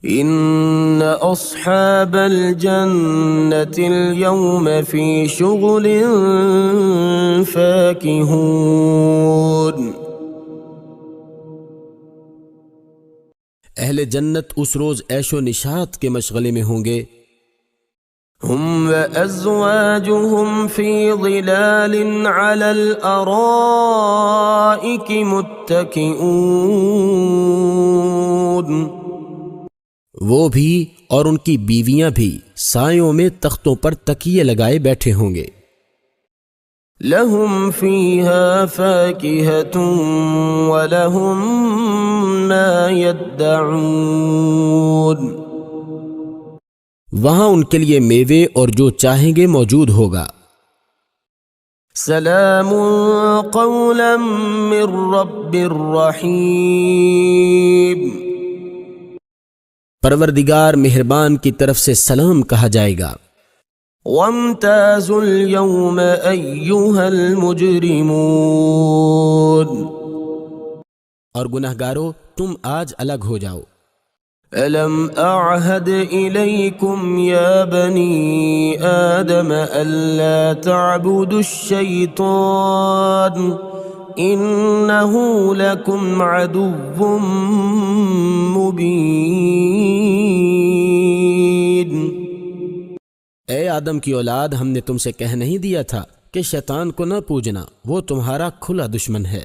ان اصحاب الجنة اليوم في شغل فاكهون. اہل جنت اس روز عیش و نشاط کے مشغلے میں ہوں گے. هم وأزواجهم في ظلال على الأرائك متكئون. وہ بھی اور ان کی بیویاں بھی سایوں میں تختوں پر تکیے لگائے بیٹھے ہوں گے. لهم فيها فاكهة ولهم ما يدعون. وہاں ان کے لیے میوے اور جو چاہیں گے موجود ہوگا. سلام قولا من رب رحیم. پروردگار مہربان کی طرف سے سلام کہا جائے گا. وامتازوا اليوم أيها المجرمون. اور گنہگارو تم آج الگ ہو جاؤ. ألم أعهد إليكم يا بني آدم ألا تعبدوا الشيطان إنه لكم عدو مبين. اے آدم کی اولاد، ہم نے تم سے کہہ نہیں دیا تھا کہ شیطان کو نہ پوجنا، وہ تمہارا کھلا دشمن ہے.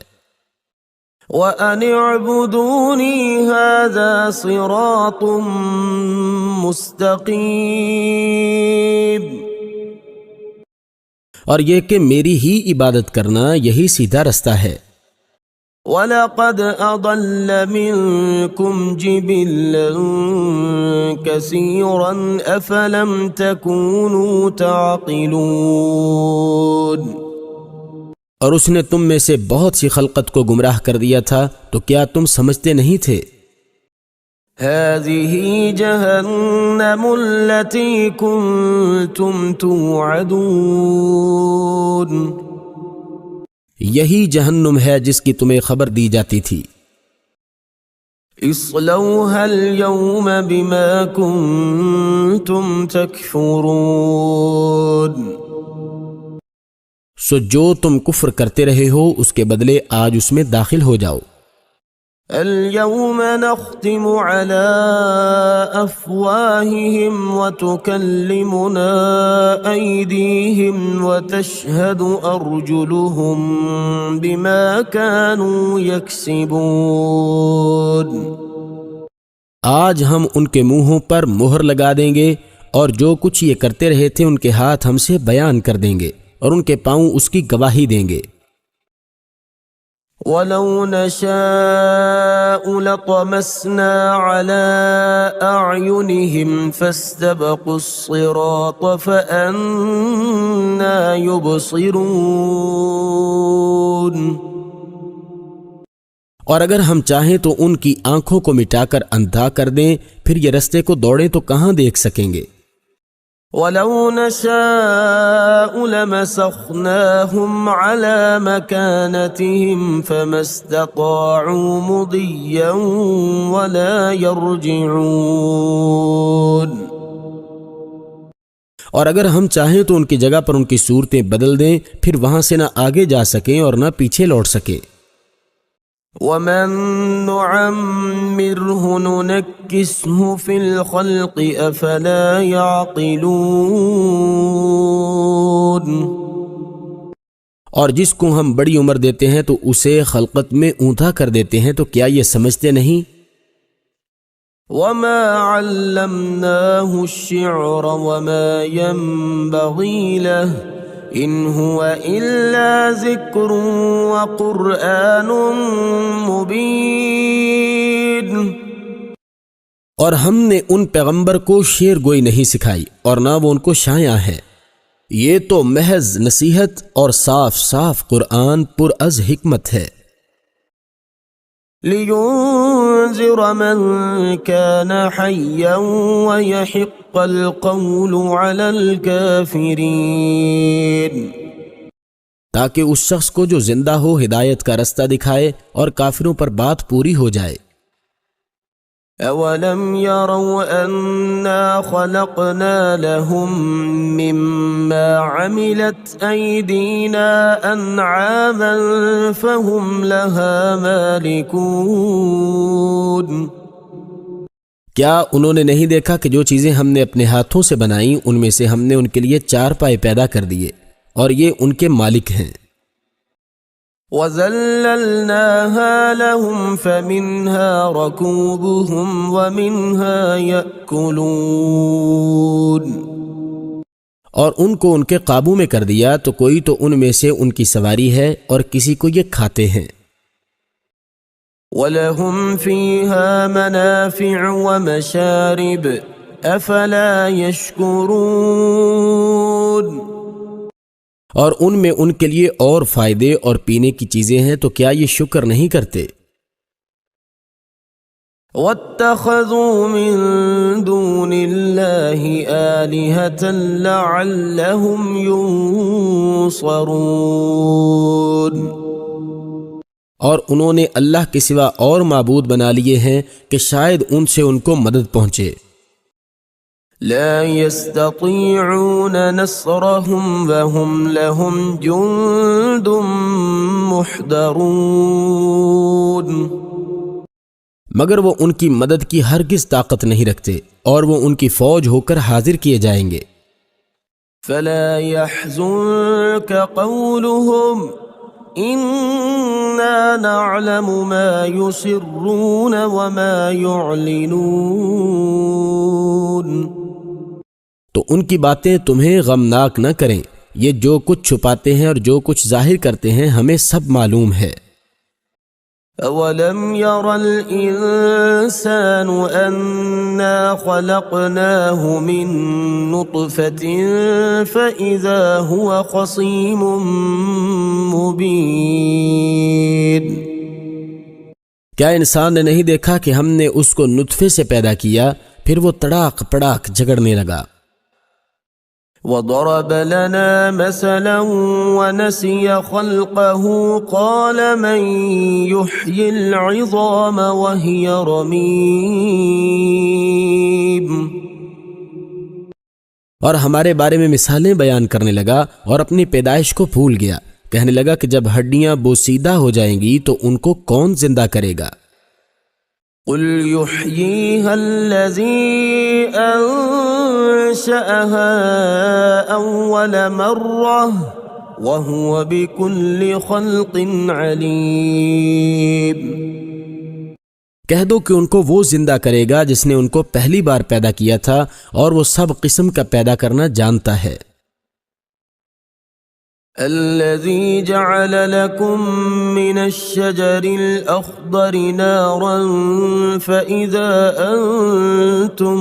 وَأَنِ اعْبُدُونِي هَذَا صِرَاطٌ مُسْتَقِيمٌ. اور یہ کہ میری ہی عبادت کرنا یہی سیدھا رستہ ہے. وَلَقَدْ أَضَلَّ مِنْكُمْ جِبِلًّا كَثِيرًا أَفَلَمْ تَكُونُوا تَعْقِلُونَ. اور اس نے تم میں سے بہت سی خلقت کو گمراہ کر دیا تھا، تو کیا تم سمجھتے نہیں تھے؟ هَذِهِ جَهَنَّمُ الَّتِي كُنْتُمْ تُوعَدُونَ. یہی جہنم ہے جس کی تمہیں خبر دی جاتی تھی. اصلوها اليوم بما كنتم تكفرون. سو جو تم کفر کرتے رہے ہو اس کے بدلے آج اس میں داخل ہو جاؤ. اليوم نختم على أفواههم وتكلمنا أيديهم وتشهد أرجلهم بما كانوا يكسبون. آج ہم ان کے منہوں پر مہر لگا دیں گے، اور جو کچھ یہ کرتے رہے تھے ان کے ہاتھ ہم سے بیان کر دیں گے، اور ان کے پاؤں اس کی گواہی دیں گے. وَلَوْ نَشَاءُ لَطَمَسْنَا عَلَىٰ أَعْيُنِهِمْ فَاسْتَبَقُوا الصِّرَاطَ فَأَنَّىٰ يُبْصِرُونَ. اور اگر ہم چاہیں تو ان کی آنکھوں کو مٹا کر اندھا کر دیں، پھر یہ رستے کو دوڑیں تو کہاں دیکھ سکیں گے. وَلَوْ نَشَاءُ لَمَسَخْنَاهُمْ عَلَىٰ مَكَانَتِهِمْ فَمَا اسْتَطَاعُوا مُضِيًّا وَلَا يَرْجِعُونَ. اور اگر ہم چاہیں تو ان کی جگہ پر ان کی صورتیں بدل دیں، پھر وہاں سے نہ آگے جا سکیں اور نہ پیچھے لوٹ سکیں. وَمَن نُعَمِّرْهُ نُنَكِّسْهُ فِي الْخَلْقِ أَفَلَا يَعْقِلُونَ. اور جس کو ہم بڑی عمر دیتے ہیں تو اسے خلقت میں اونٹھا کر دیتے ہیں، تو کیا یہ سمجھتے نہیں؟ وَمَا عَلَّمْنَاهُ الشِّعْرَ وَمَا يَنبَغِي لَهُ إِنْ هُوَ إِلَّا ذِكْرٌ وَقُرْآنٌ مُبِينٌ. اور ہم نے ان پیغمبر کو شعر گوئی نہیں سکھائی، اور نہ وہ ان کو شایع ہے. یہ تو محض نصیحت اور صاف صاف قرآن پر از حکمت ہے. لِيُنذِرَ مَن كَانَ حَيًّا وَيَحِقَّ الْقَوْلُ عَلَى الْكَافِرِينَ. تاکہ اس شخص کو جو زندہ ہو ہدایت کا رستہ دکھائے اور کافروں پر بات پوری ہو جائے. أَوَلَمْ يَرَوْا أَنَّا خَلَقْنَا لَهُم مِّمَّا عَمِلَتْ أَيْدِينَا أَنْعَامًا فَهُمْ لَهَا مَالِكُونَ. کیا انہوں نے نہیں دیکھا کہ جو چیزیں ہم نے اپنے ہاتھوں سے بنائیں ان میں سے ہم نے ان کے لیے 4 پائے پیدا کر دیے، اور یہ ان کے مالک ہیں. وَذَلَّلْنَاهَا لَهُمْ فَمِنْهَا رَكُوبُهُمْ وَمِنْهَا يَأْكُلُونَ. اور ان کو ان کے قابو میں کر دیا، تو کوئی تو ان میں سے ان کی سواری ہے اور کسی کو یہ کھاتے ہیں. وَلَهُمْ فِيهَا مَنَافِعُ وَمَشَارِبُ أَفَلَا يَشْكُرُونَ. اور ان میں ان کے لیے اور فائدے اور پینے کی چیزیں ہیں، تو کیا یہ شکر نہیں کرتے؟ وَاتَّخَذُوا مِن دُونِ اللَّهِ آلِهَةً لَعَلَّهُمْ يُنصَرُونَ. اور انہوں نے اللہ کے سوا اور معبود بنا لیے ہیں کہ شاید ان سے ان کو مدد پہنچے۔ لا يستطيعون نصرهم وهم لهم جند محضرون، مگر وہ ان کی مدد کی ہرگز طاقت نہیں رکھتے اور وہ ان کی فوج ہو کر حاضر کیے جائیں گے۔ فلا يحزنك قولهم إنا نعلم ما يسرون وما يعلنون، تو ان کی باتیں تمہیں غمناک نہ کریں، یہ جو کچھ چھپاتے ہیں اور جو کچھ ظاہر کرتے ہیں ہمیں سب معلوم ہے۔ أولم ير الإنسان أنا خلقناه من نطفة فإذا هو خصيم مبين، کیا انسان نے نہیں دیکھا کہ ہم نے اس کو نطفے سے پیدا کیا پھر وہ تڑاک پڑاک جھگڑنے لگا۔ وضرب لنا مثلا ونسي خلقه قال من يحيي العظام وهي رميم، اور ہمارے بارے میں مثالیں بیان کرنے لگا اور اپنی پیدائش کو بھول گیا، کہنے لگا کہ جب ہڈیاں بوسیدہ ہو جائیں گی تو ان کو کون زندہ کرے گا؟ قل يحييها الذي أنشأها أول مرة وهو بكل خلق عليم، کہہ دو کہ ان کو وہ زندہ کرے گا جس نے ان کو پہلی بار پیدا کیا تھا اور وہ سب قسم کا پیدا کرنا جانتا ہے۔ الذي جعل لكم من الشجر الأخضر نارا فإذا أنتم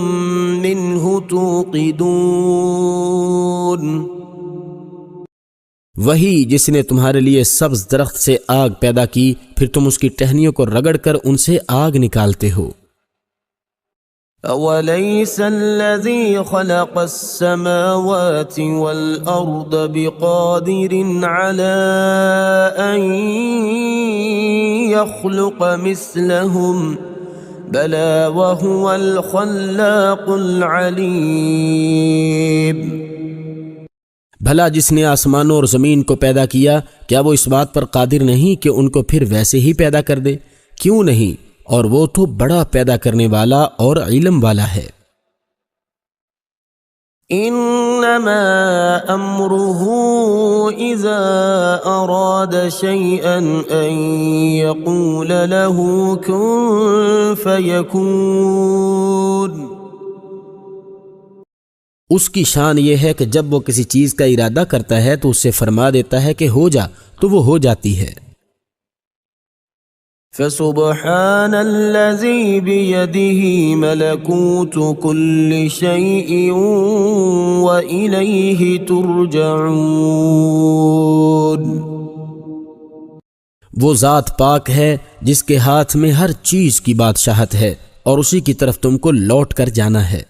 منه توقدون، وہی جس نے تمہارے لیے سبز درخت سے آگ پیدا کی پھر تم اس کی ٹہنیوں کو رگڑ کر ان سے آگ نکالتے ہو۔ أوليس الذي خلق السماوات والأرض بقادر على أن يخلق مثلهم بلى وهو الخلاق العليم، بھلا جس نے آسمانوں اور زمین کو پیدا کیا کیا وہ اس بات پر قادر نہیں کہ ان کو پھر ویسے ہی پیدا کر دے؟ کیوں نہیں، اور وہ تو بڑا پیدا کرنے والا اور علم والا ہے۔ انما امره اذا اراد شيئا ان يقول له كن فيكون، اس کی شان یہ ہے کہ جب وہ کسی چیز کا ارادہ کرتا ہے تو اسے فرما دیتا ہے کہ ہو جا، تو وہ ہو جاتی ہے۔ فسبحان الذي بيده ملكوت كل شيء وإليه ترجعون، وہ ذات پاک ہے جس کے ہاتھ میں ہر چیز کی بادشاہت ہے اور اسی کی طرف تم کو لوٹ کر جانا ہے۔